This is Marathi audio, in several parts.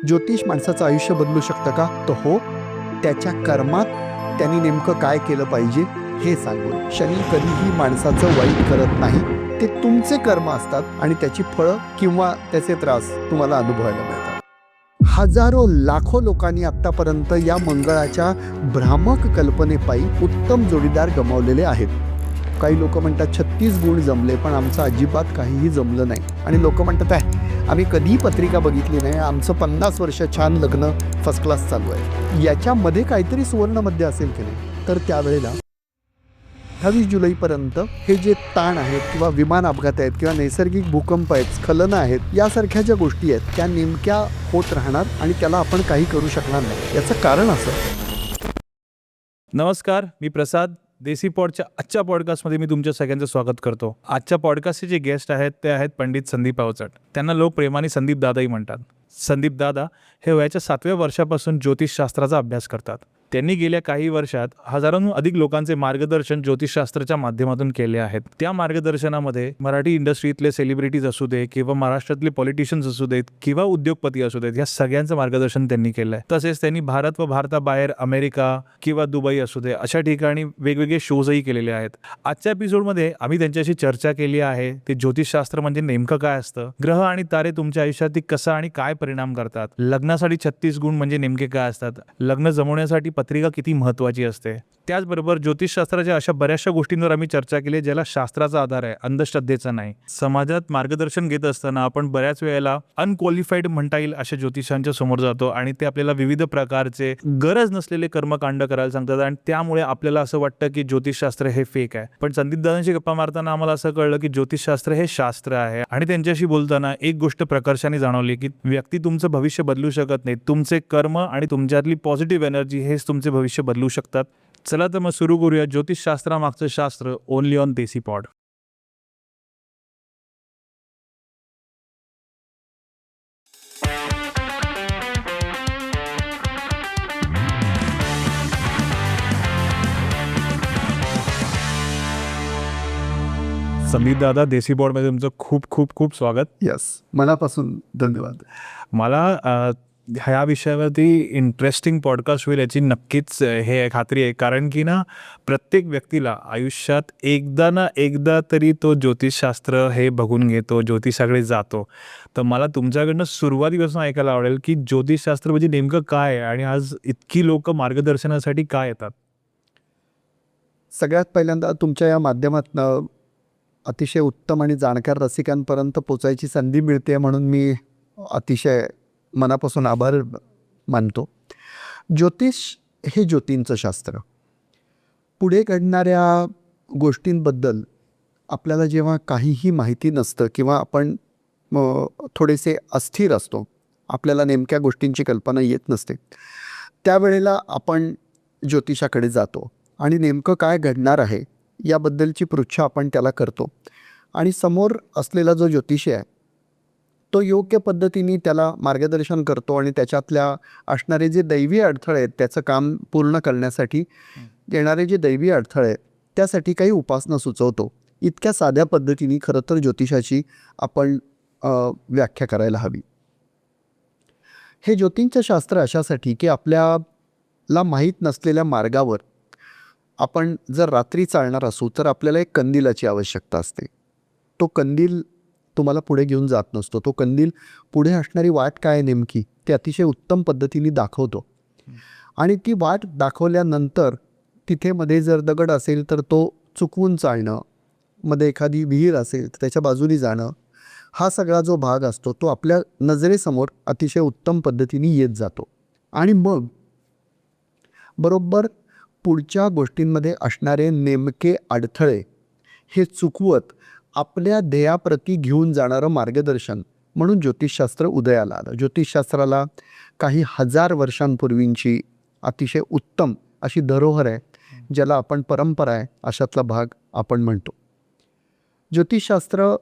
ज्योतिष माणसाचं आयुष्य बदलू शकतं का? तर हो, त्याच्या कर्मात त्यांनी नेमकं काय केलं पाहिजे हे सांगून. शनी कधीही माणसाचं वाईट करत नाही. ते तुमचे कर्म असतात आणि त्याची फळं किंवा त्याचे त्रास तुम्हाला अनुभवायला मिळतात. हजारो लाखो लोकांनी आत्तापर्यंत या मंगळाच्या भ्रामक कल्पनेपायी उत्तम जोडीदार गमावलेले आहेत. काही लोक म्हणतात 36 गुण जमले, पण आमचं अजिबात काहीही जमलं नाही. आणि लोक म्हणतात आहे आम्ही कधीही पत्रिका बघितली नाही, आमचं 50 वर्ष छान लग्न फर्स्ट क्लास चालू आहे. याच्यामध्ये काहीतरी सुवर्णमध्य असेल की नाही, तर त्यावेळेला 28 जुलैपर्यंत हे जे ताण आहेत किंवा विमान अपघात आहेत किंवा नैसर्गिक भूकंप आहेत, स्खलनं आहेत, यासारख्या ज्या गोष्टी आहेत त्या नेमक्या होत राहणार आणि त्याला आपण काही करू शकणार नाही. याचं कारण असं. नमस्कार, मी प्रसाद. देसी पॉडच्या आजच्या पॉडकास्टमध्ये मी तुमच्या सगळ्यांचं स्वागत करतो. आजच्या पॉडकास्टचे जे गेस्ट आहेत ते आहेत पंडित संदीप अवचट. त्यांना लोक प्रेमाने संदीप दादाही म्हणतात. संदीप दादा हे वयाच्या 7व्या वर्षापासून ज्योतिषशास्त्राचा अभ्यास करतात. त्यांनी गेल्या काही वर्षात हजारोंहून अधिक लोकांचे मार्गदर्शन ज्योतिषशास्त्राच्या माध्यमातून केले आहेत. त्या मार्गदर्शनामध्ये मराठी इंडस्ट्रीतले सेलिब्रिटीज असू दे किंवा महाराष्ट्रातले पॉलिटिशियन्स असू देत किंवा उद्योगपती असू देत, या सगळ्यांचं मार्गदर्शन त्यांनी केलं आहे. तसेच त्यांनी भारत व भारताबाहेर अमेरिका किंवा दुबई असू दे अशा ठिकाणी वेगवेगळे शोजही केलेले आहेत. आजच्या एपिसोडमध्ये आम्ही त्यांच्याशी चर्चा केली आहे. ते ज्योतिषशास्त्र म्हणजे नेमकं काय असतं, ग्रह आणि तारे तुमच्या आयुष्यात कसा आणि काय परिणाम करतात, लग्नासाठी 36 गुण म्हणजे नेमके काय असतात, लग्न जमवण्यासाठी पत्रिका किती महत्त्वाची असते, त्याचबरोबर ज्योतिषशास्त्राच्या अशा बऱ्याचशा गोष्टींवर आम्ही चर्चा केली ज्याला शास्त्राचा आधार आहे, अंधश्रद्धेचा नाही. समाजात मार्गदर्शन घेत असताना आपण बऱ्याच वेळेला अनक्वालिफाईड म्हणता येईल अशा ज्योतिषांच्या समोर जातो आणि ते आपल्याला विविध प्रकारचे गरज नसलेले कर्मकांड करायला सांगतात आणि त्यामुळे आपल्याला असं वाटतं की ज्योतिषशास्त्र हे फेक आहे. पण संदीप दादांशी गप्पा मारताना आम्हाला असं कळलं की ज्योतिषशास्त्र हे शास्त्र आहे. आणि त्यांच्याशी बोलताना एक गोष्ट प्रकर्षाने जाणवली की व्यक्ती तुमचं भविष्य बदलू शकत नाही, तुमचे कर्म आणि तुमच्यातली पॉझिटिव्ह एनर्जी हेच तुमचे भविष्य बदलू शकतात. चला तर मग सुरू करूया ज्योतिषशास्त्रामागचं शास्त्र, only on desi pod. Sandeep दादा, देसी पॉडमध्ये तुमचं खूप खूप खूप स्वागत. यस, मनापासून धन्यवाद. मला ह्या विषयावरती इंटरेस्टिंग पॉडकास्ट होईल याची नक्कीच हे खात्री आहे. कारण की ना, प्रत्येक व्यक्तीला आयुष्यात एकदा ना एकदा तरी तो ज्योतिषशास्त्र हे बघून घेतो, ज्योतिषाकडे जातो. तर मला तुमच्याकडनं सुरुवातीपासून ऐकायला आवडेल की ज्योतिषशास्त्र म्हणजे नेमकं काय आहे आणि आज इतकी लोक मार्गदर्शनासाठी काय येतात? सगळ्यात पहिल्यांदा तुमच्या या माध्यमातनं अतिशय उत्तम आणि जाणकार रसिकांपर्यंत पोचायची संधी मिळते म्हणून मी अतिशय मनापासून आभार मानतो. ज्योतिष हे ज्योतींचं शास्त्र. पुढे घडणाऱ्या गोष्टींबद्दल आपल्याला जेव्हा काहीही माहिती नसतं किंवा आपण थोडेसे अस्थिर असतो, आपल्याला नेमक्या गोष्टींची कल्पना येत नसते, त्यावेळेला आपण ज्योतिषाकडे जातो आणि नेमकं काय घडणार आहे याबद्दलची पृच्छा आपण त्याला करतो. आणि समोर असलेला जो ज्योतिषी आहे तो योग्य पद्धतीने त्याला मार्गदर्शन करतो आणि त्याच्यातल्या असणारे जे दैवी अडथळे आहेत त्याचं काम पूर्ण करण्यासाठी येणारे जे दैवी अडथळे त्यासाठी काही उपासना सुचवतो. इतक्या साध्या पद्धतीने खरं तर ज्योतिषाची आपण व्याख्या करायला हवी. हे ज्योतींचं शास्त्र अशासाठी की आपल्याला माहीत नसलेल्या मार्गावर आपण जर रात्री चालणार असू तर आपल्याला एक कंदिलाची आवश्यकता असते. तो कंदील तुम्हाला पुढे घेऊन जात नसतो. तो कंदील पुढे असणारी वाट काय नेमकी ते अतिशय उत्तम पद्धतीने दाखवतो. आणि ती वाट दाखवल्यानंतर तिथे मध्ये जर दगड असेल तर तो चुकवून चालणं, मध्ये एखादी विहीर असेल तर त्याच्या बाजूनी जाणं, हा सगळा जो भाग असतो तो आपल्या नजरेसमोर अतिशय उत्तम पद्धतीने येत जातो. आणि मग बरोबर पुढच्या गोष्टींमध्ये असणारे नेमके अडथळे हे चुकवत आपल्या ध्येयाप्रती घेऊन जाणारं मार्गदर्शन म्हणून ज्योतिषशास्त्र उदयाला आलं. ज्योतिषशास्त्राला काही हजार वर्षांपूर्वींची अतिशय उत्तम अशी धरोहर आहे, ज्याला आपण परंपरा आहे अशातला भाग आपण म्हणतो. ज्योतिषशास्त्र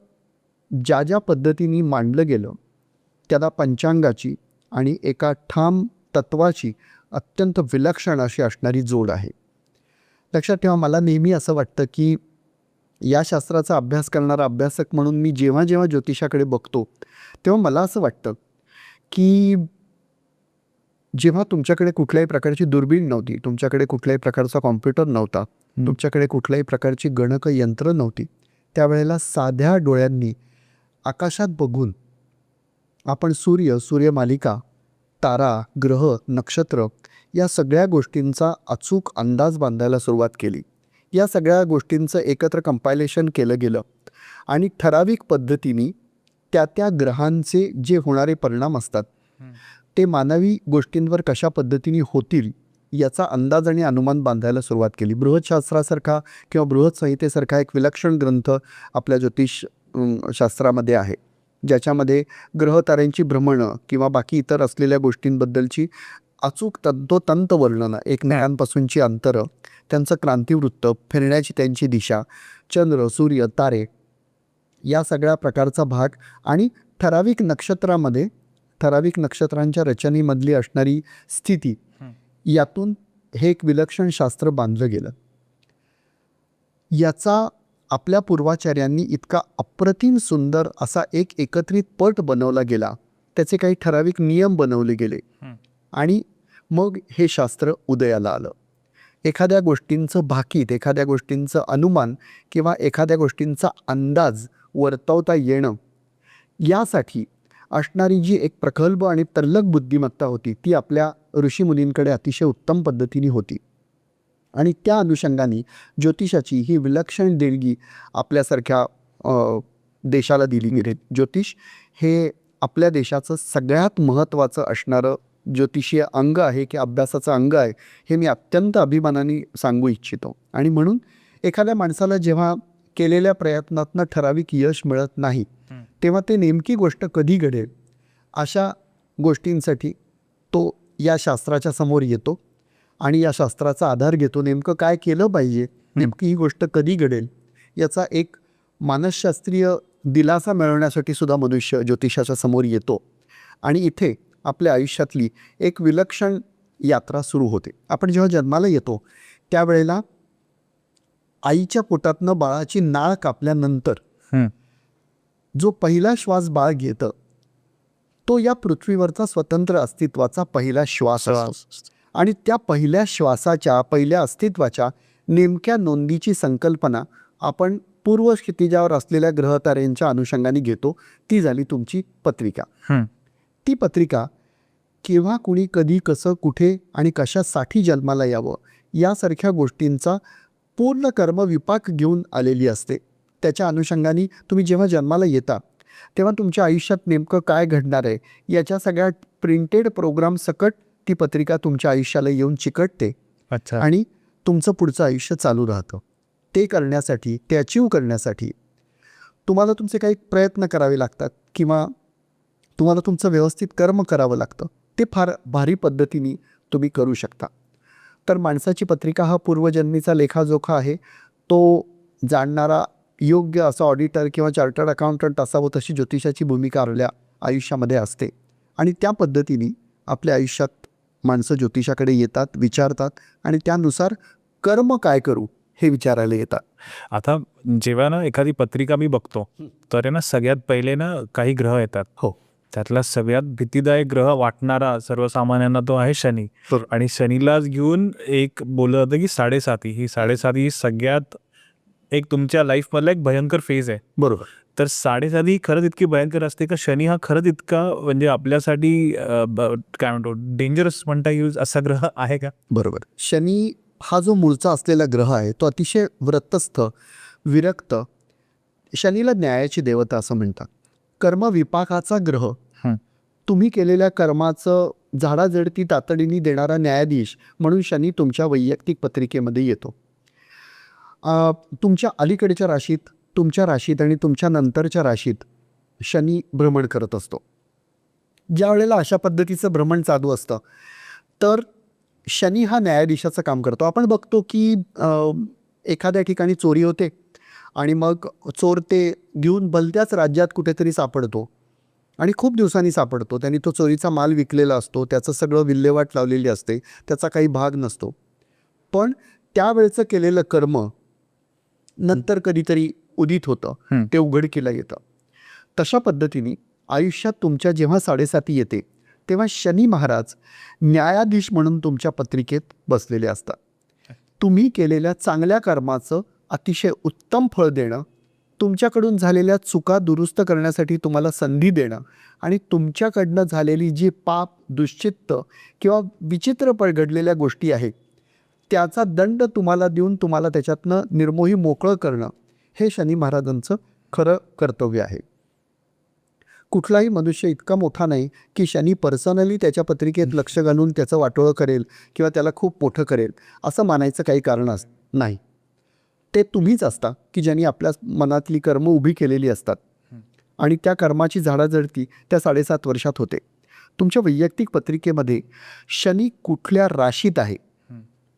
ज्या ज्या पद्धतीने मांडलं गेलं त्याला पंचांगाची आणि एका ठाम तत्वाची अत्यंत विलक्षण अशी असणारी जोड आहे. लक्षात ठेवा, मला नेहमी असं वाटतं की या शास्त्राचा अभ्यास करणारा अभ्यासक म्हणून मी जेव्हा जेव्हा ज्योतिषाकडे बघतो तेव्हा मला असं वाटतं की जेव्हा तुमच्याकडे कुठल्याही प्रकारची दुर्बीण नव्हती, तुमच्याकडे कुठल्याही प्रकारचा कॉम्प्युटर नव्हता, तुमच्याकडे कुठल्याही प्रकारची गणकयंत्र नव्हती, त्यावेळेला साध्या डोळ्यांनी आकाशात बघून आपण सूर्य, सूर्यमालिका, तारा, ग्रह, नक्षत्र या सगळ्या गोष्टींचा अचूक अंदाज बांधायला सुरुवात केली. या सगळ्या गोष्टींचं एकत्र कंपायलेशन केलं गेलं आणि ठराविक पद्धतीने त्या ग्रहांचे जे होणारे परिणाम असतात ते मानवी गोष्टींवर कशा पद्धतीने होतील याचा अंदाज आणि अनुमान बांधायला सुरुवात केली. बृहदशास्त्रासारखा किंवा बृहदसंहितेसारखा एक विलक्षण ग्रंथ आपल्या ज्योतिष शास्त्रामध्ये आहे, ज्याच्यामध्ये ग्रहताऱ्यांची भ्रमणं किंवा बाकी इतर असलेल्या गोष्टींबद्दलची अचूक तंतोतंत वर्णनं, एक नळ्यांपासूनची अंतरं, त्यांचं क्रांतिवृत्त, फिरण्याची त्यांची दिशा, चंद्र, सूर्य, तारे या सगळ्या प्रकारचा भाग आणि ठराविक नक्षत्रामध्ये ठराविक नक्षत्रांच्या रचनेमधली असणारी स्थिती, यातून हे एक विलक्षण शास्त्र बांधलं गेलं. याचा आपल्या पूर्वाचार्यांनी इतका अप्रतिम सुंदर असा एक एकत्रित पट बनवला गेला, त्याचे काही ठराविक नियम बनवले गेले आणि मग हे शास्त्र उदयाला आलं. एखाद्या गोष्टींचं भाकीत, एखाद्या गोष्टींचं अनुमान किंवा एखाद्या गोष्टींचा अंदाज वर्तवता येणं, यासाठी असणारी जी एक प्रगल्भ आणि तल्लख बुद्धिमत्ता होती ती आपल्या ऋषीमुनींकडे अतिशय उत्तम पद्धतीने होती. आणि त्या अनुषंगाने ज्योतिषाची ही विलक्षण देणगी आपल्यासारख्या देशाला दिली गेली. ज्योतिष हे आपल्या देशाचं सगळ्यात महत्त्वाचं असणारं ज्योतिषीय अंग आहे की अभ्यासाचं अंग आहे, हे मी अत्यंत अभिमानाने सांगू इच्छितो. आणि म्हणून एखाद्या माणसाला जेव्हा केलेल्या प्रयत्नातनं ठराविक यश मिळत नाही, तेव्हा ते नेमकी गोष्ट कधी घडेल अशा गोष्टींसाठी तो या शास्त्राच्या समोर येतो आणि या शास्त्राचा आधार घेतो. नेमकं काय केलं पाहिजे, नेमकी ही गोष्ट कधी घडेल याचा एक मानसशास्त्रीय दिलासा मिळवण्यासाठी सुद्धा मनुष्य ज्योतिषाच्या समोर येतो. आणि इथे आपल्या आयुष्यातली एक विलक्षण यात्रा सुरू होते. आपण जेव्हा जन्माला येतो त्यावेळेला आईच्या पोटातनं बाळाची नाळ कापल्यानंतर जो पहिला श्वास बाळ घेतं तो या पृथ्वीवरचा स्वतंत्र अस्तित्वाचा पहिला श्वास असतो. आणि त्या पहिल्या श्वासाच्या, पहिल्या अस्तित्वाच्या नेमक्या नोंदीची संकल्पना आपण पूर्वक्षितिजावर असलेल्या ग्रहताऱ्यांच्या अनुषंगाने घेतो. ती झाली तुमची पत्रिका. ती पत्रिका केव्हा, कुणी, कधी, कसं, कुठे आणि कशासाठी जन्माला यावं यासारख्या गोष्टींचा पूर्ण कर्मविपाक घेऊन आलेली असते. त्याच्या अनुषंगाने तुम्ही जेव्हा जन्माला येता तेव्हा तुमच्या आयुष्यात नेमकं काय घडणार आहे याच्या सगळ्या प्रिंटेड प्रोग्राम सकट ती पत्रिका तुमच्या आयुष्याला येऊन चिकटते. अच्छा. आणि तुमचं पुढचं आयुष्य चालू राहतं. ते करण्यासाठी, ते अचीव करण्यासाठी तुम्हाला तुमचे काही प्रयत्न करावे लागतात किंवा तुम्हाला तुमचं व्यवस्थित कर्म करावं लागतं. ते फार भारी पद्धतीने तुम्ही करू शकता. तर माणसाची पत्रिका हा पूर्वजन्मीचा लेखाजोखा आहे. तो जाणणारा योग्य असा ऑडिटर किंवा चार्टर्ड अकाउंटंट असावं तशी ज्योतिषाची भूमिका आपल्या आयुष्यामध्ये असते. आणि त्या पद्धतीने आपल्या आयुष्यात माणसं ज्योतिषाकडे येतात, विचारतात आणि त्यानुसार कर्म काय करू हे विचारायला येतात. आता जेव्हा ना एखादी पत्रिका मी बघतो तर ना सगळ्यात पहिले ना काही ग्रह येतात. हो. त्यातला सगळ्यात भीतीदायक ग्रह वाटणारा सर्वसामान्यांना तो आहे शनी. आणि शनीलाच घेऊन एक बोललं जातं की 7.5 ही 7.5 ही सगळ्यात एक तुमच्या लाईफमधला एक भयंकर फेज आहे. बरोबर. तर 7.5 ही खरंच इतकी भयंकर असते का शनी हा खरंच इतका म्हणजे आपल्यासाठी काय म्हणतो डेंजरस म्हणता येईल असा ग्रह आहे का? बरोबर. शनी हा जो मूळचा असलेला ग्रह आहे तो अतिशय व्रतस्थ, विरक्त, शनीला न्यायाची देवता असं म्हणतात. कर्मविपाकाचा ग्रह, तुम्ही केलेल्या कर्माचं झाडाझडती तातडीने देणारा न्यायाधीश म्हणून शनी तुमच्या वैयक्तिक पत्रिकेमध्ये येतो. तुमच्या अलीकडच्या राशीत, तुमच्या राशीत आणि तुमच्या नंतरच्या राशीत शनी भ्रमण करत असतो. ज्या वेळेला अशा पद्धतीचं भ्रमण चालू असतं तर शनी हा न्यायाधीशाचं काम करतो. आपण बघतो की एखाद्या ठिकाणी चोरी होते आणि मग चोर ते घेऊन भलत्याच राज्यात कुठेतरी सापडतो आणि खूप दिवसांनी सापडतो. त्यांनी तो चोरीचा माल विकलेला असतो, त्याचं सगळं विल्हेवाट लावलेली असते, त्याचा काही भाग नसतो. पण त्यावेळचं केलेलं कर्म नंतर कधीतरी उदित होतं, ते उघडकीला येतं. तशा पद्धतीने आयुष्यात तुमच्या जेव्हा 7.5 येते तेव्हा शनी महाराज न्यायाधीश म्हणून तुमच्या पत्रिकेत बसलेले असतात. तुम्ही केलेल्या चांगल्या कर्माचं अतिशय उत्तम फळ देणं, तुमच्याकडून झालेल्या चुका दुरुस्त करण्यासाठी तुम्हाला संधी देणं आणि तुमच्याकडनं झालेली जी पाप, दुश्चित्त किंवा विचित्र घडलेल्या गोष्टी आहेत त्याचा दंड तुम्हाला देऊन तुम्हाला त्याच्यातनं निर्मोही मोकळं करणं, हे शनी महाराजांचं खरं कर्तव्य आहे. कुठलाही मनुष्य इतका मोठा नाही की शनी पर्सनली त्याच्या पत्रिकेत लक्ष घालून त्याचं वाटोळं करेल किंवा त्याला खूप मोठं करेल असं मानायचं काही कारण नाही. ते तुम्हीच असता की ज्यांनी आपल्या मनातली कर्म उभी केलेली असतात आणि त्या कर्माची झाडाझडती त्या 7.5 वर्षात होते. तुमच्या वैयक्तिक पत्रिकेमध्ये शनी कुठल्या राशीत आहे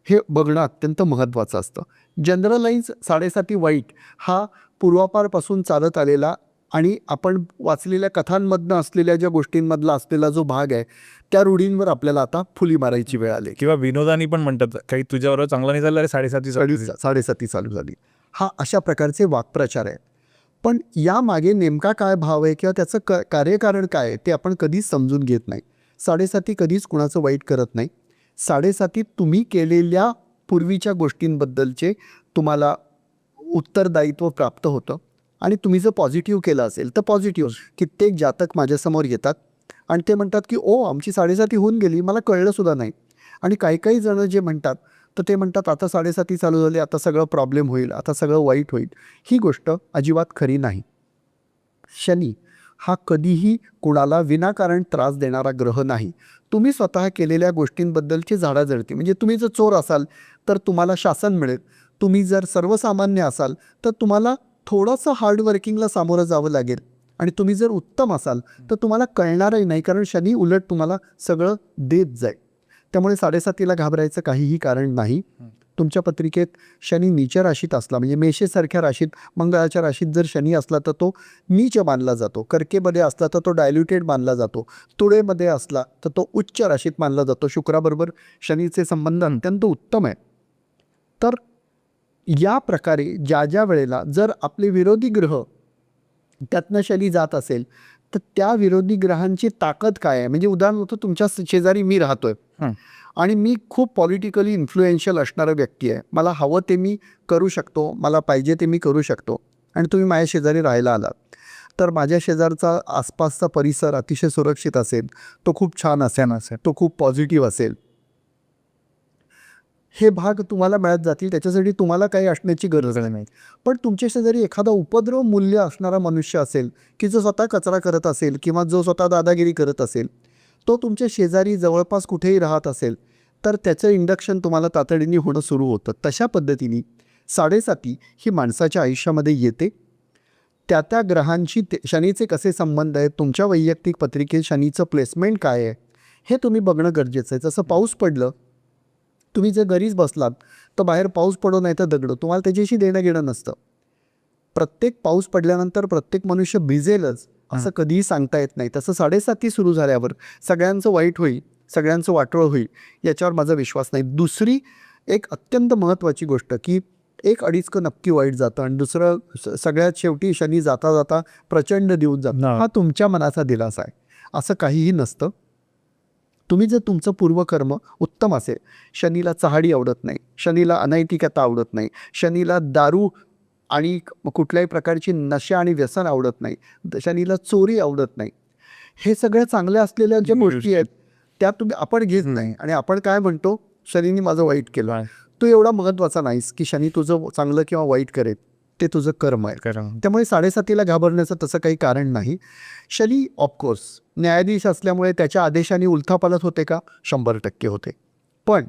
हे बघणं अत्यंत महत्त्वाचं असतं. जनरलाइज 7.5 वाईट हा पूर्वापारपासून चालत आलेला आणि आपण वाचलेल्या कथांमधनं असलेल्या ज्या गोष्टींमधला असलेला जो भाग आहे त्या रूढींवर आपल्याला आता फुली मारायची वेळ आली. किंवा विनोदानी पण म्हणतात काही तुझ्याबरोबर चांगलं नाही चाललं, अरे 7.5 चालू झाली. हा अशा प्रकारचे वाक्प्रचार आहेत. पण यामागे नेमका काय भाव आहे किंवा त्याचं कार्यकारण काय आहे ते आपण कधीच समजून घेत नाही. 7.5 कधीच कुणाचं वाईट करत नाही. 7.5 तुम्ही केलेल्या पूर्वीच्या गोष्टींबद्दलचे तुम्हाला उत्तरदायित्व प्राप्त होतं आणि तुम्ही जर पॉझिटिव्ह केलं असेल तर पॉझिटिव्ह. कित्येक जातक माझ्यासमोर येतात आणि ते म्हणतात की ओ आमची 7.5 होऊन गेली, मला कळलंसुद्धा नाही. आणि काही जणं जे म्हणतात तर ते म्हणतात आता 7.5 चालू झाले, आता सगळं प्रॉब्लेम होईल, आता सगळं वाईट होईल. ही गोष्ट अजिबात खरी नाही. शनी हा कधीही कुणाला विनाकारण त्रास देणारा ग्रह नाही. तुम्ही स्वतः केलेल्या गोष्टींबद्दलची झाडाझडती, म्हणजे तुम्ही जर चोर असाल तर तुम्हाला शासन मिळेल, तुम्ही जर सर्वसामान्य असाल तर तुम्हाला थोडंसं हार्डवर्किंगला सामोरं जावं लागेल आणि तुम्ही जर उत्तम असाल तर तुम्हाला कळणारही नाही, कारण शनी उलट तुम्हाला सगळं देत जाईल. त्यामुळे 7.5 घाबरायचं काहीही कारण नाही. तुमच्या पत्रिकेत शनी नीच राशीत असला, म्हणजे मेषेसारख्या राशीत, मंगळाच्या राशीत जर शनी असला तर तो नीच मानला जातो. कर्केमध्ये असला तर तो डायल्युटेड मानला जातो. तुळेमध्ये असला तर तो उच्च राशीत मानला जातो. शुक्राबरोबर शनीचे संबंध अत्यंत उत्तम आहे. तर या प्रकारे ज्या वेळेला जर आपले विरोधी ग्रह त्यातनं शनी जात असेल तर त्या विरोधी ग्रहांची ताकद काय आहे. म्हणजे उदाहरणार्थ तुमच्या शेजारी मी राहतोय आणि मी खूप पॉलिटिकली इन्फ्लुएन्शियल असणारा व्यक्ती आहे, मला हवं ते मी करू शकतो, मला पाहिजे ते मी करू शकतो आणि तुम्ही माझ्या शेजारी राहायला आलात तर माझ्या शेजारचा आसपासचा परिसर अतिशय सुरक्षित असेल, तो खूप छान असेल, तो खूप पॉझिटिव्ह असेल, हे भाग तुम्हाला मिळत जातील. त्याच्यासाठी तुम्हाला काही असण्याची गरज नाही. पण तुमच्या शेजारी एखादा उपद्रव मूल्य असणारा मनुष्य असेल की जो स्वतः कचरा करत असेल किंवा जो स्वतः दादागिरी करत असेल, तो तुमच्या शेजारी जवळपास कुठेही राहत असेल तर त्याचं इंडक्शन तुम्हाला तातडीने होणं सुरू होतं. तशा पद्धतीने 7.5 ही माणसाच्या आयुष्यामध्ये येते. त्या ग्रहांशी शनीचे कसे संबंध आहेत, तुमच्या वैयक्तिक पत्रिकेत शनीचं प्लेसमेंट काय आहे हे तुम्ही बघणं गरजेचं आहे. जसं पाऊस पडलं, तुम्ही जर घरीच बसलात तर बाहेर पाऊस पडो नाही तर दगडो, तुम्हाला त्याच्याशी देणं घेणं नसतं. प्रत्येक पाऊस पडल्यानंतर प्रत्येक मनुष्य भिजेलच असं कधीही सांगता येत नाही. तसं 7.5 सुरू झाल्यावर सगळ्यांचं वाईट होईल, सगळ्यांचं वाटोळं होईल याच्यावर माझा विश्वास नाही. दुसरी एक अत्यंत महत्त्वाची गोष्ट की 1-2 नक्की वाईट जातं आणि दुसरं सगळ्यात शेवटी शनी जाता जाता प्रचंड देऊन जातो. हा तुमच्या मनाचा दिलासा आहे, असं काहीही नसतं. तुम्ही जर तुमचं पूर्वकर्म उत्तम असेल, शनीला चहाडी आवडत नाही, शनीला अनैतिकता आवडत नाही, शनीला दारू आणि कुठल्याही प्रकारची नशा आणि व्यसन आवडत नाही, शनीला चोरी आवडत नाही, हे सगळ्या चांगल्या असलेल्या ज्या गोष्टी आहेत त्या आपण घेत नाही आणि आपण काय म्हणतो, शनीने माझं वाईट केलं. तू एवढा महत्त्वाचा नाहीस की शनी तुझं चांगलं किंवा वाईट करेल, ते तुझं कर्म आहे. त्यामुळे 7.5 घाबरण्याचं तसं काही कारण नाही. शनी ऑफकोर्स न्यायाधीश असल्यामुळे त्याच्या आदेशाने उलथापालथ होते का, 100% होते. पण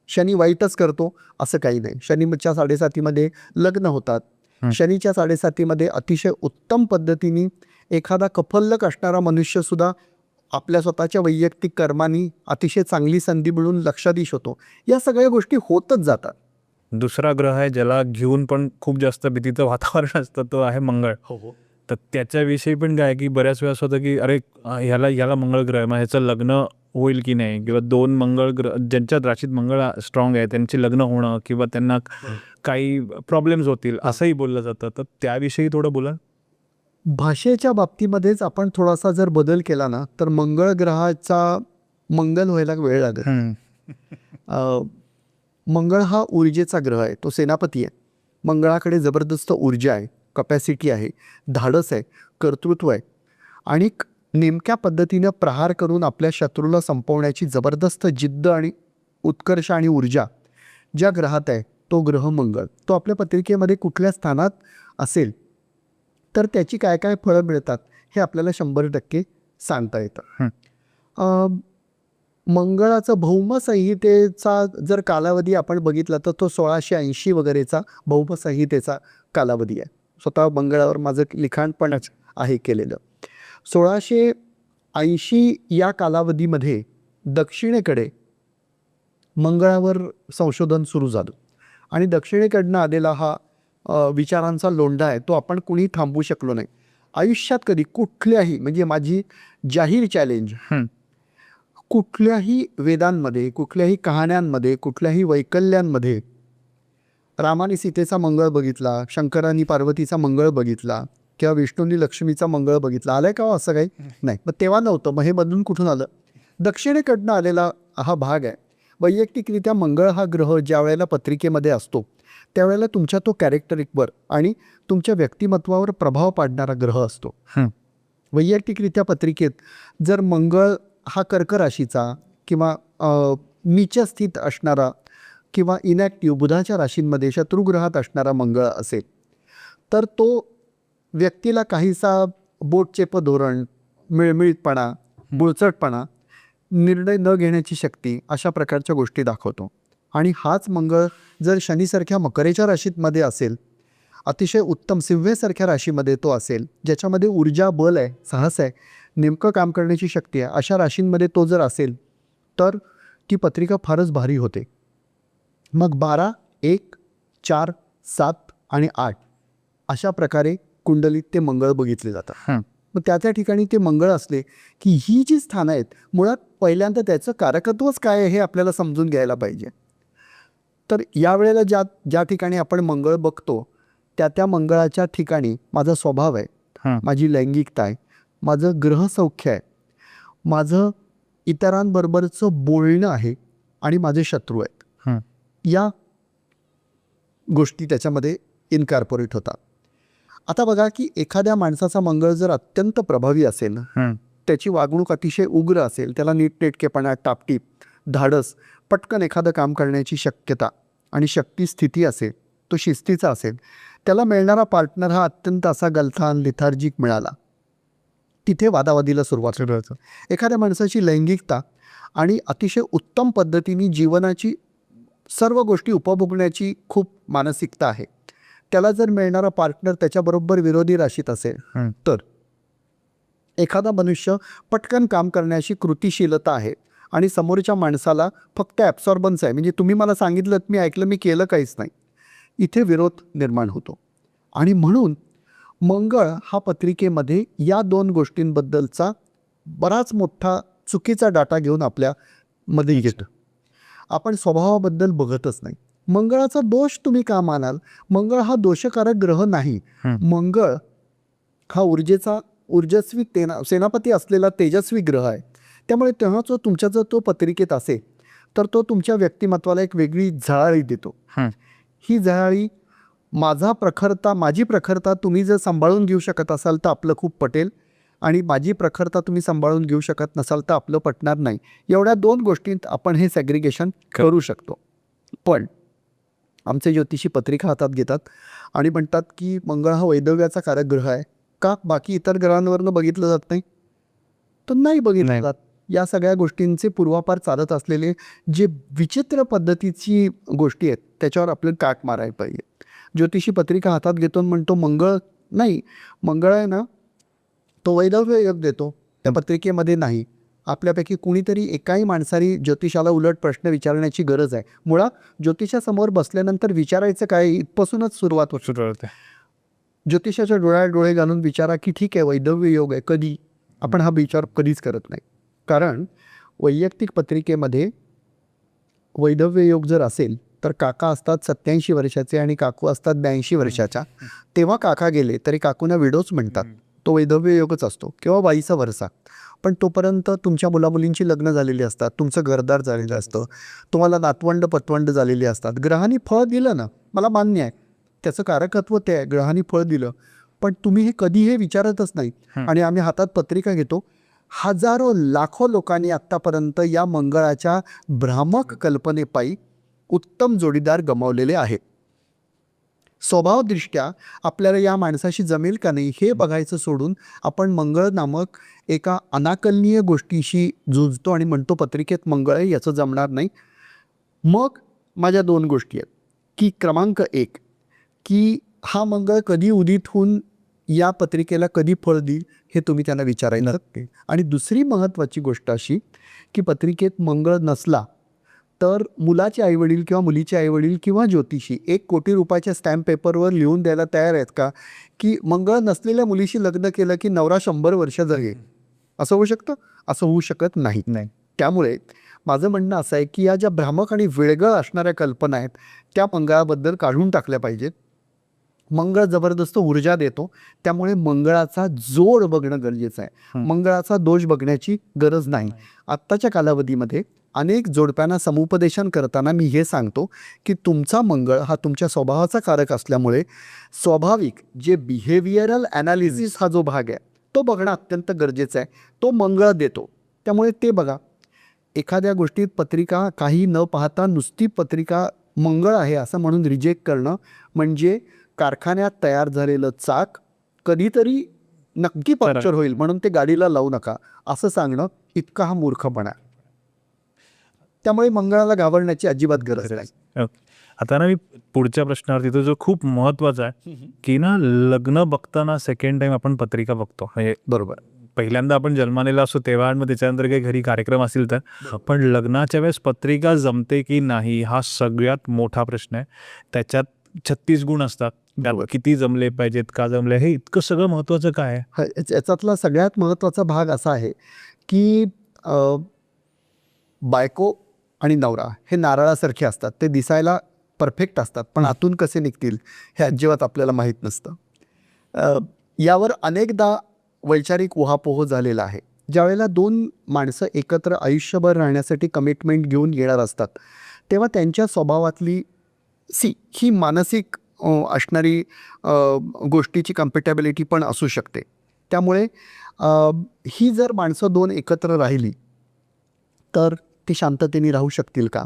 शनी वाईटच करतो असं काही नाही. शनीच्या 7.5 लग्न होतात. शनीच्या 7.5 अतिशय उत्तम पद्धतीने एखादा कफल्लक असणारा मनुष्यसुद्धा आपल्या स्वतःच्या वैयक्तिक कर्मांनी अतिशय चांगली संधी मिळून लक्षाधीश होतो. या सगळ्या गोष्टी होतच जातात. दुसरा ग्रह आहे ज्याला घेऊन पण खूप जास्त भीतीचं वातावरण असतं, तो आहे मंगळ. तर त्याच्याविषयी पण काय की बऱ्याच वेळा असं होतं की अरे ह्याला मंगळ ग्रह आहे, मग ह्याचं लग्न होईल की नाही, किंवा 2 मंगळ ग्रह ज्यांच्या राशीत मंगळ स्ट्रॉंग आहे त्यांचे लग्न होणं किंवा त्यांना काही प्रॉब्लेम्स होतील असंही बोललं जातं. तर त्याविषयी थोडं बोला. भाषेच्या बाबतीमध्येच आपण थोडासा जर बदल केला ना तर मंगळ ग्रहाचा मंगल व्हायला वेळ लागेल. मंगळ हा ऊर्जेचा ग्रह आहे, तो सेनापती आहे. मंगळाकडे जबरदस्त ऊर्जा आहे, कपॅसिटी आहे, धाडस आहे, कर्तृत्व आहे आणि नेमक्या पद्धतीनं प्रहार करून आपल्या शत्रूला संपवण्याची जबरदस्त जिद्द आणि उत्कर्ष आणि ऊर्जा ज्या ग्रहात आहे तो ग्रह मंगळ. तो आपल्या पत्रिकेमध्ये कुठल्या स्थानात असेल तर त्याची काय काय फळं मिळतात हे आपल्याला 100% सांगता येतं. मंगळाचं भौमसंहितेचा जर कालावधी आपण बघितला तर तो 1680 वगैरेचा भौमसंहितेचा कालावधी आहे. स्वतः मंगळावर माझं लिखाण पण आहे केलेलं. 1680 या कालावधीमध्ये दक्षिणेकडे मंगळावर संशोधन सुरू झालं आणि दक्षिणेकडनं आलेला हा विचारांचा लोंढा आहे तो आपण कुणी थांबवू शकलो नाही. आयुष्यात कधी कुठल्याही म्हणजे माझी जाहीर चॅलेंज, कुठल्याही वेदांमध्ये, कुठल्याही कहाण्यांमध्ये, कुठल्याही वैकल्यांमध्ये रामाने सीतेचा मंगळ बघितला, शंकरांनी पार्वतीचा मंगळ बघितला किंवा विष्णूंनी लक्ष्मीचा मंगळ बघितला, आलंय का असं काही नाही. मग तेव्हा नव्हतं, मग हे बदलून कुठून आलं? दक्षिणेकडनं आलेला हा भाग आहे. वैयक्तिकरित्या मंगळ हा ग्रह ज्या वेळेला पत्रिकेमध्ये असतो त्यावेळेला तुमच्या तो कॅरेक्टरिकवर आणि तुमच्या व्यक्तिमत्वावर प्रभाव पाडणारा ग्रह असतो. वैयक्तिकरित्या पत्रिकेत जर मंगळ हा कर्क राशीचा किंवा नीचस्थित असणारा किंवा इनॅक्टिव्ह बुधाच्या राशींमध्ये शत्रुग्रहात असणारा मंगळ असेल तर तो व्यक्तीला काहीसा बोटचेप धोरण, मिळमिळीतपणा, बुळचटपणा, निर्णय न घेण्याची शक्ती अशा प्रकारच्या गोष्टी दाखवतो. आणि हाच मंगळ जर शनीसारख्या मकरेच्या राशीमध्ये असेल, अतिशय उत्तम सिंहेसारख्या राशीमध्ये तो असेल ज्याच्यामध्ये ऊर्जा, बल आहे, साहस आहे, नेमकं काम करण्याची शक्ती आहे, अशा राशींमध्ये तो जर असेल तर ती पत्रिका फारच भारी होते. मग 12, 1, 4, 7 आणि 8 अशा प्रकारे कुंडलीत ते मंगळ बघितले जातात. मग त्या ठिकाणी ते मंगळ असले की ही जी स्थानं आहेत मुळात पहिल्यांदा त्याचं कारकत्वच काय आहे हे आपल्याला समजून घ्यायला पाहिजे. तर यावेळेला ज्या ठिकाणी आपण मंगळ बघतो त्या मंगळाच्या ठिकाणी माझा स्वभाव आहे, माझी लैंगिकता आहे, माझं ग्रहसौख्य आहे, माझं इतरांबरोबरचं बोलणं आहे आणि माझे शत्रू आहेत. या गोष्टी त्याच्यामध्ये इनकॉर्पोरेट होतात. आता बघा की एखाद्या माणसाचा मंगळ जर अत्यंत प्रभावी असेल, त्याची वागणूक अतिशय उग्र असेल, त्याला नीटनेटकेपणा, टापटीप, धाडस, पटकन एखादं काम करण्याची शक्यता आणि शक्ती स्थिती असेल, तो शिस्तीचा असेल, त्याला मिळणारा पार्टनर हा अत्यंत असा गलथान, लिथार्जिक मिळाला, तिथे वादावादीला सुरुवात होतं. एखाद्या माणसाची लैंगिकता आणि अतिशय उत्तम पद्धतीने जीवनाची सर्व गोष्टी उपभोगण्याची खूप मानसिकता आहे, त्याला जर मिळणारा पार्टनर त्याच्याबरोबर विरोधी राशीत असेल तर एखादा मनुष्य पटकन काम करण्याची कृतिशीलता आहे आणि समोरच्या माणसाला फक्त ॲब्सॉर्बन्स आहे, म्हणजे तुम्ही मला सांगितलं, मी ऐकलं, मी केलं काहीच नाही, इथे विरोध निर्माण होतो. आणि म्हणून मंगळ हा पत्रिकेमध्ये या 2 गोष्टींबद्दलचा बराच मोठा चुकीचा डाटा घेऊन आपल्यामध्ये येतं. आपण स्वभावाबद्दल बघतच नाही. मंगळाचा दोष तुम्ही का मानाल? मंगळ हा दोषकारक ग्रह नाही. मंगळ हा ऊर्जस्वी सेनापती असलेला तेजस्वी ग्रह आहे. त्यामुळे तेव्हा तुमच्या जर तो पत्रिकेत असेल तर तो तुमच्या व्यक्तिमत्वाला एक वेगळी झळाळी देतो. ही झळाळी माझी प्रखरता तुम्ही जर सांभाळून घेऊ शकत असाल तर आपलं खूप पटेल आणि माझी प्रखरता तुम्ही सांभाळून घेऊ शकत नसाल तर आपलं पटणार नाही. एवढ्या 2 गोष्टींत आपण हे सॅग्रिगेशन करू शकतो. पण आमचे ज्योतिषी पत्रिका हातात घेतात आणि म्हणतात की मंगळ हा वैदव्याचा कारक ग्रह आहे. का बाकी इतर ग्रहांवरनं बघितलं जात नाही? तर नाही बघितलं जात. या सगळ्या गोष्टींचे पूर्वापार चालत असलेले जे विचित्र पद्धतीची गोष्टी आहेत त्याच्यावर आपलं काट मारायला पाहिजे. ज्योतिषी पत्रिका हातात घेतो म्हणतो मंगळ नाही, मंगळ आहे ना तो वैदव्य योग देतो, त्या पत्रिकेमध्ये नाही. आपल्यापैकी कुणीतरी एकाही माणसाने ज्योतिषाला उलट प्रश्न विचारण्याची गरज आहे. मुळात ज्योतिषासमोर बसल्यानंतर विचारायचं काय इथपासूनच सुरुवात होते. ज्योतिषाच्या डोळ्यात डोळे घालून विचारा की ठीक आहे वैदव्य योग आहे, कधी? आपण हा विचार कधीच करत नाही. कारण वैयक्तिक पत्रिकेमध्ये वैदव्य योग जर असेल तर काका असतात 87 वर्षाचे आणि काकू असतात 82 वर्षाच्या. तेव्हा काका गेले तरी काकूंना विडोच म्हणतात. तो वैधव्य योगच असतो किंवा वाईचा वरसा. पण तोपर्यंत तुमच्या मुलामुलींची लग्न झालेली असतात, तुमचं घरदार झालेलं असतं, तुम्हाला नातवंड पतवंड झालेली असतात. ग्रहांनी फळ दिलं ना, मला मान्य आहे, त्याचं कारकत्व ते आहे, ग्रहांनी फळ दिलं, पण तुम्ही हे कधी हे विचारतच नाही. आणि आम्ही हातात पत्रिका घेतो. हजारो लाखो लोकांनी आत्तापर्यंत या मंगळाच्या भ्रामक कल्पनेपायी उत्तम जोडीदार गमावलेले आहेत. स्वभावदृष्ट्या आपल्याला या माणसाशी जमेल का नाही हे बघायचं सोडून आपण मंगळ नामक एका अनाकलनीय गोष्टीशी झुंजतो आणि म्हणतो पत्रिकेत मंगळ आहे, याचं जमणार नाही. मग माझ्या 2 गोष्टी आहेत, की क्रमांक 1 की हा मंगळ कधी उदित होऊन या पत्रिकेला कधी फळ देईल हे तुम्ही त्यांना विचारायला. आणि दुसरी महत्त्वाची गोष्ट अशी की पत्रिकेत मंगळ नसला तर मुलाचे आईवडील किंवा मुलीचे आईवडील किंवा ज्योतिषी 1 कोटी रुपयाच्या स्टॅम्प पेपरवर लिहून द्यायला तयार आहेत का की मंगळ नसलेल्या मुलीशी लग्न केलं की नवरा 100 वर्ष जगेल? असं होऊ शकतं? असं होऊ शकत नाही. त्यामुळे माझं म्हणणं असं आहे की या ज्या भ्रामक आणि वेगळं असणाऱ्या कल्पना आहेत त्या मंगळाबद्दल काढून टाकल्या पाहिजेत. मंगळ जबरदस्त ऊर्जा देतो, त्यामुळे मंगळाचा जोड बघणं गरजेचं आहे. मंगळाचा दोष बघण्याची गरज नाही. आत्ताच्या कालावधीमध्ये अनेक जोडप्यांना समुपदेशन करताना मी हे सांगतो की तुमचा मंगळ हा तुमच्या स्वभावाचा कारक असल्यामुळे स्वाभाविक जे बिहेवियरल ॲनालिसिस हा जो भाग आहे तो बघणं अत्यंत गरजेचं आहे. तो मंगळ देतो, त्यामुळे ते बघा. एखाद्या गोष्टीत पत्रिका काही न पाहता नुसती पत्रिका मंगळ आहे असं म्हणून रिजेक्ट करणं म्हणजे कारखान्यात तयार झालेलं चाक कधीतरी नक्की पंक्चर होईल म्हणून ते गाडीला लावू नका असं सांगणं इतका हा मूर्खपणा. त्यामुळे मंगळाला घाबरण्याची अजिबात गरज नाही. आता ना मी पुढच्या प्रश्नावर तिथं जो खूप महत्वाचा आहे की ना लग्न बघताना सेकंड टाइम आपण पत्रिका बघतो. म्हणजे बरोबर, पहिल्यांदा आपण जन्मालेला असतो तेव्हा आणि मग त्याच्यानंतर काही घरी कार्यक्रम असतील तर, पण लग्नाच्या वेळेस पत्रिका जमते की नाही हा सगळ्यात मोठा प्रश्न आहे. त्याच्यात 36 गुण असतात, त्यात किती जमले पाहिजेत, का जमले, हे इतकं सगळं महत्वाचं काय आहे? याच्यातला सगळ्यात महत्त्वाचा भाग असा आहे की बायको आणि नवरा हे नारळासारखे असतात. ते दिसायला परफेक्ट असतात पण आतून कसे निघतील हे अजिबात आपल्याला माहीत नसतं. यावर अनेकदा वैचारिक उहापोह झालेला आहे. ज्यावेळेला 2 माणसं एकत्र आयुष्यभर राहण्यासाठी कमिटमेंट घेऊन येणार असतात तेव्हा त्यांच्या स्वभावातली ही मानसिक असणारी गोष्टीची कम्पॅटेबिलिटी पण असू शकते. त्यामुळे ही जर माणसं 2 एकत्र राहिली तर ती शांततेने राहू शकतील का?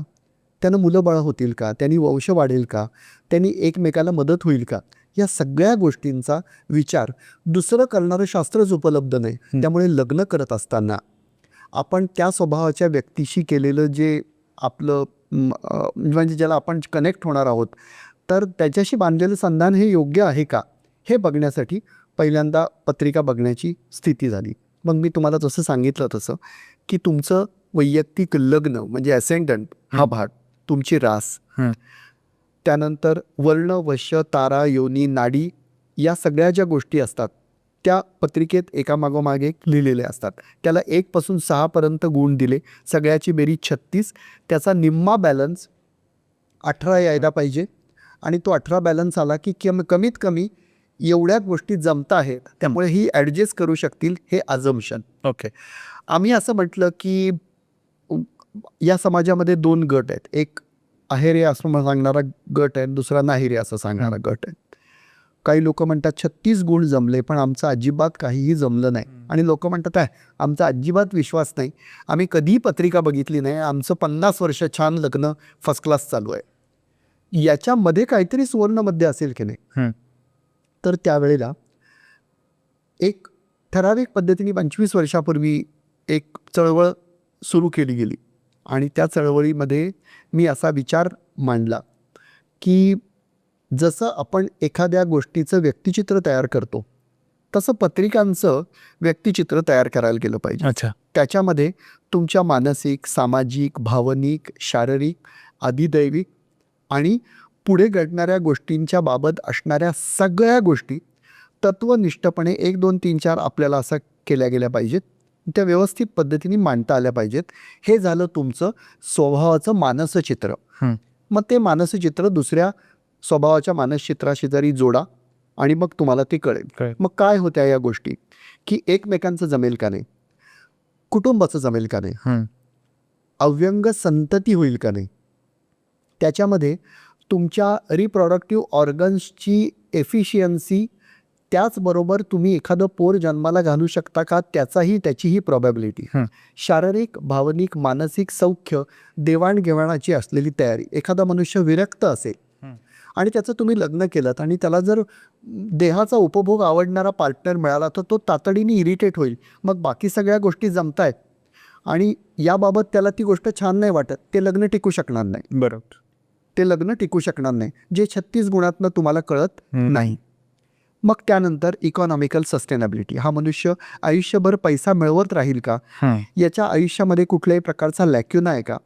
त्यांना मुलं बाळं होतील का? त्यांनी वंश वाढेल का? त्यांनी एकमेकाला मदत होईल का? या सगळ्या गोष्टींचा विचार दुसरं करणारं शास्त्रच उपलब्ध नाही. त्यामुळे लग्न करत असताना आपण त्या स्वभावाच्या व्यक्तीशी केलेलं जे आपलं म्हणजे ज्याला आपण कनेक्ट होणार आहोत तर त्याच्याशी बांधलेलं संधान हे योग्य आहे का हे बघण्यासाठी पहिल्यांदा पत्रिका बघण्याची स्थिती झाली. मग मी तुम्हाला जसं सांगितलं तसं की तुमचं वैयक्तिक लग्न म्हणजे ॲसेंडंट हा भाग, तुमची रास, त्यानंतर वर्ण, वश्य, तारा, योनी, नाडी या सगळ्या ज्या गोष्टी असतात त्या पत्रिकेत एकामागोमाग एक लिहिलेल्या असतात. त्याला 1 पासून 6 पर्यंत गुण दिले, सगळ्याची बेरीज 36, त्याचा निम्मा बॅलन्स 18 यायला पाहिजे. आणि तो 18 बॅलन्स आला की कमीत कमी एवढ्या गोष्टी जमता आहेत, त्यामुळे ही ॲडजस्ट करू शकतील हे अझम्पशन. ओके, आम्ही असं म्हटलं की या समाजामध्ये 2 गट आहेत. एक आहेरे असं सांगणारा गट आहे, दुसरा नाहीरे असं सांगणारा गट आहे. काही लोक म्हणतात 36 गुण जमले पण आमचं अजिबात काहीही जमलं नाही. आणि लोक म्हणतात आहे आमचा अजिबात विश्वास नाही, आम्ही कधीही पत्रिका बघितली नाही, आमचं 50 वर्ष छान लग्न फर्स्ट क्लास चालू आहे. याच्यामध्ये काहीतरी सुवर्णमध्य असेल की नाही. तर त्यावेळेला एक ठराविक पद्धतीने 25 वर्षापूर्वी एक चळवळ सुरू केली गेली आणि त्या चळवळीमध्ये मी असा विचार मांडला की जसं आपण एखाद्या गोष्टीचं व्यक्तिचित्र तयार करतो तसं पत्रिकांचं व्यक्तिचित्र तयार करायला गेलं पाहिजे. अच्छा, त्याच्यामध्ये तुमच्या मानसिक, सामाजिक, भावनिक, शारीरिक, अधिदैविक आणि पुढे घडणाऱ्या गोष्टींच्या बाबत असणाऱ्या सगळ्या गोष्टी तत्वनिष्ठपणे 1, 2, 3, 4 आपल्याला असं केल्या गेल्या पाहिजेत. त्या व्यवस्थित पद्धतीने मांडता आल्या पाहिजेत. हे झालं तुमचं स्वभावाचं मानसचित्र. मग ते मानसचित्र दुसऱ्या स्वभावाच्या मानसचित्राशी जरी जोडा आणि मग तुम्हाला ते कळेल. कळेल. मग काय होत्या या गोष्टी, की एकमेकांचं जमेल का नाही, कुटुंबाचं जमेल का नाही, अव्यंग संतती होईल का नाही, त्याच्यामध्ये तुमच्या रिप्रोडक्टिव्ह ऑर्गन्सची एफिशियन्सी, त्याचबरोबर तुम्ही एखादं पोर जन्माला घालू शकता का त्याचीही प्रॉबॅबिलिटी, शारीरिक, भावनिक, मानसिक सौख्य, देवाणघेवाणाची असलेली तयारी. एखादा मनुष्य विरक्त असेल आणि त्याचं तुम्ही लग्न केलं आणि त्याला जर देहाचा उपभोग आवडणारा पार्टनर मिळाला तर तो तातडीने इरिटेट होईल. मग बाकी सगळ्या गोष्टी जमतायत आणि याबाबत त्याला ती गोष्ट छान नाही वाटत, ते लग्न टिकू शकणार नाही. बरोबर. ते लग्न टिकू शकणार नाही, जे 36 गुणातनं तुम्हाला कळत नाही. मग त्यानंतर इकॉनॉमिकल सस्टेनेबिलिटी. हा मनुष्य आयुष्यभर पैसा मिळवत राहील का, याच्या आयुष्यामध्ये कुठल्याही प्रकारचा लॅक्युना आहे का,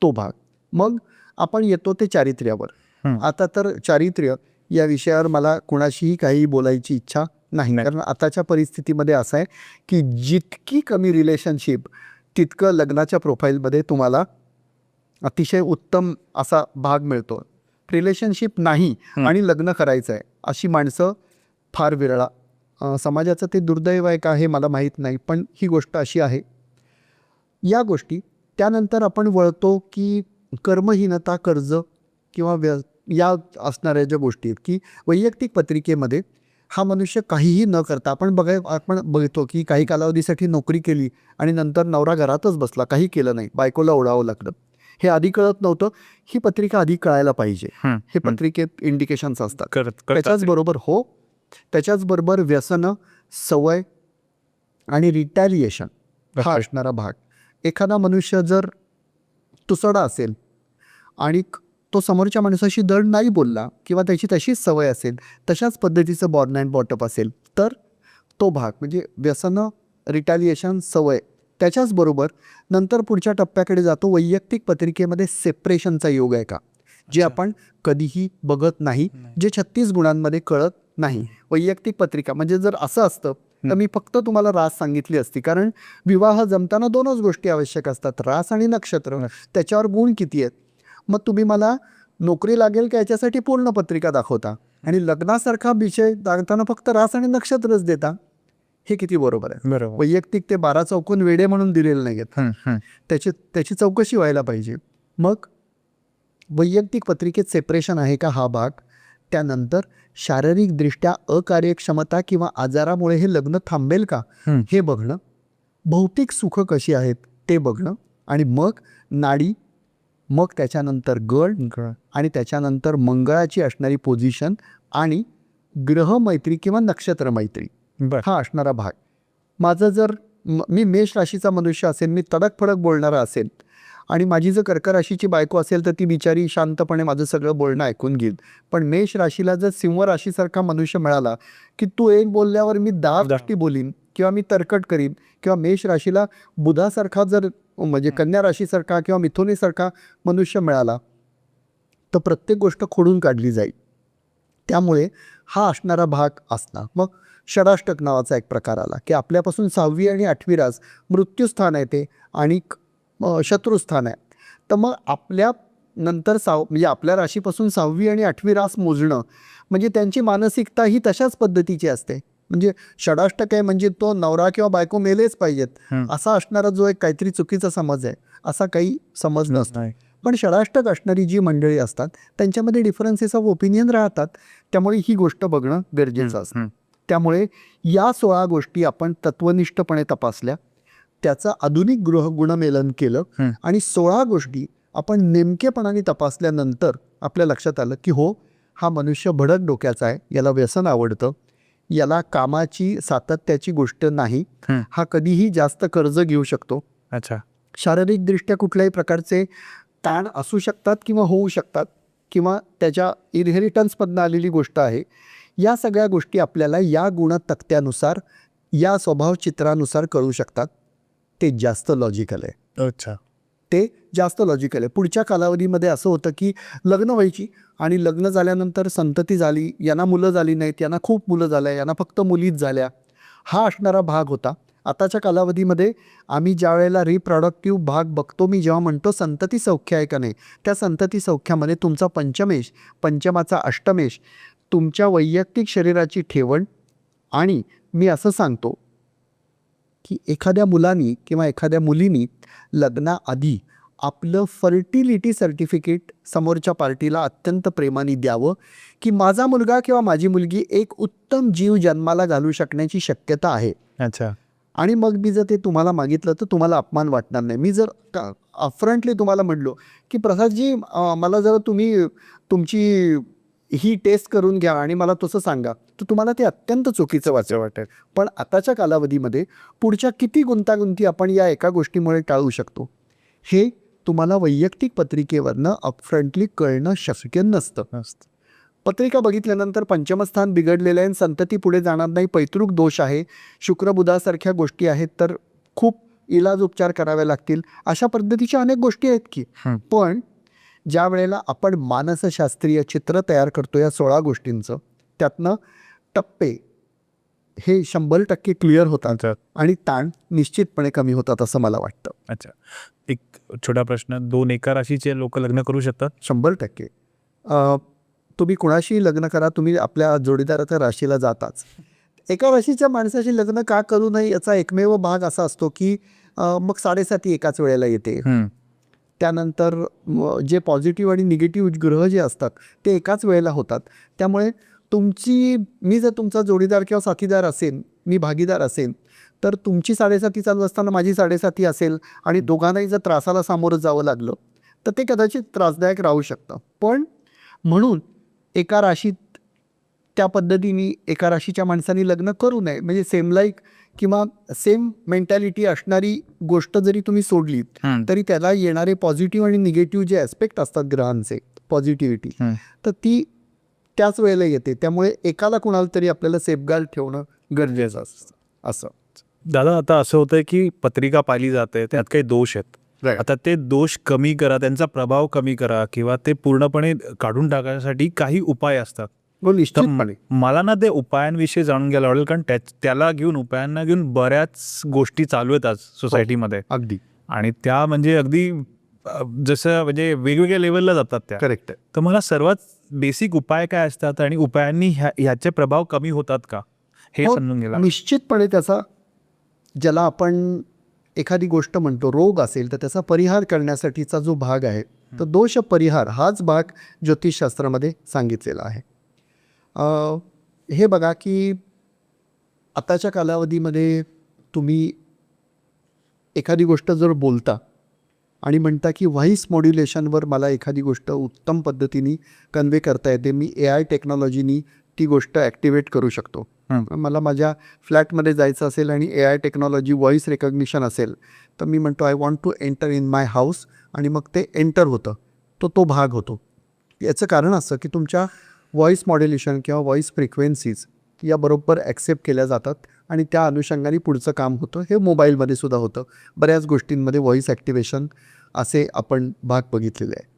तो भाग. मग आपण येतो ते चारित्र्यावर. आता तर चारित्र्य या विषयावर मला कुणाशीही काही बोलायची इच्छा नाही, कारण आताच्या परिस्थितीमध्ये असं आहे की जितकी कमी रिलेशनशिप तितकं लग्नाच्या प्रोफाईलमध्ये तुम्हाला अतिशय उत्तम असा भाग मिळतो. रिलेशनशिप नाही आणि लग्न करायचं आहे अशी माणसं फार विरळा. समाजाचं ते दुर्दैव आहे का हे मला माहीत नाही, पण ही गोष्ट अशी आहे. या गोष्टी त्यानंतर आपण वळतो की कर्महीनता, कर्ज किंवा या असणाऱ्या ज्या गोष्टी आहेत की वैयक्तिक पत्रिकेमध्ये हा मनुष्य काहीही न करता, आपण बघतो की काही कालावधीसाठी नोकरी केली आणि नंतर नवरा घरातच बसला, काही केलं नाही, बायकोला ओढावं लागलं. हे आधी कळत नव्हतं. ही पत्रिका आधी कळायला पाहिजे. हे पत्रिकेत इंडिकेशन्स असतात. त्याच्याचबरोबर व्यसनं, सवय आणि रिटॅलिएशन हा असणारा भाग. एखादा मनुष्य जर तुसडा असेल आणि तो समोरच्या माणसाशी धड नाही बोलला किंवा त्याची तशीच सवय असेल, तशाच पद्धतीचं बॉर्न अँड बॉटअप असेल, तर तो भाग म्हणजे व्यसनं, रिटॅलिएशन, सवय. त्याच्याचबरोबर नंतर पुढच्या टप्प्याकडे जातो. वैयक्तिक पत्रिकेमध्ये सेपरेशनचा योग आहे का, जे आपण कधीही बघत नाही, जे 36 गुणांमध्ये कळत नाही. वैयक्तिक पत्रिका म्हणजे जर असं असतं तर मी फक्त तुम्हाला रास सांगितली असती, कारण विवाह जमताना दोनच गोष्टी आवश्यक असतात, रास आणि नक्षत्र. त्याच्यावर गुण किती आहेत. मग तुम्ही मला नोकरी लागेल का याच्यासाठी पूर्ण पत्रिका दाखवता आणि लग्नासारखा विषय दाखवताना फक्त रास आणि नक्षत्रच देता. हे किती बरोबर आहे. बरोबर. वैयक्तिक ते 12 चौकोन वेडे म्हणून दिलेले नाही आहेत, त्याची चौकशी व्हायला पाहिजे. मग वैयक्तिक पत्रिकेत सेपरेशन आहे का हा भाग. त्यानंतर शारीरिकदृष्ट्या अकार्यक्षमता किंवा आजारामुळे हे लग्न थांबेल का हे बघणं, भौतिक सुख कशी आहेत ते बघणं, आणि मग नाडी, मग त्याच्यानंतर गड आणि त्याच्यानंतर मंगळाची असणारी पोझिशन आणि ग्रह मैत्री किंवा नक्षत्र मैत्री हा असणारा भाग. माझं जर मी मेष राशीचा मनुष्य असेल, मी तडक फडक बोलणारा असेल आणि माझी जर कर्क राशीची बायको असेल तर ती बिचारी शांतपणे माझं सगळं बोलणं ऐकून घेईल. पण मेष राशीला जर सिंह राशीसारखा मनुष्य मिळाला की तू एक बोलल्यावर मी 10 गोष्टी बोलीन किंवा मी तरकट करीन, किंवा मेष राशीला बुधासारखा जर म्हणजे कन्या राशीसारखा किंवा मिथुनीसारखा मनुष्य मिळाला तर प्रत्येक गोष्ट खोडून काढली जाईल. त्यामुळे हा असणारा भाग असणार. मग षडाष्टक नावाचा एक प्रकार आला की आपल्यापासून 6वी आणि 8वी रास मृत्यूस्थान आहे ते आणि शत्रुस्थान आहे. तर मग आपल्या नंतर म्हणजे आपल्या राशीपासून 6वी आणि 8वी रास मोजणं म्हणजे त्यांची मानसिकता ही तशाच पद्धतीची असते. म्हणजे षडाष्टक आहे म्हणजे तो नवरा किंवा बायको मेलेच पाहिजेत असा असणारा जो एक काहीतरी चुकीचा समज आहे, असा काही समज नसतो. पण षडाष्टक असणारी जी मंडळी असतात त्यांच्यामध्ये डिफरन्सेस ऑफ ओपिनियन राहतात. त्यामुळे ही गोष्ट बघणं गरजेचं असतं. त्यामुळे या 16 गोष्टी आपण तत्वनिष्ठपणे तपासल्या, त्याचं आधुनिक गुणमेलन केलं आणि 16 गोष्टी आपण नेमकेपणाने तपासल्यानंतर आपल्या लक्षात आलं की हो, हा मनुष्य भडक डोक्याचा आहे, याला व्यसन आवडतं, याला कामाची सातत्याची गोष्ट नाही, हा कधीही जास्त कर्ज घेऊ शकतो. अच्छा. शारीरिकदृष्ट्या कुठल्याही प्रकारचे ताण असू शकतात किंवा होऊ शकतात किंवा त्याच्या इनहेरिटन्समधनं आलेली गोष्ट आहे. या सगळ्या गोष्टी आपल्याला या गुणतक्त्यानुसार, या स्वभाव चित्रानुसार कळू शकतात. ते जास्त लॉजिकल आहे. अच्छा. ते जास्त लॉजिकल आहे. पुढच्या कालावधीमध्ये असं होतं की लग्न व्हायची आणि लग्न झाल्यानंतर संतती झाली, यांना मुलं झाली नाहीत, यांना खूप मुलं झाल्या, यांना फक्त मुलीच झाल्या, हा असणारा भाग होता. आताच्या कालावधीमध्ये आम्ही ज्या वेळेला रिप्रोडक्टिव्ह भाग बघतो, मी जेव्हा म्हणतो संतती सौख्य आहे का नाही, त्या संतती सौख्यामध्ये तुमचा पंचमेश, पंचमाचा अष्टमेश, तुमच्या वैयक्तिक शरीराची ठेवण. आणि मी असं सांगतो की एखाद्या मुलानी किंवा एखाद्या मुलीनी लग्नाआधी आपलं फर्टिलिटी सर्टिफिकेट समोरच्या पार्टीला अत्यंत प्रेमाने द्यावं की माझा मुलगा किंवा माझी मुलगी एक उत्तम जीव जन्माला घालू शकण्याची शक्यता आहे. अच्छा. आणि मग मी जर ते तुम्हाला मागितलं तर तुम्हाला अपमान वाटणार नाही. मी जर अफ्रंटली तुम्हाला म्हणलो की प्रसादजी मला जर तुम्ही तुमची ही टेस्ट करून घ्या आणि मला तसं सांगा, तर तुम्हाला ते अत्यंत चुकीचं वाटेल. पण आताच्या कालावधीमध्ये पुढच्या किती गुंतागुंती आपण या एका गोष्टीमुळे टाळू शकतो हे तुम्हाला वैयक्तिक पत्रिकेवरनं अपफ्रंटली कळणं शक्य नसतं. पत्रिका बघितल्यानंतर पंचमस्थान बिघडलेलं आहे, संतती पुढे जाणार नाही, पैतृक दोष आहे, शुक्रबुधासारख्या गोष्टी आहेत, तर खूप इलाज उपचार करावे लागतील, अशा पद्धतीच्या अनेक गोष्टी आहेत की. पण ज्या वेळेला आपण मानसशास्त्रीय चित्र तयार करतो या 16 गोष्टींचं, त्यातनं टप्पे हे 100% क्लिअर होतात आणि ताण निश्चितपणे कमी होतात असं मला वाटतं. अच्छा. एक छोटा प्रश्न, 2 एका राशीचे लोक लग्न करू शकतात? 100%. तुम्ही कुणाशी लग्न करा, तुम्ही आपल्या जोडीदाराच्या राशीला जाताच. एका राशीच्या माणसाशी लग्न का करू नये याचा एकमेव भाग असा असतो की मग 7.5 एकाच वेळेला येते. त्यानंतर जे पॉझिटिव्ह आणि निगेटिव्ह ग्रह जे असतात ते एकाच वेळेला होतात. त्यामुळे मी जर तुमचा जोडीदार किंवा साथीदार असेल, मी भागीदार असेल, तर तुमची 7.5 चालू असताना माझी 7.5 असेल आणि दोघांनाही जर त्रासाला सामोरं जावं लागलं तर ते कदाचित त्रासदायक राहू शकतं. पण म्हणून एका राशीत त्या पद्धतीने एका राशीच्या माणसांनी लग्न करू नये. म्हणजे सेम लाईक किंवा सेम मेंटॅलिटी असणारी गोष्ट जरी तुम्ही सोडली तरी त्याला येणारे पॉझिटिव्ह आणि निगेटिव्ह जे ॲस्पेक्ट असतात ग्रहांचे, पॉझिटिव्हिटी, तर ती त्याच वेळेला येते. त्यामुळे एकाला कुणाला तरी आपल्याला सेफगार्ड ठेवणं गरजेचं असतं. असं दादा, आता असं होतंय की पत्रिका पाहिली जाते, त्यात काही दोष आहेत. आता ते दोष कमी करा, त्यांचा प्रभाव कमी करा किंवा ते पूर्णपणे काढून टाकण्यासाठी काही उपाय असतात. निश्चितपणे मला ना ते उपायांविषयी जाणून घ्यायला आवडेल, कारण त्याला घेऊन, उपायांना घेऊन बऱ्याच गोष्टी चालू आहेत आज सोसायटीमध्ये. अगदी. आणि त्या म्हणजे अगदी जसं म्हणजे वेगवेगळ्या लेवलला जातात त्या. करेक्ट आहे. तर मला सर्वात बेसिक उपाय काय असतात आणि उपायांनी ह्याचे प्रभाव कमी होतात का हे समजून घ्यायला. निश्चितपणे त्याचा, ज्याला आपण एखादी गोष्ट म्हणतो रोग असेल तर त्याचा परिहार करण्यासाठीचा जो भाग आहे तर दोष परिहार हाच भाग ज्योतिषशास्त्रामध्ये सांगितलेला आहे. हे बघा की आताच्या कालावधीमध्ये तुम्ही एखादी गोष्ट जर बोलता आणि म्हणता की व्हॉइस मॉड्युलेशनवर मला एखादी गोष्ट उत्तम पद्धतीने कन्वे करता येते, मी AI टेक्नॉलॉजीनी ती गोष्ट ॲक्टिवेट करू शकतो. मला माझ्या फ्लॅटमध्ये जायचं असेल आणि AI टेक्नॉलॉजी व्हॉइस रेकग्निशन असेल तर मी म्हणतो I want to enter in my house आणि मग ते एंटर होतं, तो भाग होतो. याचं कारण असं की तुमच्या व्हॉइस मॉड्युलेशन किंवा व्हॉइस फ्रिक्वेन्सीज या बरोबर ॲक्सेप्ट केल्या जातात आणि त्या अनुषंगाने पुढचं काम होतं. हे मोबाईलमध्ये सुद्धा होतं. बऱ्याच गोष्टींमध्ये व्हॉइस ॲक्टिवेशन असे आपण भाग बघितलेले आहे.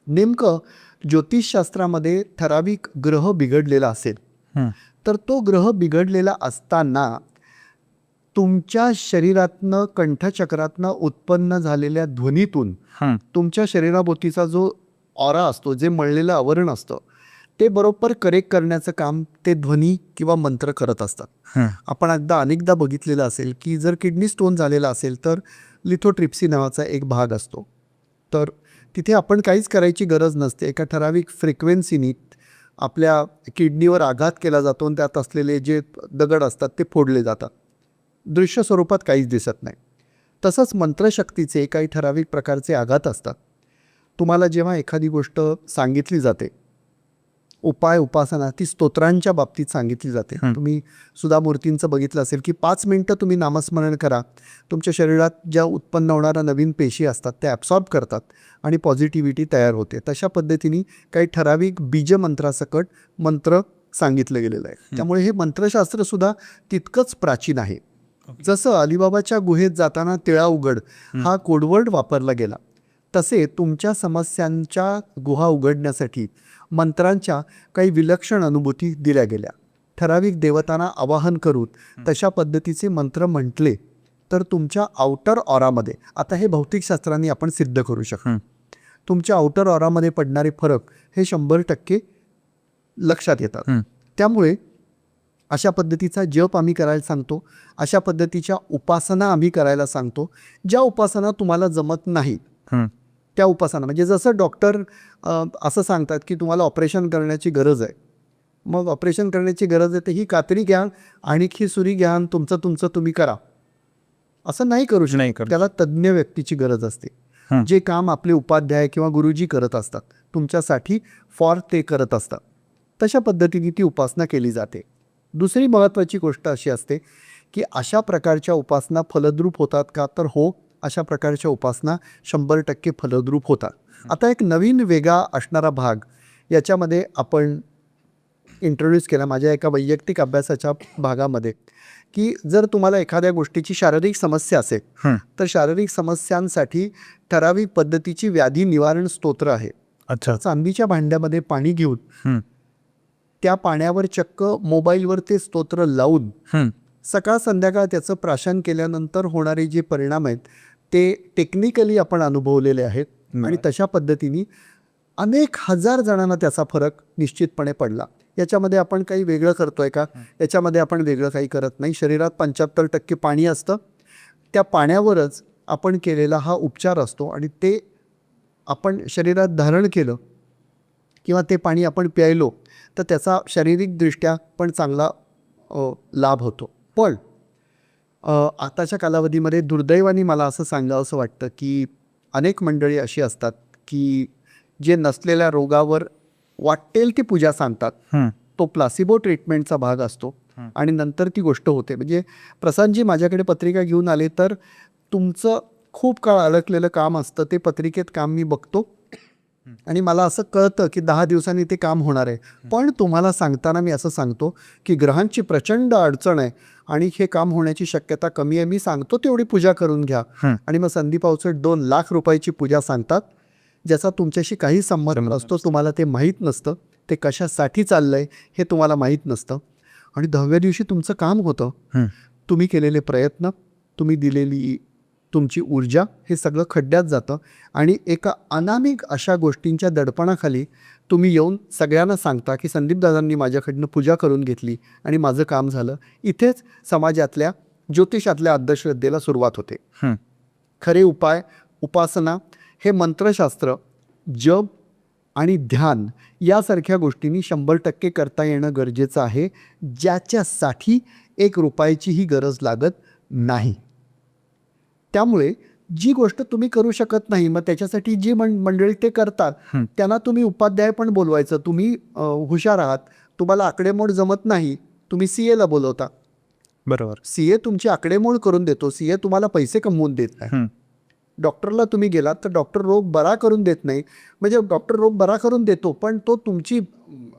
नेमकं ज्योतिषशास्त्रामध्ये ठराविक ग्रह बिघडलेला असेल तर तो ग्रह बिघडलेला असताना तुमच्या शरीरातनं, कंठचक्रातनं उत्पन्न झालेल्या ध्वनीतून तुमच्या शरीराभोवतीचा जो ऑरा असतो, जे मळलेलं आवरण असतं, ते बरोबर करेक्ट करण्याचं काम ते ध्वनी किंवा मंत्र करत असतात. आपण अनेकदा बघितलेलं असेल की जर किडनी स्टोन झालेला असेल तर लिथोट्रिप्सी नावाचा एक भाग असतो. तर तिथे आपण काहीच करायची गरज नसते. एका ठराविक फ्रिक्वेन्सीनी आपल्या किडनीवर आघात केला जातो आणि त्यात असलेले जे दगड असतात ते फोडले जातात. दृश्य स्वरूपात काहीच दिसत नाही. तसंच मंत्रशक्तीचे काही ठराविक प्रकारचे आघात असतात. तुम्हाला जेव्हा एखादी गोष्ट सांगितली जाते, उपाय उपासना ती स्तोत्रांच्या बाबतीत सांगितली जाते. तुम्ही सुधा मूर्तींचं बघितलं असेल की 5 मिनटं तुम्ही नामस्मरण करा, तुमच्या शरीरात ज्या उत्पन्न होणाऱ्या नवीन पेशी असतात त्या ॲब्सॉर्ब करतात आणि पॉझिटिव्हिटी तयार होते. तशा पद्धतीने काही ठराविक बीजमंत्रासकट मंत्र सांगितलं गेलेलं आहे. त्यामुळे हे मंत्रशास्त्रसुद्धा तितकंच प्राचीन आहे. जसं अलिबाबाच्या गुहेत जाताना तिळा उघड हा कोडवर्ड वापरला गेला, तसे तुमच्या समस्यांच्या गुहा उघडण्यासाठी मंत्रांच्या काही विलक्षण अनुभूती दिल्या गेल्या. ठराविक देवतांना आवाहन करून तशा पद्धतीचे मंत्र म्हटले तर तुमच्या आउटर ऑरामध्ये, आता हे भौतिकशास्त्राने आपण सिद्ध करू शकतो, तुमच्या आउटर ऑरामध्ये पडणारे फरक हे 100% लक्षात येतात. हं. त्यामुळे अशा पद्धतीचा जप आम्ही करायला सांगतो. अशा पद्धतीच्या उपासना आम्ही करायला सांगतो. ज्या उपासना तुम्हाला जमत नाही हं. त्या उपासना, म्हणजे जसं डॉक्टर असं सांगतात की तुम्हाला ऑपरेशन करण्याची गरज आहे, मग ऑपरेशन करण्याची गरज आहे तर ही कात्री घ्या आणि ही सुरी घ्या आणि तुमचं तुम्ही करा, असं नाही करू नाही शकत. करू त्याला तज्ज्ञ व्यक्तीची गरज असते. हं. जे काम आपले उपाध्याय किंवा गुरुजी करत असतात तुमच्यासाठी फॉर ते करत असतात, तशा पद्धतीने ती उपासना केली जाते. दुसरी महत्त्वाची गोष्ट अशी असते की अशा प्रकारच्या उपासना फलद्रूप होतात का, तर हो, अशा प्रकारच्या उपासना 100% फलद्रूप होतात. आता एक नवीन वेगळा असणारा भाग याच्यामध्ये आपण इंट्रोड्यूस केला माझ्या एका वैयक्तिक अभ्यासाच्या भागामध्ये, की जर तुम्हाला एखाद्या गोष्टीची शारीरिक समस्या असेल हं. तर शारीरिक समस्यांसाठी ठराविक पद्धतीची व्याधी निवारण स्तोत्र आहे. अच्छा. चांदीच्या भांड्यामध्ये पाणी घेऊन हं. त्या पाण्यावर चक्क मोबाईलवर ते स्तोत्र लावून हं. सकाळ संध्याकाळ त्याचं प्राशन केल्यानंतर होणारे जे परिणाम आहेत ते टेक्निकली आपण अनुभवलेले आहेत. आणि तशा पद्धतीने अनेक हजार जणांना त्याचा फरक निश्चितपणे पडला. याच्यामध्ये आपण काही वेगळं करतोय का? याच्यामध्ये आपण वेगळं काही करत नाही. शरीरात 75% पाणी असतं. त्या पाण्यावरच आपण केलेला हा उपचार असतो आणि ते आपण शरीरात धारण केलं किंवा ते पाणी आपण प्यायलो तर त्याचा शारीरिकदृष्ट्या पण चांगला लाभ होतो. पण आताच्या कालावधीमध्ये दुर्दैवाने मला असं सांगावंसं वाटतं की अनेक मंडळी अशी असतात की जे नसलेल्या रोगावर वाटेल ती पूजा सांगतात. हं. तो प्लासिबो ट्रीटमेंटचा भाग असतो आणि नंतर ती गोष्ट होते. म्हणजे प्रसादजी माझ्याकडे पत्रिका घेऊन आले तर तुमचं खूप काळ अडकलेलं काम असतं, ते पत्रिकेत काम मी बघतो आणि मला असं कळतं की 10 दिवसांनी ते काम होणार आहे. पण तुम्हाला सांगताना मी असं सांगतो की ग्रहांची प्रचंड अडचण आहे आणि हे काम होण्याची शक्यता कमी आहे. मी सांगतो तेवढी पूजा करून घ्या. हं. आणि मग संदीप अवचट 2 लाख रुपयाची पूजा सांगतात, ज्याचा तुमच्याशी काही संबंध नसतो. तुम्हाला ते माहीत नसतं, ते कशासाठी चाललं आहे हे तुम्हाला माहीत नसतं आणि 10व्या दिवशी तुमचं काम होतं. हं. तुम्ही केलेले प्रयत्न, तुम्ही दिलेली तुमची ऊर्जा हे सगळं खड्ड्यात जातं आणि एका अनामिक अशा गोष्टींच्या दडपणाखाली तुम्ही येऊन सगळ्यांना सांगता की संदीपदादांनी माझ्याकडनं पूजा करून घेतली आणि माझं काम झालं. इथेच समाजातल्या ज्योतिषातल्या अंधश्रद्धेला सुरुवात होते. हं. खरे उपाय, उपासना हे मंत्रशास्त्र, जप आणि ध्यान यासारख्या गोष्टींनी 100% करता येणं गरजेचं आहे, ज्याच्यासाठी 1 रुपयाचीही गरज लागत नाही. त्यामुळे जी गोष्ट तुम्ही करू शकत नाही मग त्याच्यासाठी जी मंडळी ते करतात त्यांना तुम्ही उपाध्याय पण बोलवायचं. तुम्ही हुशार आहात, तुम्हाला आकडेमोड जमत नाही, तुम्ही CAला बोलवता. बरोबर. CA तुमची आकडेमोड करून देतो, CA तुम्हाला पैसे कमवून देत नाही. हं. डॉक्टरला तुम्ही गेलात तर डॉक्टर रोग बरा करून देत नाही. म्हणजे डॉक्टर रोग बरा करून देतो पण तो तुमची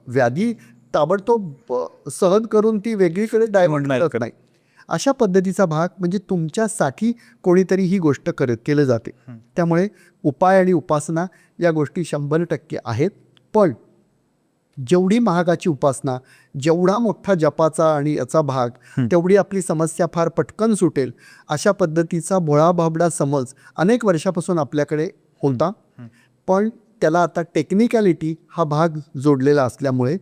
व्याधी ताबडतोब सहन करून ती वेगळीकडे डायव्हर्ट नाही करत नाही. अशा पद्धतीचा भाग म्हणजे तुमच्यासाठी कोणीतरी ही गोष्ट केलं जाते. त्यामुळे उपाय आणि उपासना या गोष्टी 100% आहेत. पण जेवढी महागाची उपासना, जेवढा मोठा जपाचा आणि याचा भाग, तेवढी आपली समस्या फार पटकन सुटेल अशा पद्धतीचा भोळाभाबडा समज अनेक वर्षापासून आपल्याकडे होता. पण त्याला आता टेक्निकॅलिटी हा भाग जोडलेला असल्यामुळे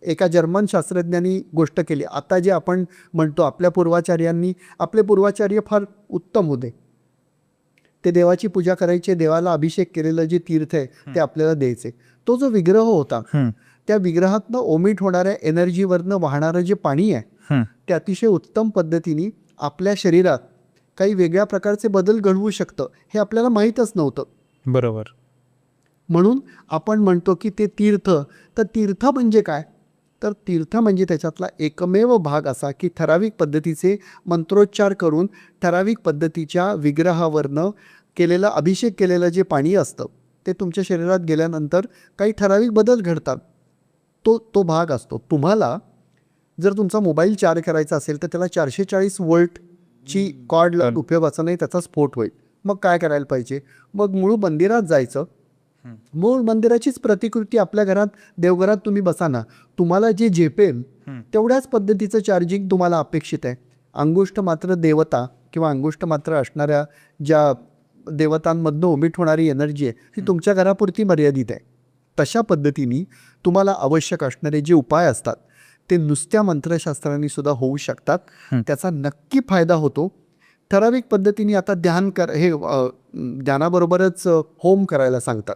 एका जर्मन शास्त्रज्ञांनी गोष्ट केली. आता जे आपण म्हणतो आपल्या पूर्वाचार्यांनी, आपले पूर्वाचार्य फार उत्तम होते. ते देवाची पूजा करायचे, देवाला अभिषेक केलेलं जे तीर्थ आहे ते आपल्याला द्यायचे. तो जो विग्रह होता त्या विग्रहातनं ओमिट होणाऱ्या एनर्जीवरनं वाहणारं जे पाणी आहे ते अतिशय उत्तम पद्धतीने आपल्या शरीरात काही वेगळ्या प्रकारचे बदल घडवू शकतं हे आपल्याला माहीतच नव्हतं. बरोबर. म्हणून आपण म्हणतो की ते तीर्थ. तर तीर्थ म्हणजे काय? तर तीर्थ म्हणजे त्याच्यातला एकमेव भाग असा की ठराविक पद्धतीचे मंत्रोच्चार करून ठराविक पद्धतीच्या विग्रहावरनं केलेलं अभिषेक केलेलं जे पाणी असतं ते तुमच्या शरीरात गेल्यानंतर काही ठराविक बदल घडतात. तो भाग असतो. तुम्हाला जर तुमचा मोबाईल चार्ज करायचा असेल तर त्याला 440 वोल्टची कॉर्ड लावून उपयोगाचा नाही, त्याचा स्फोट होईल. मग काय करायला पाहिजे? मग मूळ मंदिरात जायचं. मूळ मंदिराचीच प्रतिकृती आपल्या घरात, देवघरात तुम्ही बसा ना, तुम्हाला जे झेपेल तेवढ्याच पद्धतीचं चार्जिंग तुम्हाला अपेक्षित आहे. अंगुष्ठ मात्र देवता किंवा अंगुष्ठ मात्र असणाऱ्या ज्या देवतांमधनं ओमिट होणारी एनर्जी आहे ती तुमच्या घरापुरती मर्यादित आहे. तशा पद्धतीने तुम्हाला आवश्यक असणारे जे उपाय असतात ते नुसत्या मंत्रशास्त्रांनी सुद्धा होऊ शकतात. त्याचा नक्की फायदा होतो. ठराविक पद्धतीने आता ध्यानाबरोबरच होम करायला सांगतात.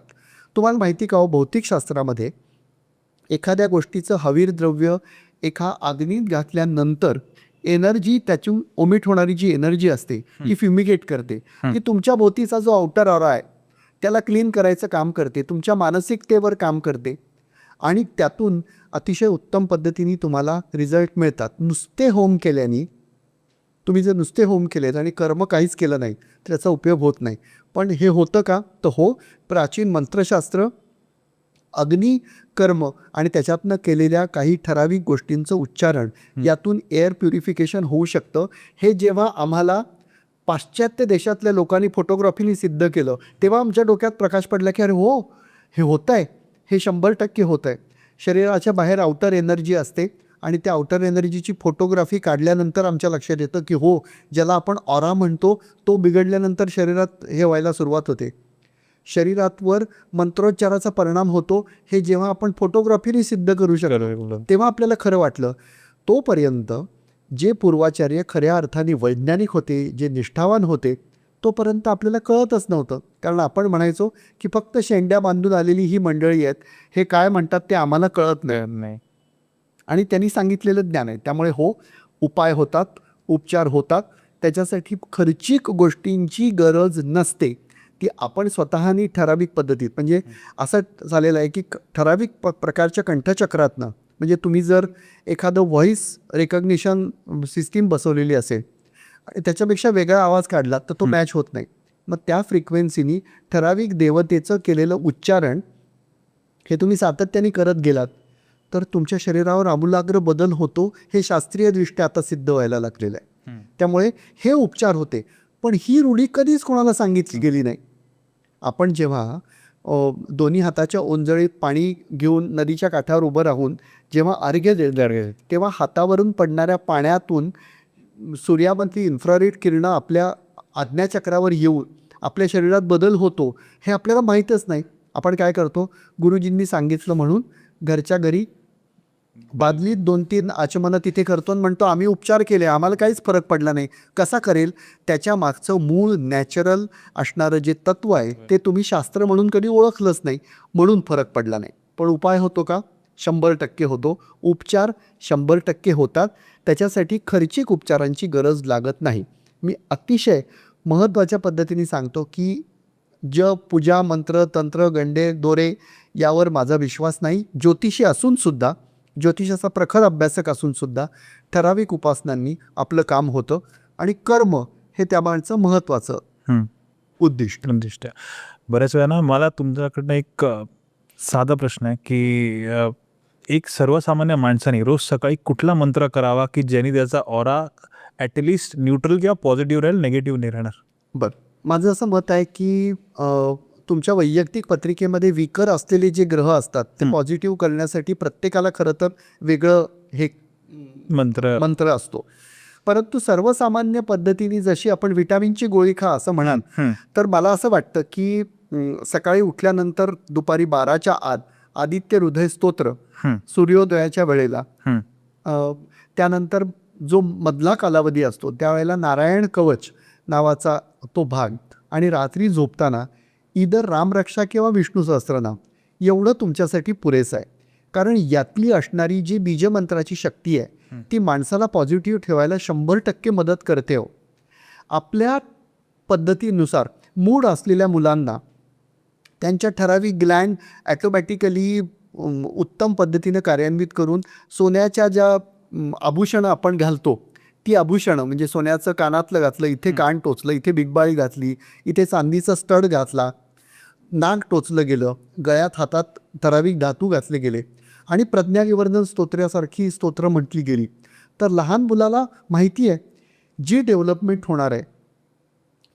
तुम्हाला माहिती का हो, भौतिकशास्त्रामध्ये एखाद्या गोष्टीचं हवीर द्रव्य एका अग्नीत घातल्यानंतर एनर्जी त्यातून ओमिट होणारी जी एनर्जी असते ती फ्युमिगेट करते. ती तुमच्या भोवतीचा जो आउटर ऑरा आहे त्याला क्लीन करायचं काम करते, तुमच्या मानसिकतेवर काम करते आणि त्यातून अतिशय उत्तम पद्धतीने तुम्हाला रिझल्ट मिळतात. तुम्ही जर नुसते होम केलेत आणि कर्म काहीच केलं नाही तर त्याचा उपयोग होत नाही. पण हे होतं का? तर हो, प्राचीन मंत्रशास्त्र अग्नी कर्म आणि त्याच्यातनं केलेल्या काही ठराविक गोष्टींचं उच्चारण यातून एअर प्युरिफिकेशन होऊ शकतं. हे जेव्हा आम्हाला पाश्चात्य देशातल्या लोकांनी फोटोग्राफीने सिद्ध केलं तेव्हा आमच्या डोक्यात प्रकाश पडला की अरे हो, हे होत आहे, हे 100% होत आहे. शरीराच्या बाहेर आउटर एनर्जी असते आणि त्या आउटर एनर्जीची फोटोग्राफी काढल्यानंतर आमच्या लक्षात येतं की हो, ज्याला आपण ऑरा म्हणतो तो बिघडल्यानंतर शरीरात हे व्हायला सुरुवात होते. शरीरावर मंत्रोच्चाराचा परिणाम होतो हे जेव्हा आपण फोटोग्राफीने सिद्ध करू शकतो तेव्हा आपल्याला खरं वाटलं. तोपर्यंत जे पूर्वाचार्य खऱ्या अर्थाने वैज्ञानिक होते, जे निष्ठावान होते, तोपर्यंत आपल्याला कळतच नव्हतं. कारण आपण म्हणायचो की फक्त शेंड्या बांधून आलेली ही मंडळी आहेत, हे काय म्हणतात ते आम्हाला कळत नाही. आणि त्यांनी सांगितलेलं ज्ञान आहे. त्यामुळे हो, उपाय होतात, उपचार होतात. त्याच्यासाठी खर्चिक गोष्टींची गरज नसते. ती आपण स्वतःनी ठराविक पद्धतीत, म्हणजे असं झालेलं आहे की ठराविक प्रकारच्या कंठचक्रातनं, म्हणजे तुम्ही जर एखादं व्हॉइस रेकग्निशन सिस्टीम बसवलेली असेल आणि त्याच्यापेक्षा वेगळा आवाज काढला तर तो मॅच होत नाही. मग त्या फ्रिक्वेन्सीनी ठराविक देवतेचं केलेलं उच्चारण हे तुम्ही सातत्याने करत गेलात तर तुमच्या शरीरावर आमूलाग्र बदल होतो. हे शास्त्रीयदृष्ट्या आता सिद्ध व्हायला लागलेलं आहे. त्यामुळे हे उपचार होते. पण ही रूढी कधीच कोणाला सांगितली गेली नाही. आपण जेव्हा दोन्ही हाताच्या ओंजळीत पाणी घेऊन नदीच्या काठावर उभं राहून जेव्हा अर्घ्य देतो तेव्हा हातावरून पडणाऱ्या पाण्यातून सूर्यामधली इन्फ्रारेड किरणं आपल्या आज्ञाचक्रावर येऊन आपल्या शरीरात बदल होतो हे आपल्याला माहीतच नाही. आपण काय करतो, गुरुजींनी सांगितलं म्हणून घरच्या घरी बादलीत 2-3 आचमनं तिथे करतो आणि म्हणतो आम्ही उपचार केले, आम्हाला काहीच फरक पडला नाही. कसा करेल? त्याच्या मागचं मूळ नॅचरल असणारं जे तत्व आहे ते तुम्ही शास्त्र म्हणून कधी ओळखलंच नाही, म्हणून फरक पडला नाही. पण उपाय होतो का? 100% होतो. उपचार 100% होतात. त्याच्यासाठी खर्चिक उपचारांची गरज लागत नाही. मी अतिशय महत्त्वाच्या पद्धतीने सांगतो की जप, पूजा, मंत्र, तंत्र, गंडे, दोरे यावर माझा विश्वास नाही. ज्योतिषी असूनसुद्धा, ज्योतिषाचा प्रखर अभ्यासक असूनसुद्धा ठराविक उपासनांनी आपलं काम होतं आणि कर्म हे त्या माणसं महत्त्वाचं उद्दिष्ट. बऱ्याच वेळा ना मला तुमच्याकडनं एक साधा प्रश्न आहे की एक सर्वसामान्य माणसाने रोज सकाळी कुठला मंत्र करावा की ज्याने त्याचा ऑरा ॲटलिस्ट न्यूट्रल किंवा पॉझिटिव्ह राहील, निगेटिव्ह नाही राहणार? बरं, माझं असं मत आहे की तुमच्या वैयक्तिक पत्रिकेमध्ये विकर असलेले जे ग्रह असतात ते पॉझिटिव्ह करण्यासाठी प्रत्येकाला खरं तर वेगळं हे मंत्र असतो. परंतु सर्वसामान्य पद्धतीने जशी आपण विटामिनची गोळी खा असं म्हणाल तर मला असं वाटतं की सकाळी उठल्यानंतर दुपारी 12च्या आत आदित्य हृदय स्तोत्र, सूर्योदयाच्या वेळेला, त्यानंतर जो मधला कालावधी असतो त्यावेळेला नारायण कवच नावाचा तो भाग आणि रात्री झोपताना इधर रामरक्षा किंवा विष्णू सहस्त्रनाम एवढं तुमच्यासाठी पुरेसं आहे. कारण यातली असणारी जी बीजमंत्राची शक्ती आहे ती माणसाला पॉझिटिव्ह ठेवायला 100% मदत करते. हो, आपल्या पद्धतीनुसार मूड असलेल्या मुलांना त्यांच्या ठराविक ग्लँड ॲटोमॅटिकली उत्तम पद्धतीनं कार्यान्वित करून सोन्याच्या ज्या आभूषणं आपण घालतो ती आभूषणं, म्हणजे सोन्याचं कानातलं घातलं, इथे कान टोचलं, इथे बिगबाळी घातली, इथे चांदीचा स्टड घातला, नाक टोचलं गेलं, गळ्यात हातात ठराविक धातू घातले गेले आणि प्रज्ञाविवर्धन स्तोत्रासारखी स्तोत्र म्हटली गेली तर लहान मुलाला माहिती आहे जी डेव्हलपमेंट होणार आहे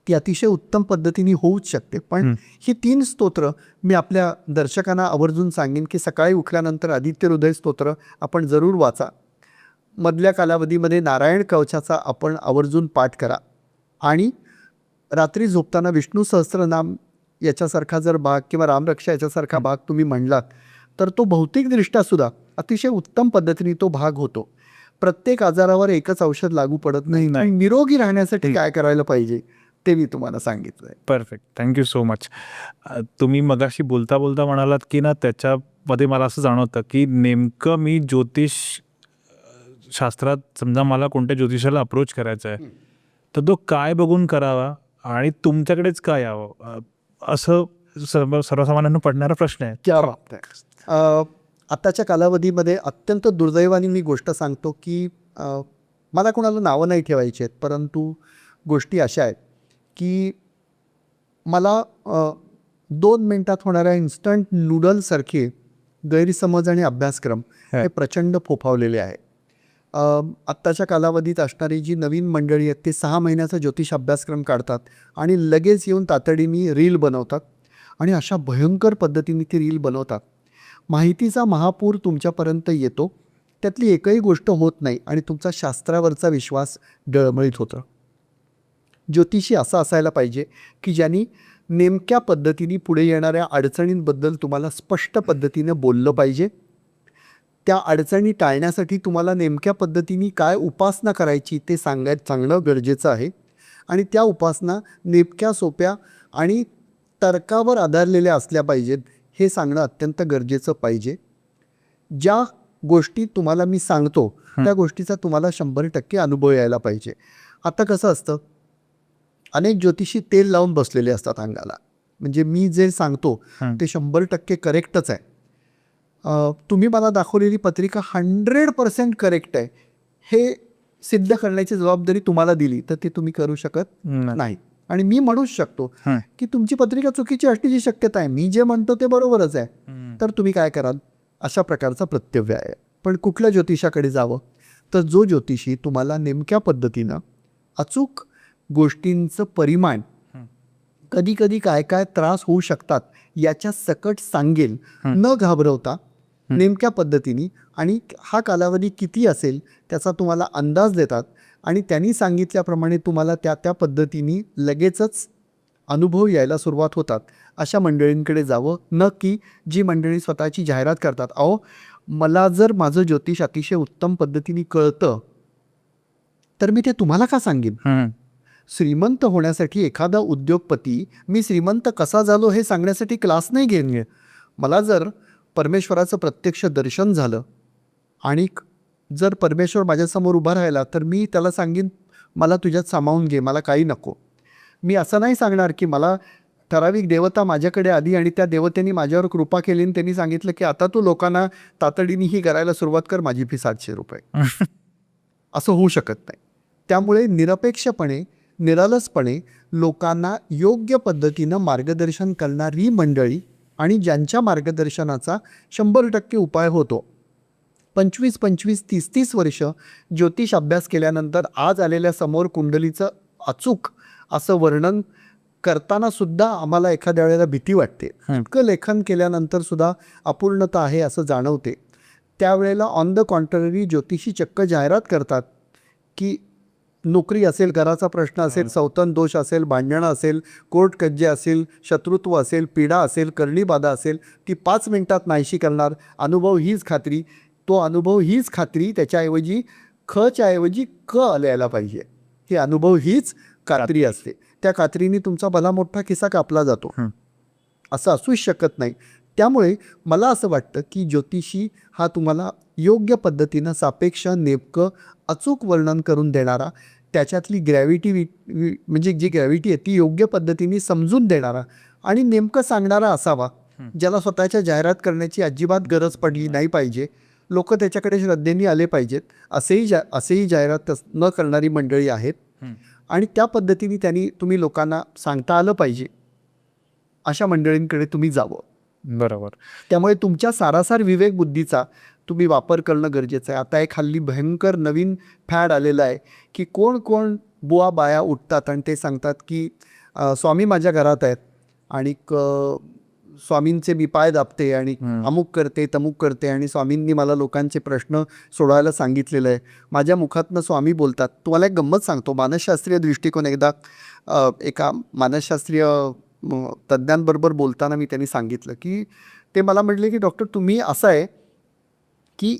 ती अतिशय उत्तम पद्धतीने होऊच शकते. पण ही 3 स्तोत्र मी आपल्या दर्शकांना आवर्जून सांगेन की सकाळी उठल्यानंतर आदित्य हृदय स्तोत्र आपण जरूर वाचा. मधल्या कालावधीमध्ये नारायण कवचाचा आपण आवर्जून पाठ करा आणि रात्री झोपताना विष्णू सहस्त्रनाम याच्यासारखा जर भाग किंवा रामरक्षा याच्यासारखा भाग तुम्ही म्हणलात तर तो भौतिकदृष्ट्या सुद्धा अतिशय उत्तम पद्धतीने तो भाग होतो. प्रत्येक आजारावर एकच औषध लागू पडत नाही. नाही. पण निरोगी राहण्यासाठी काय करायला पाहिजे ते मी तुम्हाला सांगितलं आहे. परफेक्ट. Thank you so much. तुम्ही मगाशी बोलता बोलता म्हणालात की ना त्याच्यामध्ये मला असं जाणवतं की नेमकं मी ज्योतिष शास्त्रात समजा मला कोणत्या ज्योतिषाला अप्रोच करायचा आहे तर तो काय बघून करावा आणि तुमच्याकडेच काय यावं असं सर्वसामान्यांना पडणारा प्रश्न आहे. क्या बात आहे. आत्ताच्या कालावधीमध्ये अत्यंत दुर्दैवाने मी गोष्ट सांगतो की मला कोणाला नावं नाही ठेवायची आहेत, परंतु गोष्टी अशा आहेत की मला 2 मिनिटात होणाऱ्या इन्स्टंट नूडलसारखे गैरसमज आणि अभ्यासक्रम हे प्रचंड फोफावलेले आहे. आत्ताच्या कालावधीत असणारी जी नवीन मंडळी आहेत ते 6 महिन्याचा ज्योतिष अभ्यासक्रम काढतात आणि लगेच येऊन तातडीने रील बनवतात आणि अशा भयंकर पद्धतीने ती रील बनवतात. माहितीचा महापूर तुमच्यापर्यंत येतो, त्यातली एकही गोष्ट होत नाही आणि तुमचा शास्त्रावरचा विश्वास डळमळीत होतं. ज्योतिषी असा असायला पाहिजे की ज्यांनी नेमक्या पद्धतीने पुढे येणाऱ्या अडचणींबद्दल तुम्हाला स्पष्ट पद्धतीने बोललं पाहिजे. त्या अडचणी टाळण्यासाठी तुम्हाला नेमक्या पद्धतीने काय उपासना करायची ते सांगणं गरजेचं आहे आणि त्या उपासना नेमक्या सोप्या आणि तर्कावर आधारलेल्या असल्या पाहिजेत हे सांगणं अत्यंत गरजेचं पाहिजे. ज्या गोष्टी तुम्हाला मी सांगतो त्या गोष्टीचा तुम्हाला 100% अनुभव यायला पाहिजे. आता कसं असतं, अनेक ज्योतिषी तेल लावून बसलेले असतात अंगाला, म्हणजे मी जे सांगतो ते 100% करेक्टच आहे. तुम्ही मला दाखवलेली पत्रिका 100% करेक्ट आहे हे सिद्ध करण्याची जबाबदारी तुम्हाला दिली तर ते तुम्ही करू शकत नाही. आणि मी म्हणूच शकतो की तुमची पत्रिका चुकीची असण्याची शक्यता आहे, मी जे म्हणतो ते बरोबरच आहे, तर तुम्ही काय कराल, अशा प्रकारचा प्रत्यव्य आहे. पण कुठल्या ज्योतिषाकडे जावं, तर जो ज्योतिषी तुम्हाला नेमक्या पद्धतीनं अचूक गोष्टींचं परिमाण, कधी कधी काय काय त्रास होऊ शकतात याच्या सकट सांगेल, न घाबरवता नेमक्या पद्धतीने, आणि हा कालावधी किती असेल त्याचा तुम्हाला अंदाज देतात आणि त्यांनी सांगितल्याप्रमाणे तुम्हाला त्या त्या पद्धतीने लगेचच अनुभव यायला सुरुवात होतात. अशा मंडळींकडे जावं, न की जी मंडळी स्वतःची जाहिरात करतात. अहो, मला जर माझं ज्योतिष अतिशय उत्तम पद्धतीने कळतं तर मी ते तुम्हाला का सांगेन. श्रीमंत होण्यासाठी एखादा उद्योगपती मी श्रीमंत कसा झालो हे सांगण्यासाठी क्लास नाही घेणे. मला जर परमेश्वराचं प्रत्यक्ष दर्शन झालं आणि जर परमेश्वर माझ्यासमोर उभा राहिला तर मी त्याला सांगेन, मला तुझ्यात सामावून घे, मला काही नको. मी असं नाही सांगणार की मला ठराविक देवता माझ्याकडे आली आणि त्या देवतेने माझ्यावर कृपा केली आणि त्यांनी सांगितलं की आता तू लोकांना तातडीने ही करायला सुरुवात कर, माझी फी 700 रुपये. असं होऊ शकत नाही. त्यामुळे निरपेक्षपणे, निरालसपणे लोकांना योग्य पद्धतीनं मार्गदर्शन करणारी मंडळी आणि ज्यांच्या मार्गदर्शनाचा 100% उपाय होतो. 25, 30 वर्ष ज्योतिष अभ्यास केल्यानंतर आज आलेल्या समोर कुंडलीचं अचूक असं वर्णन करताना सुद्धा आम्हाला एखाद्या वेळेला भीती वाटते. इतकं लेखन केल्यानंतर सुद्धा अपूर्णता आहे असं जाणवते. त्यावेळेला ऑन द कॉन्ट्ररी ज्योतिषी चक्क जाहिरात करतात की नोकरी असेल, घराचा प्रश्न असेल, सौतन दोष असेल, भांडणं असेल, कोर्ट कज्जे असेल, शत्रुत्व असेल, पीडा असेल, कर्णीबाधा असेल, ती 5 मिनिटात नाहीशी करणार. अनुभव हीच खात्री, तो अनुभव हीच खात्री, त्याच्याऐवजी खच्या ऐवजी क आल्याला पाहिजे. ही अनुभव हीच खात्री असते. त्या खात्रीने तुमचा भला मोठा खिसा कापला जातो. असं असूच शकत नाही. त्यामुळे मला असं वाटतं की ज्योतिषी हा तुम्हाला योग्य पद्धतीनं सापेक्ष, नेमकं, अचूक वर्णन करून देणारा, त्याच्यातली ग्रॅव्हिटी म्हणजे जी ग्रॅव्हिटी आहे ती योग्य पद्धतीने समजून देणारा आणि नेमकं सांगणारा असावा, ज्याला स्वतःच्या जाहिरात करण्याची अजिबात गरज पडली नाही पाहिजे. लोक त्याच्याकडे श्रद्धेने आले पाहिजेत. असेही जाहिरात न करणारी मंडळी आहेत आणि त्या पद्धतीने तुम्ही लोकांना सांगता आलं पाहिजे. अशा मंडळींकडे तुम्ही जावं. बरोबर. त्यामुळे तुमच्या सारासार विवेक बुद्धीचा तुम्ही वापर करणं गरजेचं आहे. आता एक हल्ली भयंकर नवीन फॅड आलेलं आहे की कोण कोण बुवा बाया उठतात आणि ते सांगतात की स्वामी माझ्या घरात आहेत आणि स्वामींचे मी पाय दाबते आणि अमुक करते तमुक करते आणि स्वामींनी मला लोकांचे प्रश्न सोडवायला सांगितलेलं आहे. माझ्या मुखातनं स्वामी बोलतात. तुम्हाला एक गंमत सांगतो. मानसशास्त्रीय दृष्टिकोन, एकदा एका मानसशास्त्रीय तज्ज्ञांबरोबर बोलताना मी त्यांनी सांगितलं की ते मला म्हटले की डॉक्टर तुम्ही असं आहे की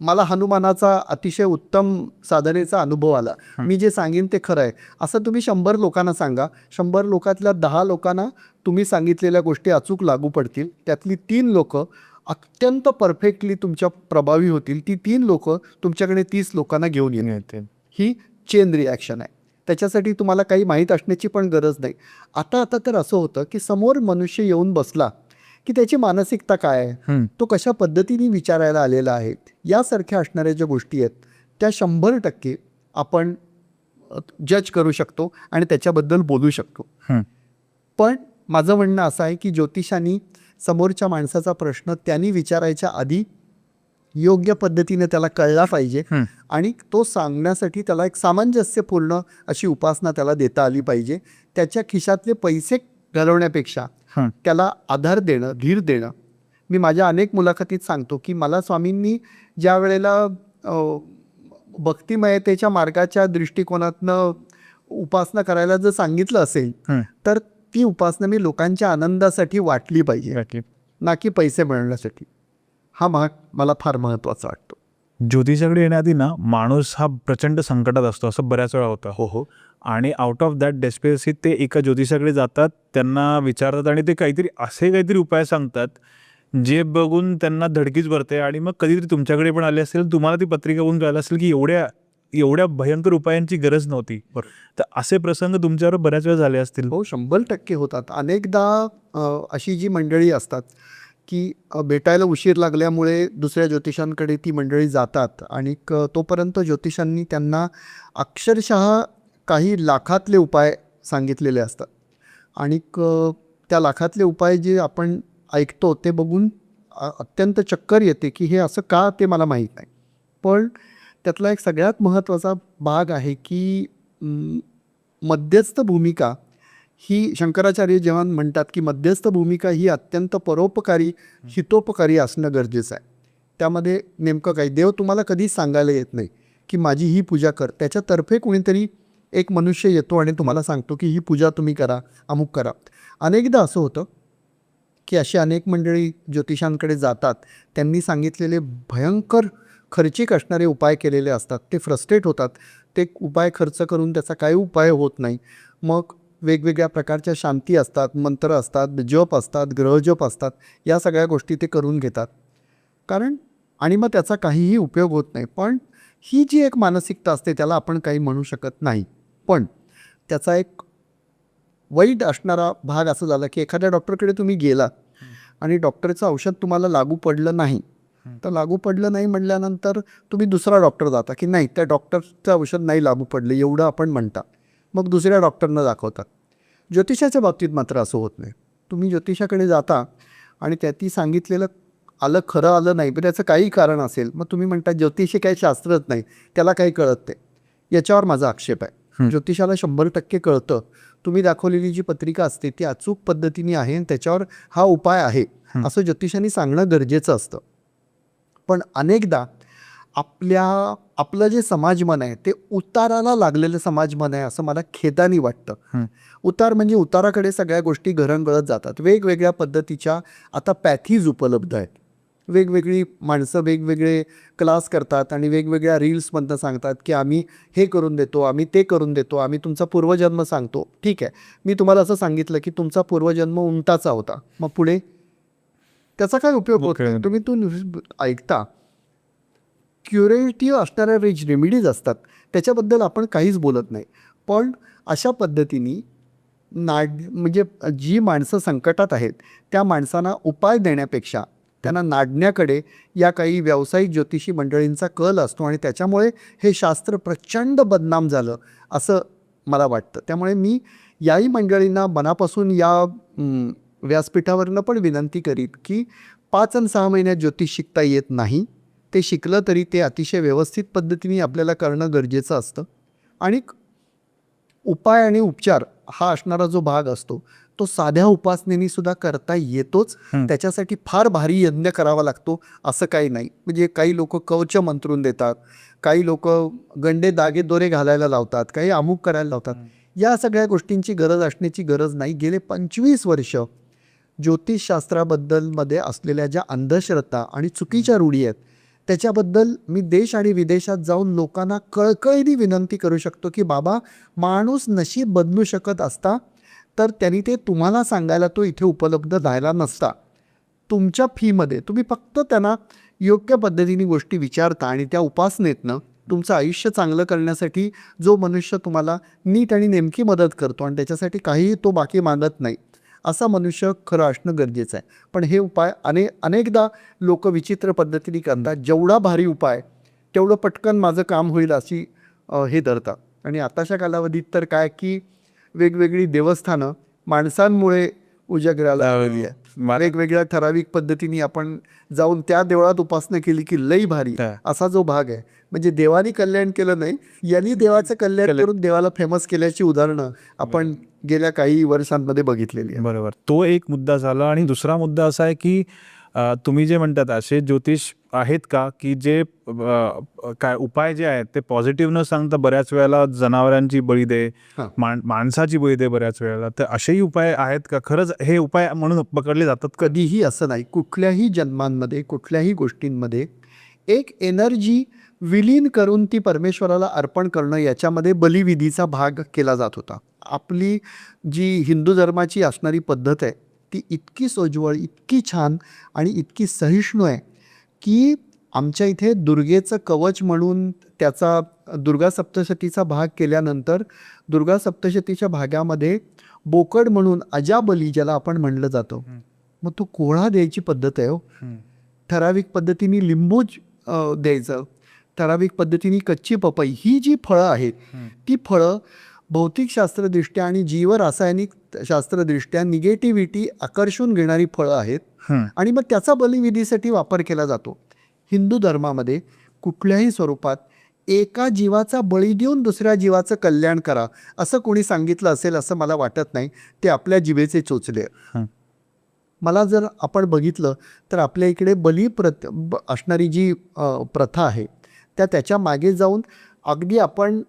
मला हनुमानाचा अतिशय उत्तम साधनेचा अनुभव आला, मी जे सांगेन ते खरं आहे. असं तुम्ही 100 लोकांना सांगा, 100 लोकातल्या 10 लोकांना तुम्ही सांगितलेल्या गोष्टी अचूक लागू पडतील. त्यातली 3 लोकं अत्यंत परफेक्टली तुमच्या प्रभावी होतील. ती 3 लोकं तुमच्याकडे 30 लोकांना घेऊन येतील. ही चेन रिॲक्शन आहे. त्याच्यासाठी तुम्हाला काही माहीत असण्याची पण गरज नाही. आता तर असं होतं की समोर मनुष्य येऊन बसला की त्याची मानसिकता काय आहे, तो कशा पद्धतीने विचारायला आलेला आहे, यासारख्या असणाऱ्या ज्या गोष्टी आहेत त्या 100% आपण जज करू शकतो आणि त्याच्याबद्दल बोलू शकतो. पण माझं म्हणणं असं आहे की ज्योतिषांनी समोरच्या माणसाचा प्रश्न त्यांनी विचारायच्या आधी योग्य पद्धतीने त्याला कळला पाहिजे आणि तो सांगण्यासाठी त्याला एक सामंजस्यपूर्ण अशी उपासना त्याला देता आली पाहिजे. त्याच्या खिशातले पैसे घालवण्यापेक्षा त्याला आधार देणं, धीर देणं. मी माझ्या अनेक मुलाखतीत सांगतो की मला स्वामींनी ज्या वेळेला भक्तिमयतेच्या मार्गाच्या दृष्टिकोनातनं उपासना करायला जर सांगितलं असेल तर ती उपासना मी लोकांच्या आनंदासाठी वाटली पाहिजे, ना की पैसे मिळवण्यासाठी. हा भाग मला फार महत्त्वाचा वाटतो. ज्योतिषाकडे येण्याआधी ना माणूस हा प्रचंड संकटात असतो, असं बऱ्याच वेळा होतं. हो. आणि आउट ऑफ दॅट डेस्पेरसी ते एका ज्योतिषाकडे जातात, त्यांना विचारतात आणि ते काहीतरी उपाय सांगतात जे बघून त्यांना धडकीच भरते. आणि मग कधीतरी तुमच्याकडे पण आले असेल, तुम्हाला ती पत्रिका बघून कळलं असेल की एवढ्या भयंकर उपायांची गरज नव्हती. तर असे प्रसंग तुमच्यावर बऱ्याच वेळा झाले असतील. हो, 100% होतात. अनेकदा अशी जी मंडळी असतात की भेटायला उशीर लागल्यामुळे दुसऱ्या ज्योतिषांकडे ती मंडळी जातात आणि तोपर्यंत ज्योतिषांनी त्यांना अक्षरशः काही लाखातले उपाय सांगितलेले असतात आणि त्या लाखातले उपाय जे आपण ऐकतो ते बघून अत्यंत चक्कर येते की हे असं का, ते मला माहीत नाही. पण त्यातला एक सगळ्यात महत्त्वाचा भाग आहे की मध्यस्थ भूमिका ही, शंकराचार्य जेव्हा म्हणतात की मध्यस्थ भूमिका ही अत्यंत परोपकारी, हितोपकारी असणं गरजेचं आहे. त्यामध्ये नेमकं काही, देव तुम्हाला कधीच सांगायला येत नाही की माझी ही पूजा कर. त्याच्यातर्फे कोणीतरी एक मनुष्य येतो आणि तुम्हाला सांगतो की ही पूजा तुम्ही करा, अमुक करा. अनेकदा असं होतं की अशी अनेक मंडळी ज्योतिषांकडे जातात, त्यांनी सांगितलेले भयंकर खर्चिक असणारे उपाय केलेले असतात. ते फ्रस्ट्रेट होतात, ते उपाय खर्च करून त्याचा काही उपाय होत नाही. मग वेगवेगळ्या प्रकारच्या शांती असतात, मंत्र असतात, जप असतात, ग्रहजप असतात, या सगळ्या गोष्टी ते करून घेतात आणि मग त्याचा काहीही उपयोग होत नाही. पण ही जी एक मानसिकता असते त्याला आपण काही म्हणू शकत नाही. पण त्याचा एक वाईट असणारा भाग असं झाला की एखाद्या डॉक्टरकडे तुम्ही गेलात आणि डॉक्टरचं औषध तुम्हाला लागू पडलं नाही, तर लागू पडलं नाही म्हटल्यानंतर तुम्ही दुसरा डॉक्टर जाता की नाही, त्या डॉक्टरचं औषध नाही लागू पडलं एवढं आपण म्हणता, मग दुसऱ्या डॉक्टरना दाखवतात. ज्योतिषाच्या बाबतीत मात्र असं होत नाही. तुम्ही ज्योतिषाकडे जाता आणि ती सांगितलेलं खरं आलं नाही, पण त्याचं काही कारण असेल, मग तुम्ही म्हणता ज्योतिषी काही शास्त्रच नाही, त्याला काही कळत नाही. याच्यावर माझा आक्षेप आहे. ज्योतिषाला 100% कळतं. तुम्ही दाखवलेली जी पत्रिका असते ती अचूक पद्धतीने आहे आणि त्याच्यावर हा उपाय आहे असं ज्योतिषांनी सांगणं गरजेचं असतं. पण अनेकदा आपलं जे समाजमन आहे ते उताराला लागलेलं समाजमन आहे असं मला खेदानी वाटतं. उतार म्हणजे उताराकडे सगळ्या गोष्टी घरंगळत जातात. वेगवेगळ्या पद्धतीच्या आता पॅथीज उपलब्ध आहेत. वेगवेगळी माणसं वेगवेगळे क्लास करतात आणि वेगवेगळ्या रील्समधनं सांगतात की आम्ही हे करून देतो, आम्ही ते करून देतो, आम्ही तुमचा पूर्वजन्म सांगतो. ठीक आहे, मी तुम्हाला असं सांगितलं की तुमचा पूर्वजन्म उंटाचा होता, मग पुढे त्याचा काय उपयोग होत नाही. तुम्ही ऐकता. क्युरेटिव्ह असणाऱ्या रेमेडीज असतात, त्याच्याबद्दल आपण काहीच बोलत नाही. पण अशा पद्धतीने म्हणजे जी माणसं संकटात आहेत त्या माणसांना उपाय देण्यापेक्षा त्यांना नाडण्याकडे या काही व्यावसायिक ज्योतिषी मंडळींचा कल असतो आणि त्याच्यामुळे हे शास्त्र प्रचंड बदनाम झालं असं मला वाटतं. त्यामुळे मी याही मंडळींना मनापासून या व्यासपीठावरनं पण विनंती करीन की 5 आणि 6 महिन्यात ज्योतिष शिकता येत नाही. ते शिकलं तरी ते अतिशय व्यवस्थित पद्धतीने आपल्याला करणं गरजेचं असतं. आणि उपाय आणि उपचार हा असणारा जो भाग असतो तो साध्या उपासनेने सुद्धा करता येतोच. त्याच्यासाठी फार भारी यज्ञ करावा लागतो असं काही नाही. म्हणजे काही लोक कवच मंत्रून देतात, काही लोक गंडे दागे दोरे घालायला लावतात, काही अमुक करायला लावतात. या सगळ्या गोष्टींची गरज असण्याची गरज नाही. गेले 25 वर्ष ज्योतिषशास्त्राबद्दलमध्ये असलेल्या ज्या अंधश्रद्धा आणि चुकीच्या रूढी आहेत त्याच्याबद्दल मी देश आणि विदेशात जाऊन लोकांना कळकळीने विनंती करू शकतो की बाबा, माणूस नशीब बदलू शकत असता तर त्यांनी ते तुम्हाला सांगायला तो इथे उपलब्ध राहिला नसता. तुमच्या फीमध्ये तुम्ही फक्त त्यांना योग्य पद्धतीने गोष्टी विचारता आणि त्या उपासनेतनं तुमचं आयुष्य चांगलं करण्यासाठी जो मनुष्य तुम्हाला नीट आणि नेमकी मदत करतो आणि त्याच्यासाठी काहीही तो बाकी मागत नाही, असा मनुष्य खरं असणं गरजेचं आहे. पण हे उपाय अनेकदा लोक विचित्र पद्धतीने करतात. जेवढा भारी उपाय तेवढं पटकन माझं काम होईल अशी हे धरतात. आणि आताच्या कालावधीत तर काय की वेगवेगळी देवस्थानं माणसांमुळे उजागराला आलेली आहे. वेगवेगळ्या ठराविक पद्धतीने आपण जाऊन त्या देवळात उपासना केली की लई भारी असा जो भाग आहे, म्हणजे देवानी कल्याण केलं नाही, यांनी देवाचं कल्याण करून देवाला फेमस केल्याची उदाहरणं आपण गेल्या काही वर्षांमध्ये बघितलेली आहे. बरोबर. तो एक मुद्दा झाला. आणि दुसरा मुद्दा असा आहे की तुम्ही जे म्हणतात असे ज्योतिष आहेत का की जे काय उपाय जे आहेत ते पॉझिटिव्ह न सांगता बऱ्याच वेळेला जनावरांची बळी दे, माणसाची बळी दे बऱ्याच वेळेला, तर असेही उपाय आहेत का? खरंच हे उपाय म्हणून पकडले जातात? कधीही असं नाही. कुठल्याही जन्मांमध्ये कुठल्याही गोष्टींमध्ये एक एनर्जी विलीन करून ती परमेश्वराला अर्पण करणं याच्यामध्ये बलिविधीचा भाग केला जात होता. आपली जी हिंदू धर्माची असणारी पद्धत आहे ती इतकी सोज्वळ, इतकी छान आणि इतकी सहिष्णू आहे की आमच्या इथे दुर्गेचं कवच म्हणून त्याचा दुर्गा सप्तशतीचा भाग केल्यानंतर दुर्गा सप्तशतीच्या भागामध्ये बोकड म्हणून अजाबली ज्याला आपण म्हणलं जातं, मग तो कोळा द्यायची पद्धत आहे. ठराविक पद्धतीने लिंबू द्यायचं, ठराविक पद्धतीने कच्ची पपई, ही जी फळं आहेत ती फळं भौतिकशास्त्रदृष्ट्या आणि जीवरासायनिक शास्त्रदृष्ट्या निगेटिव्हिटी आकर्षून घेणारी फळं आहेत आणि मग त्याचा बलिविधीसाठी वापर केला जातो. हिंदू धर्मामध्ये कुठल्याही स्वरूपात एका जीवाचा बळी देऊन दुसऱ्या जीवाचं कल्याण करा असं कोणी सांगितलं असेल असं मला वाटत नाही. ते आपल्या जिभेचे चोचले. मला जर आपण बघितलं तर आपल्या इकडे असणारी जी प्रथा आहे त्याच्या मागे जाऊन अगदी आपण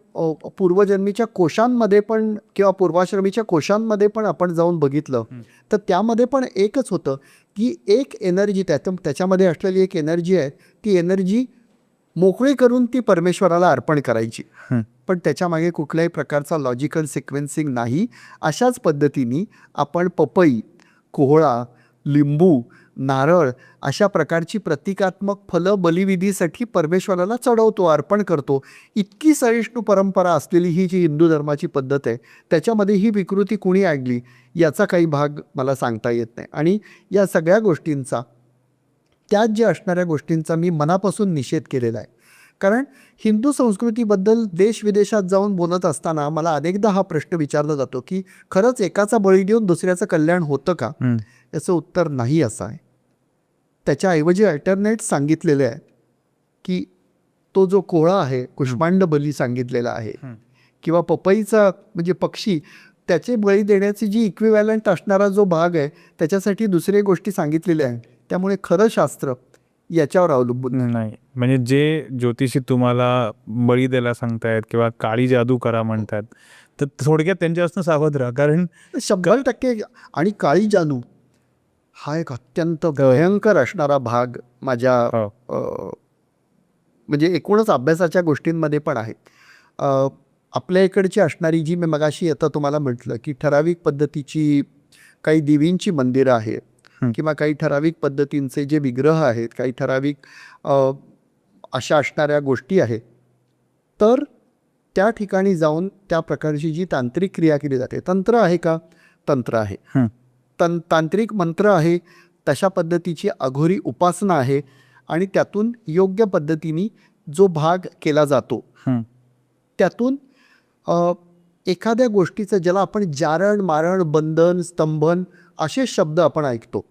पूर्वजन्मीच्या कोशांमध्ये पण किंवा पूर्वाश्रमीच्या कोशांमध्ये पण आपण जाऊन बघितलं तर त्यामध्ये पण एकच होतं की एक एनर्जी त्याच्यामध्ये असलेली एक एनर्जी आहे, ती एनर्जी मोकळी करून ती परमेश्वराला अर्पण करायची. पण त्याच्यामागे कुठल्याही प्रकारचा लॉजिकल सिक्वेन्सिंग नाही. अशाच पद्धतीने आपण पपई, कोहळा, लिंबू, नारळ अशा प्रकारची प्रतिकात्मक फलं बलिविधीसाठी परमेश्वराला चढवतो, अर्पण करतो. इतकी सहिष्णू परंपरा असलेली ही जी हिंदू धर्माची पद्धत आहे त्याच्यामध्ये ही विकृती कुणी आणली याचा काही भाग मला सांगता येत नाही. आणि या सगळ्या गोष्टींचा, त्यात जे असणाऱ्या गोष्टींचा मी मनापासून निषेध केलेला आहे. कारण हिंदू संस्कृतीबद्दल देश-विदेशात जाऊन बोलत असताना मला अनेकदा हा प्रश्न विचारला जातो की खरंच एकाचा बळी देऊन दुसऱ्याचं कल्याण होतं का? याचं उत्तर नाही असं आहे. त्याच्याऐवजी अल्टरनेट सांगितलेले आहे की तो जो कोहळा आहे, कुष्मांड बली सांगितलेला आहे, किंवा पपईचा म्हणजे पक्षी, त्याचे बळी देण्याची जी इक्विव्हॅलंट असणारा जो भाग आहे त्याच्यासाठी दुसऱ्या गोष्टी सांगितलेल्या आहेत. त्यामुळे खरं शास्त्र याच्यावर अवलंबून नाही. म्हणजे जे ज्योतिषी तुम्हाला बळी द्यायला सांगतायत किंवा काळी जादू करा म्हणतात, तर थोडक्यात त्यांच्यापासून सावध राहा. कारण 100% आणि काळी जादू हा एक अत्यंत भयंकर असणारा भाग माझ्या म्हणजे एकूणच अभ्यासाच्या गोष्टींमध्ये पण आहे. आपल्या इकडची असणारी जी मी मगाशी आता तुम्हाला म्हटलं की ठराविक पद्धतीची काही देवींची मंदिरं आहेत किंवा काही ठराविक पद्धतींचे जे विग्रह आहेत, काही ठराविक अशा असणाऱ्या गोष्टी आहेत, तर त्या ठिकाणी जाऊन त्या प्रकारची जी तांत्रिक क्रिया केली जाते, तंत्र आहे का? तंत्र आहे. तांत्रिक मंत्र आहे, तशा पद्धतीची अघोरी उपासना आहे आणि त्यातून योग्य पद्धतीने जो भाग केला जातो त्यातून एखाद्या गोष्टीचं, ज्याला आपण जारण, मारण, बंधन, स्तंभन असे शब्द आपण ऐकतो,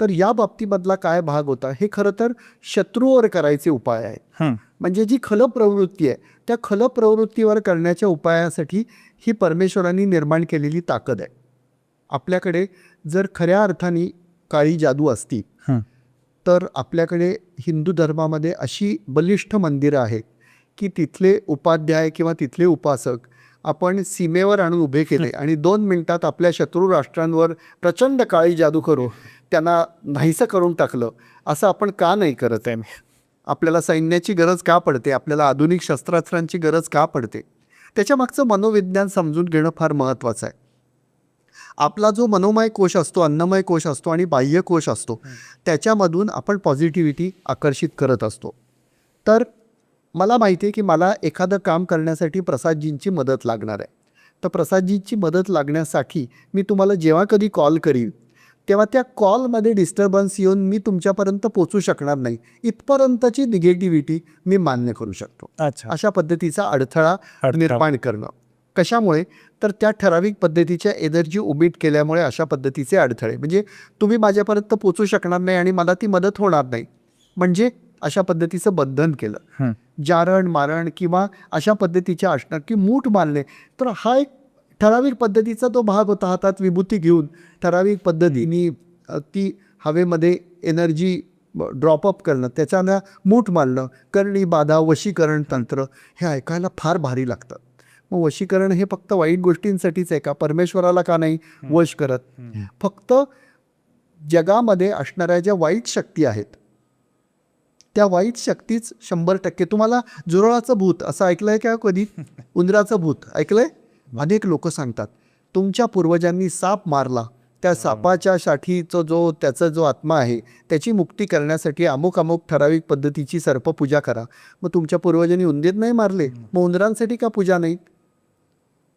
तर या बाबतीमधला काय भाग होता हे खरं तर शत्रूवर करायचे उपाय आहेत. म्हणजे जी खल प्रवृत्ती आहे त्या खल प्रवृत्तीवर करण्याच्या उपायासाठी ही परमेश्वरांनी निर्माण केलेली ताकद आहे. आपल्याकडे जर खऱ्या अर्थाने काळी जादू असती तर आपल्याकडे हिंदू धर्मामध्ये अशी बलिष्ठ मंदिरं आहेत की तिथले उपाध्याय किंवा तिथले उपासक आपण सीमेवर आणून उभे केले आणि 2 मिनिटात आपल्या शत्रू राष्ट्रांवर प्रचंड काळी जादू करू त्यांना नाहीसं करून टाकलं, असं आपण का नाही करत आहे? आपल्याला सैन्याची गरज का पडते? आपल्याला आधुनिक शस्त्रास्त्रांची गरज का पडते? त्याच्यामागचं मनोविज्ञान समजून घेणं फार महत्त्वाचं आहे. आपला जो मनोमय कोश असतो, अन्नमय कोश असतो आणि बाह्य कोश असतो, त्याच्यामधून आपण पॉझिटिव्हिटी आकर्षित करत असतो. तर मला माहिती आहे की मला एखादं काम करण्यासाठी प्रसादजींची मदत लागणार आहे. तर प्रसादजींची मदत लागण्यासाठी मी तुम्हाला जेव्हा कधी कॉल करीन तेव्हा त्या कॉलमध्ये डिस्टर्बन्स येऊन मी तुमच्यापर्यंत पोचू शकणार नाही, इथपर्यंतची निगेटिव्हिटी मी मान्य करू शकतो. अच्छा. अशा पद्धतीचा अडथळा निर्माण करणं. कशामुळे? तर त्या ठराविक पद्धतीच्या एनर्जी उमिट केल्यामुळे अशा पद्धतीचे अडथळे. म्हणजे तुम्ही माझ्यापर्यंत पोचू शकणार नाही आणि मला ती मदत होणार नाही, म्हणजे अशा पद्धतीचं बंधन केलं. जारण मारण किंवा अशा पद्धतीच्या असणार की मूठ मारणे, तर हा एक ठराविक पद्धतीचा तो भाग होता. हातात विभूती घेऊन ठराविक पद्धतीने ती हवेमध्ये एनर्जी ड्रॉपअप करणं, त्याच्यानं मूठ मारणं, करणी बाधा, वशीकरण तंत्र, हे ऐकायला फार भारी लागतं. मग वशीकरण हे फक्त वाईट गोष्टींसाठीच आहे का? परमेश्वराला का नाही वश करत? फक्त जगामध्ये असणाऱ्या ज्या वाईट शक्ती आहेत त्या वाईट शक्तीच 100%. तुम्हाला जुरळाचं भूत असं ऐकलंय का कधी? उंदराचं भूत ऐकलंय? अनेक लोक सांगतात तुमच्या पूर्वजांनी साप मारला, त्या सापाच्या साठीचा त्याचा जो आत्मा आहे त्याची मुक्ती करण्यासाठी अमुक अमुक ठराविक पद्धतीची सर्पपूजा करा. मग तुमच्या पूर्वजांनी उंदीर नाही मारले, मग उंदरांसाठी का पूजा नाहीत?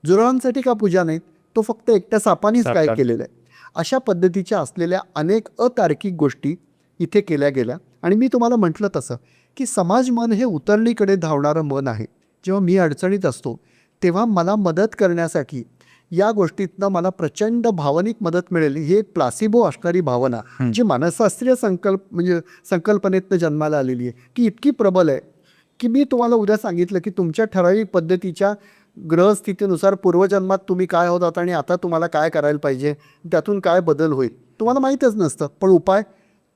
जुरळांसाठी का पूजा नाहीत? तो फक्त एकट्या सापानीच काय केलेलं आहे? अशा पद्धतीच्या असलेल्या अनेक अतार्किक गोष्टी इथे केल्या गेल्या. आणि मी तुम्हाला म्हटलं तसं की समाज मन हे उतरणीकडे धावणारं मन आहे. जेव्हा मी अडचणीत असतो तेव्हा मला मदत करण्यासाठी या गोष्टीतनं मला प्रचंड भावनिक मदत मिळेल, ही एक प्लासिबो असणारी भावना जी मानसशास्त्रीय संकल्पनेतनं जन्माला आलेली आहे, की इतकी प्रबल आहे की मी तुम्हाला उद्या सांगितलं की तुमच्या ठराविक पद्धतीच्या ग्रहस्थितीनुसार पूर्वजन्मात तुम्ही काय होतात आणि आता तुम्हाला काय करायला पाहिजे, त्यातून काय बदल होईल, तुम्हाला माहीतच नसतं. पण उपाय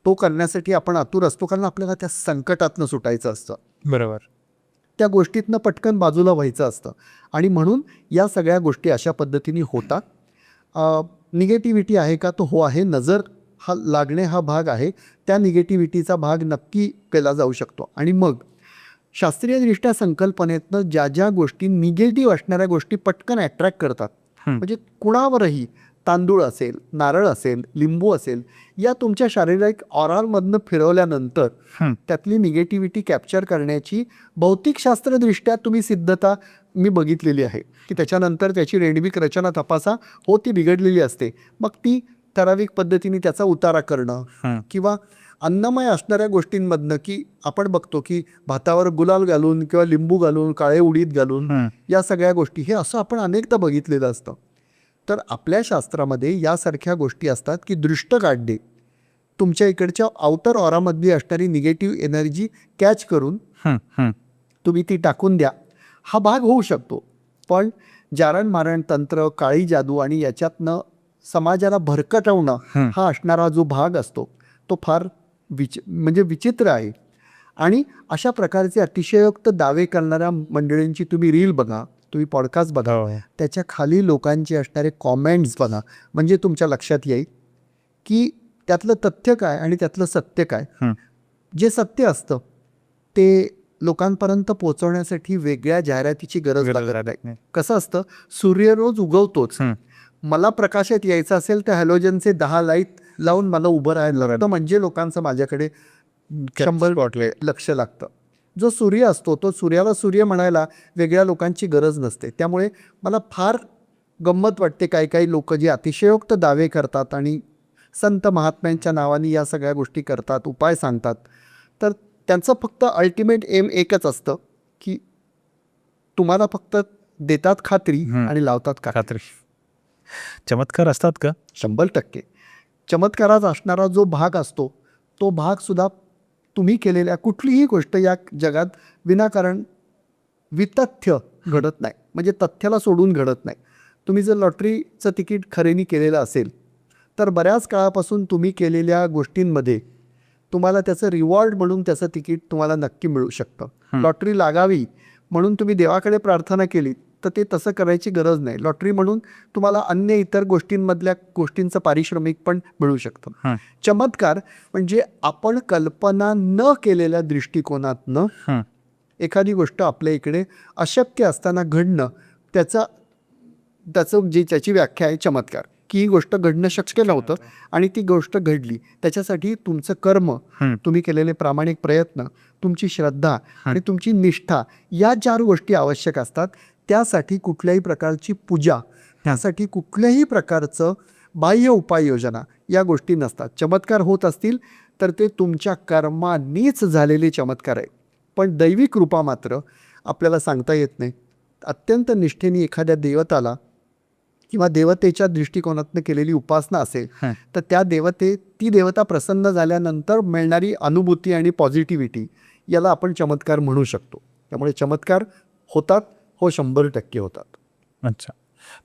तो करण्यासाठी आपण आतुर असतो, कारण आपल्याला त्या संकटातनं सुटायचं असतं. बरोबर. त्या गोष्टीतनं पटकन बाजूला व्हायचं असतं. आणि म्हणून या सगळ्या गोष्टी अशा पद्धतीने होतात. निगेटिव्हिटी आहे का? तो हो आहे. नजर हा लागणे हा भाग आहे. त्या निगेटिव्हिटीचा भाग नक्की केला जाऊ शकतो. आणि मग शास्त्रीयदृष्ट्या संकल्पनेतनं ज्या ज्या गोष्टी निगेटिव्ह असणाऱ्या गोष्टी पटकन अट्रॅक्ट करतात, म्हणजे कुणावरही तांदूळ असेल, नारळ असेल, लिंबू असेल, या तुमच्या शारीरिक ऑरामधनं फिरवल्यानंतर त्यातली निगेटिव्हिटी कॅप्चर करण्याची भौतिकशास्त्रदृष्ट्या तुम्ही सिद्धता मी बघितलेली आहे की त्याच्यानंतर त्याची रेणविक रचना तपासा, हो ती बिघडलेली असते. मग ती ठराविक पद्धतीने त्याचा उतारा करणं किंवा अन्नमय असणाऱ्या गोष्टींमधनं, की आपण बघतो की भातावर गुलाल घालून किंवा लिंबू घालून, काळे उडीद घालून, या सगळ्या गोष्टी, हे असं आपण अनेकदा बघितलेलं असतं. तर आपल्या शास्त्रामध्ये यासारख्या गोष्टी असतात की दृष्ट काढणे, तुमच्या इकडच्या आउटर ऑरामधली असणारी निगेटिव्ह एनर्जी कॅच करून तुम्ही ती टाकून द्या, हा भाग होऊ शकतो. पण जारण मारण तंत्र, काळी जादू आणि याच्यातनं समाजाला भरकटवणं हा असणारा जो भाग असतो तो फार म्हणजे विचित्र आहे. आणि अशा प्रकारचे अतिशयोक्त दावे करणाऱ्या मंडळींची तुम्ही रील बघा, तुम्ही पॉडकास्ट बघा, त्याच्या खाली लोकांचे असणारे कॉमेंट्स बघा, म्हणजे तुमच्या लक्षात येईल की त्यातलं तथ्य काय आणि त्यातलं सत्य काय. जे सत्य असतं ते लोकांपर्यंत पोहोचवण्यासाठी वेगळ्या जाहिरातीची गरज लागत नाही. कसं असतं, सूर्य रोज उगवतोच, मला प्रकाशात यायचं असेल तर हॅलोजनचे 10 लाईट लावून मला उभं राहायला लागतं, म्हणजे लोकांचं माझ्याकडे 100 लक्ष लागतं. जो सूर्य असतो तो सूर्याला सूर्य म्हणायला वेगळ्या लोकांची गरज नसते. त्यामुळे मला फार गंमत वाटते काही काही लोक जे अतिशयोक्त दावे करतात आणि संत महात्म्यांच्या नावाने या सगळ्या गोष्टी करतात, उपाय सांगतात, तर त्यांचं फक्त अल्टिमेट एम एकच असतं की तुम्हाला फक्त देतात खात्री आणि लावतात खात्री. चमत्कार असतात का? 100%. चमत्कारात असणारा जो भाग असतो तो भाग सुद्धा तुम्ही केलेल्या कुठलीही गोष्ट या जगात विनाकारण वितथ्य घडत नाही, म्हणजे तथ्याला सोडून घडत नाही. तुम्ही जर लॉटरीचं तिकीट खरेदी केलेलं असेल तर बऱ्याच काळापासून तुम्ही केलेल्या गोष्टींमध्ये तुम्हाला त्याचं रिवॉर्ड म्हणून त्याचं तिकीट तुम्हाला नक्की मिळू शकतं. लॉटरी लागावी म्हणून तुम्ही देवाकडे प्रार्थना केली तर ते तसं करायची गरज नाही. लॉटरी म्हणून तुम्हाला अन्य इतर गोष्टींमधल्या गोष्टींचं पारिश्रमिक पण मिळू शकतं. चमत्कार म्हणजे आपण कल्पना न केलेल्या दृष्टिकोनातनं एखादी गोष्ट आपल्या इकडे अशक्य असताना घडणं, त्याची व्याख्या आहे चमत्कार, की ही गोष्ट घडणं शक्य नव्हतं आणि ती गोष्ट घडली. त्याच्यासाठी तुमचं कर्म, तुम्ही केलेले प्रामाणिक प्रयत्न, तुमची श्रद्धा आणि तुमची निष्ठा या 4 गोष्टी आवश्यक असतात. त्यासाठी कुठल्याही प्रकारची पूजा, त्यासाठी कुठल्याही प्रकारचं बाह्य उपाययोजना या गोष्टी नसतात. चमत्कार होत असतील तर ते तुमच्या कर्मानीच झालेले चमत्कार आहे. पण दैवी कृपा मात्र आपल्याला सांगता येत नाही. अत्यंत निष्ठेने एखाद्या देवताला किंवा देवतेच्या दृष्टिकोनातनं केलेली उपासना असेल तर ती देवता प्रसन्न झाल्यानंतर मिळणारी अनुभूती आणि पॉझिटिव्हिटी याला आपण चमत्कार म्हणू शकतो. त्यामुळे चमत्कार होतात, 100% होतात. अच्छा.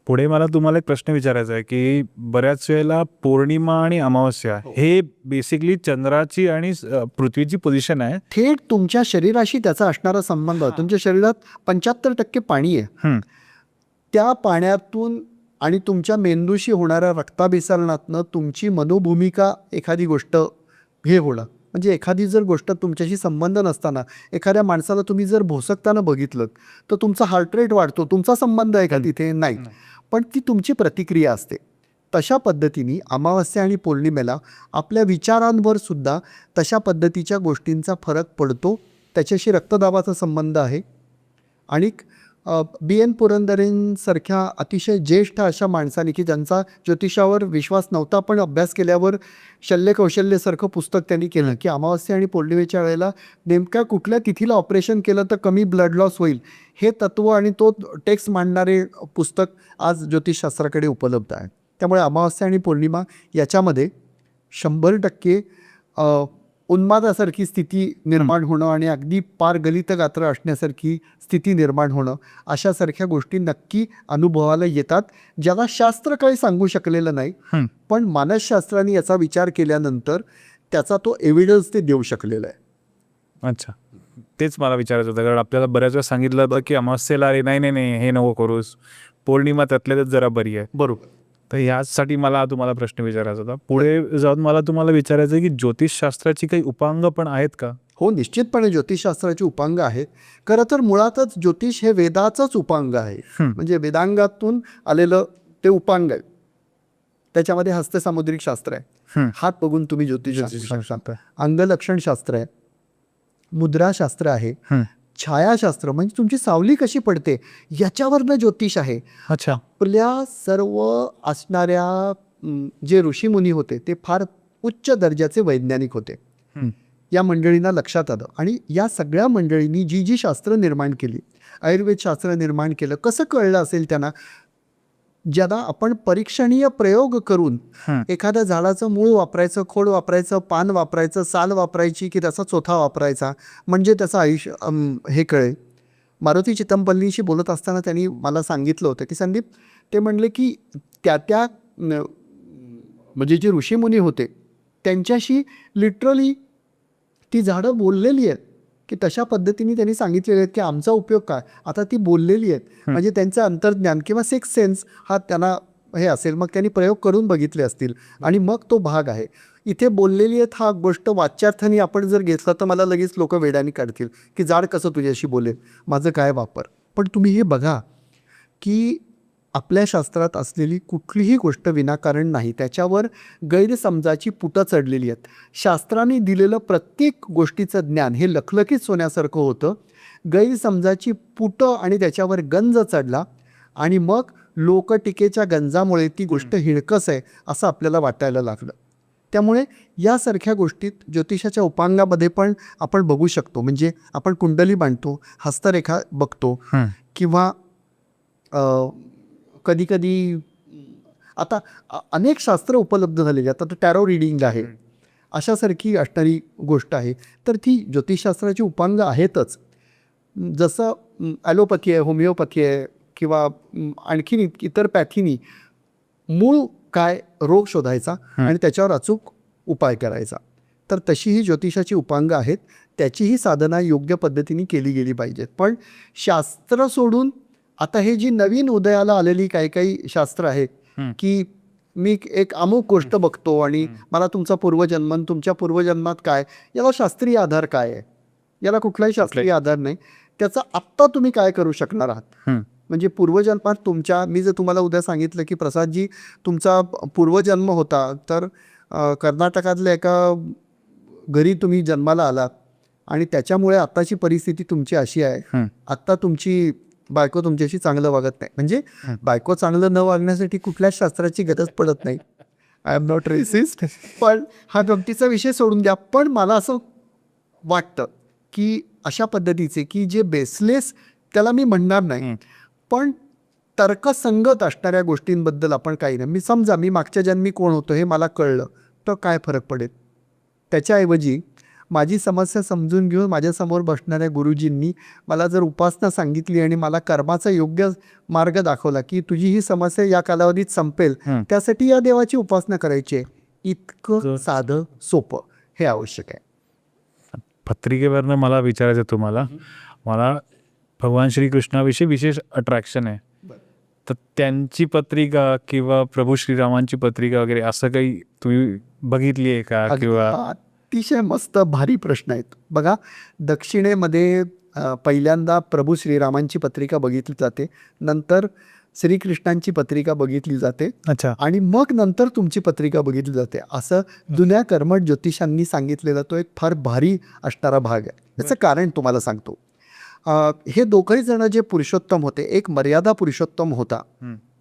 पुढे मला तुम्हाला एक प्रश्न विचारायचा आहे की बऱ्याच वेळेला पौर्णिमा आणि अमावस्या हे बेसिकली चंद्राची आणि पृथ्वीची पोझिशन आहे. थेट तुमच्या शरीराशी त्याचा असणारा संबंध. तुमच्या शरीरात 75% पाणी आहे. त्या पाण्यातून आणि तुमच्या मेंदूशी होणाऱ्या रक्ताभिसरणातनं तुमची मनोभूमिका एखादी गोष्ट हे होणं, म्हणजे एखादी जर गोष्ट तुमच्याशी संबंध नसताना एखाद्या माणसाला तुम्ही जर भोसकताना बघितलं तर तुमचा हार्ट रेट वाढतो. तुमचा संबंध आहे का तिथे? नाही. पण ती तुमची प्रतिक्रिया असते. तशा पद्धतीने अमावस्या आणि पौर्णिमेला आपल्या विचारांवर सुद्धा तशा पद्धतीच्या गोष्टींचा फरक पडतो. त्याच्याशी रक्तदाबाचा संबंध आहे. आणि BN पुरंदरेंसारख्या अतिशय ज्येष्ठ अशा माणसाने की ज्यांचा ज्योतिषावर विश्वास नव्हता पण अभ्यास केल्यावर शल्य कौशल्यसारखं पुस्तक त्यांनी केलं की अमावस्या आणि पौर्णिमेच्या वेळेला नेमक्या कुठल्या तिथीला ऑपरेशन केलं तर कमी ब्लड लॉस होईल, हे तत्त्व आणि तो टेक्स्ट मांडणारे पुस्तक आज ज्योतिषशास्त्राकडे उपलब्ध आहे. त्यामुळे अमावस्या आणि पौर्णिमा याच्यामध्ये 100% उन्मादासारखी स्थिती निर्माण होणं आणि अगदी पार गलित गात्र असण्यासारखी स्थिती निर्माण होणं अशासारख्या गोष्टी नक्की अनुभवाला येतात, ज्याला शास्त्र काही सांगू शकलेलं नाही. पण मानसशास्त्राने याचा विचार केल्यानंतर त्याचा तो एव्हिडन्स ते देऊ शकलेला आहे. अच्छा, तेच मला विचारायचं होतं. कारण आपल्याला बऱ्याच वेळा सांगितलं होतं की अमावस्येला अरे नाही हे नको करूस, पौर्णिमा त्यातल्याच जरा बरी आहे. बरोबर. तर ह्यासाठी मला तुम्हाला प्रश्न विचारायचा होता. पुढे जाऊन मला तुम्हाला विचारायचं आहे की ज्योतिषशास्त्राची काही उपांग पण आहेत का? हो, निश्चितपणे ज्योतिषशास्त्राची उपांग आहेत. खरं तर मुळातच ज्योतिष हे वेदाचंच उपांग आहे. म्हणजे वेदांगातून आलेलं ते उपांग आहे. त्याच्यामध्ये हस्तसामुद्रिक शास्त्र आहे, हात बघून तुम्ही ज्योतिषशास्त्र, अंगलक्षणशास्त्र आहे, मुद्राशास्त्र आहे, छायाशास्त्र म्हणजे तुमची सावली कशी पडते याच्यावरनं ज्योतिष आहे. अच्छा. आपल्या सर्व असणाऱ्या जे ऋषीमुनी होते ते फार उच्च दर्जाचे वैज्ञानिक होते. या मंडळींना लक्षात आलं आणि या सगळ्या मंडळींनी जी शास्त्र निर्माण केली, आयुर्वेद शास्त्र निर्माण केलं, कसं कळलं असेल त्यांना? ज्याला आपण परीक्षणीय प्रयोग करून एखाद्या झाडाचं मूळ वापरायचं, खोड वापरायचं, पान वापरायचं, साल वापरायची की त्याचा चोथा वापरायचा, म्हणजे त्याचं आयुष्य हे कळेल. मारुती चितमपल्लीशी बोलत असताना त्यांनी मला सांगितलं होतं की संदीप, ते म्हणले की त्या म्हणजे जे ऋषीमुनी होते त्यांच्याशी लिटरली ती झाडं बोललेली आहेत की तशा पद्धतीने त्यांनी सांगितलेले आहेत की आमचा उपयोग काय. आता ती बोललेली आहेत म्हणजे त्यांचं अंतर्ज्ञान किंवा सिक्स सेन्स हा त्यांना हे असेल. मग त्यांनी प्रयोग करून बघितले असतील आणि मग तो भाग आहे. इथे बोललेली आहेत हा गोष्ट वाच्यार्थाने आपण जर घेतला तर मला लगेच लोक वेड्याने काढतील की जाड कसं तुझ्याशी बोलेल, माझं काय वापर. पण तुम्ही हे बघा की आपल्या शास्त्रात असलेली कुठलीही गोष्ट विनाकारण नाही, त्याच्यावर गैरसमजाची पुटं चढलेली आहेत. शास्त्राने दिलेलं प्रत्येक गोष्टीचं ज्ञान हे लखलखीत सोन्यासारखं होतं. गैरसमजाची पुटं आणि त्याच्यावर गंज चढला आणि मग लोकटीकेच्या गंजामुळे ती गोष्ट हिणकस आहे असं आपल्याला वाटायला लागलं. त्यामुळे यासारख्या गोष्टीत ज्योतिषाच्या उपांगामध्ये पण आपण बघू शकतो. म्हणजे आपण कुंडली बांधतो, हस्तरेखा बघतो किंवा कधी कधी आता अनेक शास्त्र उपलब्ध झालेली आहेत. आता टॅरो रिडिंग आहे, अशासारखी असणारी गोष्ट आहे. तर ती ज्योतिषशास्त्राची उपांग आहेतच. जसं ॲलोपॅथी आहे, होमिओपॅथी आहे किंवा आणखीन इतर पॅथीनी मूळ काय रोग शोधायचा आणि त्याच्यावर अचूक उपाय करायचा. तर तशी ही ज्योतिषाची उपांग आहेत. त्याचीही साधना योग्य पद्धतीने केली गेली पाहिजेत. पण शास्त्र सोडून आता हे जी नवीन उदयाला आलेली काही काही शास्त्र आहेत की मी एक अमुक गोष्ट बघतो आणि मला तुमचा पूर्वजन्म आणि तुमच्या पूर्वजन्मात काय, याला शास्त्रीय आधार काय आहे? याला कुठलाही शास्त्रीय आधार नाही. त्याचा आत्ता तुम्ही काय करू शकणार आहात? म्हणजे पूर्वजन्मात तुमच्या, मी जर तुम्हाला उद्या सांगितलं की प्रसादजी तुमचा पूर्वजन्म होता तर कर्नाटकातल्या एका घरी तुम्ही जन्माला आलात आणि त्याच्यामुळे आत्ताची परिस्थिती तुमची अशी आहे, आत्ता तुमची बायको तुमच्याशी चांगलं वागत नाही. म्हणजे बायको चांगलं न वागण्यासाठी कुठल्याच शास्त्राची गरज पडत नाही. I am not racist. पण हा गमतीचा विषय सोडून द्या. पण मला असं वाटतं की अशा पद्धतीचे की जे बेसलेस, त्याला मी म्हणणार नाही, पण तर्कसंगत असणाऱ्या गोष्टींबद्दल आपण काही नाही. मी समजा मी मागच्या जन्मी कोण होतो हे मला कळलं तर काय फरक पडेल? त्याच्याऐवजी माझी समस्या समजून घेऊन माझ्यासमोर बसणाऱ्या गुरुजींनी मला जर उपासना सांगितली आणि मला कर्माचा योग्य मार्ग दाखवला की तुझी ही समस्या या कालावधीत संपेल, त्यासाठी या देवाची उपासना करायची आहे, इतकं साधं सोपं हे आवश्यक आहे. पत्रिकेवरनं मला विचारायचं तुम्हाला, मला भगवान श्रीकृष्णाविषयी विशेष अट्रॅक्शन आहे. तर त्यांची पत्रिका किंवा प्रभू श्रीरामांची पत्रिका वगैरे असं काही तुम्ही बघितली आहे का? किंवा अतिशय मस्त भारी प्रश्न आहेत. बघा, दक्षिणेमध्ये पहिल्यांदा प्रभू श्रीरामांची पत्रिका बघितली जाते, नंतर श्रीकृष्णांची पत्रिका बघितली जाते, अच्छा, आणि मग नंतर तुमची पत्रिका बघितली जाते. असं जुन्या कर्मठ ज्योतिषांनी सांगितलेला तो एक फार भारी असणारा भाग आहे. याचं कारण तुम्हाला सांगतो. हे दोघंही जण जे पुरुषोत्तम होते, एक मर्यादा पुरुषोत्तम होता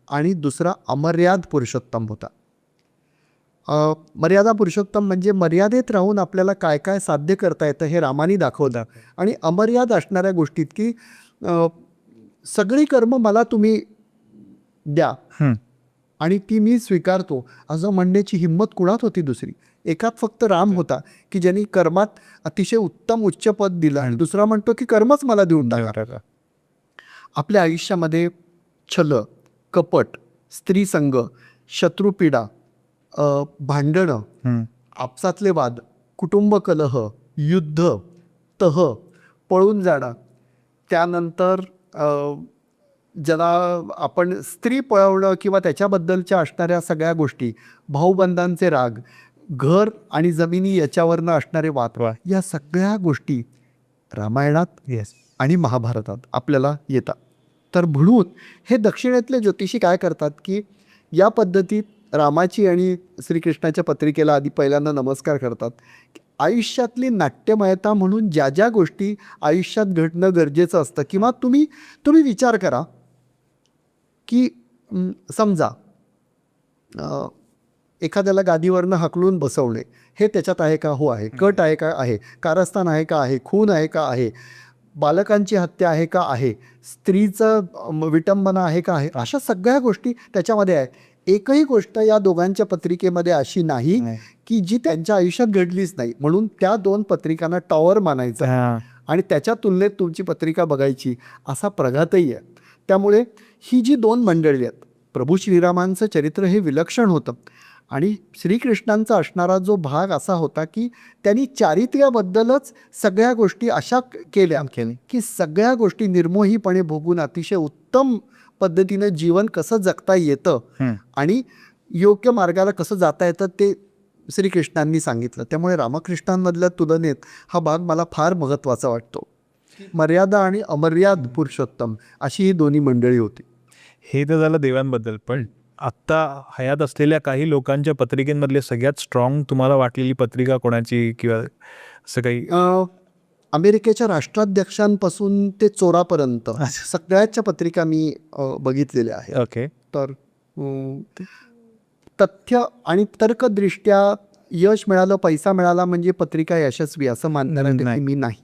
आणि दुसरा अमर्याद पुरुषोत्तम होता. मर्यादा पुरुषोत्तम म्हणजे मर्यादेत राहून आपल्याला काय काय साध्य करता येतं हे रामानी दाखवलं, आणि अमर्याद असणाऱ्या गोष्टीत की सगळी कर्म मला तुम्ही द्या आणि ती मी स्वीकारतो असं म्हणण्याची हिंमत कुणात होती दुसरी? एकात फक्त राम होता की ज्यांनी कर्मात अतिशय उत्तम उच्च पद दिलं, आणि दुसरा म्हणतो की कर्मच मला देऊन टाका. आपल्या आयुष्यामध्ये छल, कपट, स्त्रीसंग, शत्रुपीडा, भांडणं, आपसातले वाद, कुटुंब कलह, युद्ध, तह, पळून जाणं, त्यानंतर ज्याला आपण स्त्री पळवणं किंवा त्याच्याबद्दलच्या असणाऱ्या सगळ्या गोष्टी, भाऊबंधांचे राग, घर आणि जमिनी याच्यावरनं असणारे वाद, या सगळ्या गोष्टी रामायणात आणि महाभारतात आपल्याला येतात. तर म्हणून हे दक्षिणेतले ज्योतिषी काय करतात की या पद्धतीत रामाची आणि श्रीकृष्णाच्या पत्रिकेला आधी पहिल्यांदा नमस्कार करतात. आयुष्यातली नाट्यमयता म्हणून ज्या ज्या गोष्टी आयुष्यात घडणं गरजेचं असतं, किंवा तुम्ही विचार करा की समजा एखाद्याला गादीवरनं हकलून बसवणे, हे त्याच्यात आहे का? हो आहे. कट आहे का? आहे. कारस्थान आहे का? आहे. खून आहे का? आहे. बालकांची हत्या आहे का? आहे. स्त्रीचं विटंबना आहे का? आहे. अशा सगळ्या गोष्टी त्याच्यामध्ये आहेत. एकही गोष्ट या दोघांच्या पत्रिकेमध्ये अशी नाही की जी त्यांच्या आयुष्यात घडलीच नाही. म्हणून त्या दोन पत्रिकांना टॉवर मानायचं आणि त्याच्या तुलनेत तुमची पत्रिका बघायची, असा प्रघातही आहे. त्यामुळे ही जी दोन मंडळी आहेत, प्रभू श्रीरामांचं चरित्र हे विलक्षण होतं, आणि श्रीकृष्णांचा असणारा जो भाग असा होता की त्यांनी चारित्र्याबद्दलच सगळ्या गोष्टी अशा केल्या की सगळ्या गोष्टी निर्मोहीपणे भोगून अतिशय उत्तम पद्धतीनं जीवन कसं जगता येतं आणि योग्य मार्गाला कसं जाता येतं ते श्रीकृष्णांनी सांगितलं. त्यामुळे रामकृष्णांमधल्या तुलनेत हा भाग मला फार महत्त्वाचा वाटतो. मर्यादा आणि अमर्याद पुरुषोत्तम अशी ही दोन्ही मंडळी होती. हे तर झालं देवांबद्दल, पण आत्ता हयात असलेल्या काही लोकांच्या पत्रिकेमधले सगळ्यात स्ट्रॉंग तुम्हाला वाटलेली पत्रिका कोणाची, किंवा असं काही? अमेरिकेच्या राष्ट्राध्यक्षांपासून ते चोरापर्यंत सगळ्याच्या पत्रिका मी बघितलेल्या आहेत. ओके. तर तथ्य आणि तर्कदृष्ट्या यश मिळालं, पैसा मिळाला म्हणजे पत्रिका यशस्वी असं मानणारा मी नाही.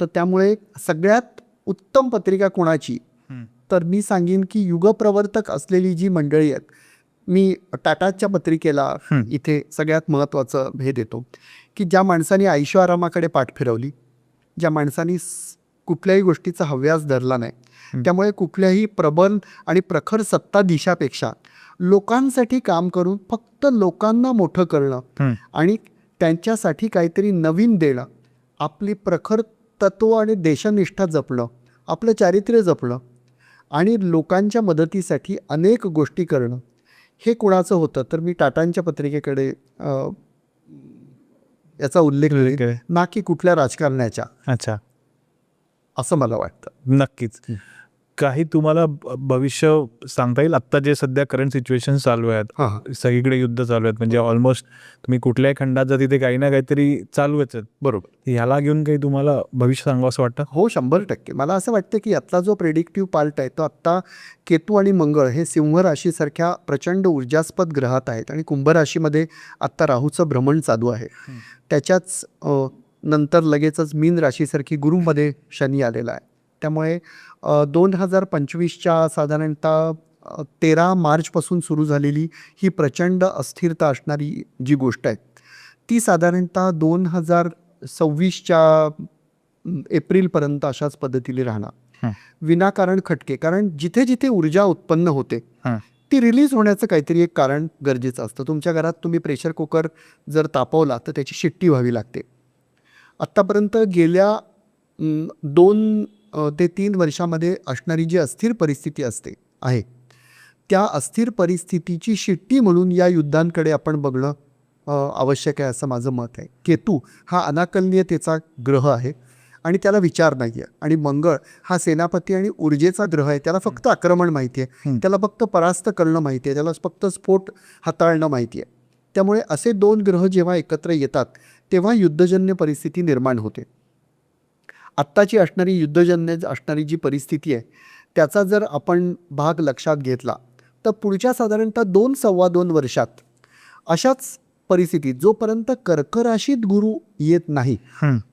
तर त्यामुळे सगळ्यात उत्तम पत्रिका कोणाची, तर मी सांगेन की युगप्रवर्तक असलेली जी मंडळी आहेत, मी टाटाच्या पत्रिकेला इथे सगळ्यात महत्त्वाचं हे देतो की ज्या माणसाने ऐशोआरामाकडे पाठ फिरवली, ज्या माणसाने कुठल्याही गोष्टीचा हव्यास धरला नाही, त्यामुळे कुठल्याही प्रबल आणि प्रखर सत्ताधीशापेक्षा लोकांसाठी काम करून फक्त लोकांना मोठं करणं आणि त्यांच्यासाठी काहीतरी नवीन देणं, आपली प्रखर तत्व आणि देशनिष्ठा जपणं, आपलं चारित्र्य जपणं आणि लोकांच्या मदतीसाठी अनेक गोष्टी करणं हे कुणाचं होतं तर मी टाटांच्या पत्रिकेकडे याचा उल्लेख करेन, ना की कुठल्या राजकारण्याच्या, अच्छा, असं मला वाटतं. नक्कीच. काही तुम्हाला भविष्य सांगता येईल? आत्ता जे सध्या करंट सिच्युएशन चालू आहेत, हां, सगळीकडे युद्ध चालू आहेत, म्हणजे ऑलमोस्ट तुम्ही कुठल्याही खंडात जा तिथे काही ना काहीतरी चालूच आहेत. बरोबर. ह्याला घेऊन काही तुम्हाला भविष्य सांगावं असं वाटतं? हो, 100%. मला असं वाटतं की आत्ता जो प्रेडिक्टिव्ह पार्ट आहे तो आत्ता केतू आणि मंगळ हे सिंह राशीसारख्या प्रचंड ऊर्जास्पद ग्रहात आहेत आणि कुंभ राशीमध्ये आत्ता राहूचं भ्रमण चालू आहे. त्याच्याच नंतर लगेचच मीन राशीसारखी गुरूमध्ये शनी आलेला आहे. त्यामुळे 2025च्या साधारणतः 13 मार्चपासून सुरू झालेली ही प्रचंड अस्थिरता असणारी जी गोष्ट आहे ती साधारणतः 2026च्या एप्रिलपर्यंत अशाच पद्धतीने राहणार. विनाकारण खटके, कारण जिथे जिथे ऊर्जा उत्पन्न होते ती रिलीज होण्याचं काहीतरी एक कारण गरजेचं असतं. तुमच्या घरात तुम्ही प्रेशर कुकर जर तापवला तर त्याची शिट्टी व्हावी लागते. आत्तापर्यंत गेल्या 2 ते 3 वर्षामध्ये असणारी जी अस्थिर परिस्थिती असते आहे त्या अस्थिर परिस्थितीची शिट्टी म्हणून या युद्धांकडे आपण बघणं आवश्यक आहे असं माझं मत आहे. केतू हा अनाकलनीयतेचा ग्रह आहे आणि त्याला विचार नाही आहे, आणि मंगळ हा सेनापती आणि ऊर्जेचा ग्रह आहे. त्याला फक्त आक्रमण माहिती आहे, त्याला फक्त परास्त करणं माहिती आहे, त्याला फक्त स्फोट हाताळणं माहिती आहे. त्यामुळे असे 2 ग्रह जेव्हा एकत्र येतात तेव्हा युद्धजन्य परिस्थिती निर्माण होते. आत्ताची असणारी युद्धजन्य असणारी जी परिस्थिती आहे त्याचा जर आपण भाग लक्षात घेतला तर पुढच्या साधारणतः 2-2.25 वर्षात अशाच परिस्थितीत जोपर्यंत कर्क राशीत गुरु येत नाही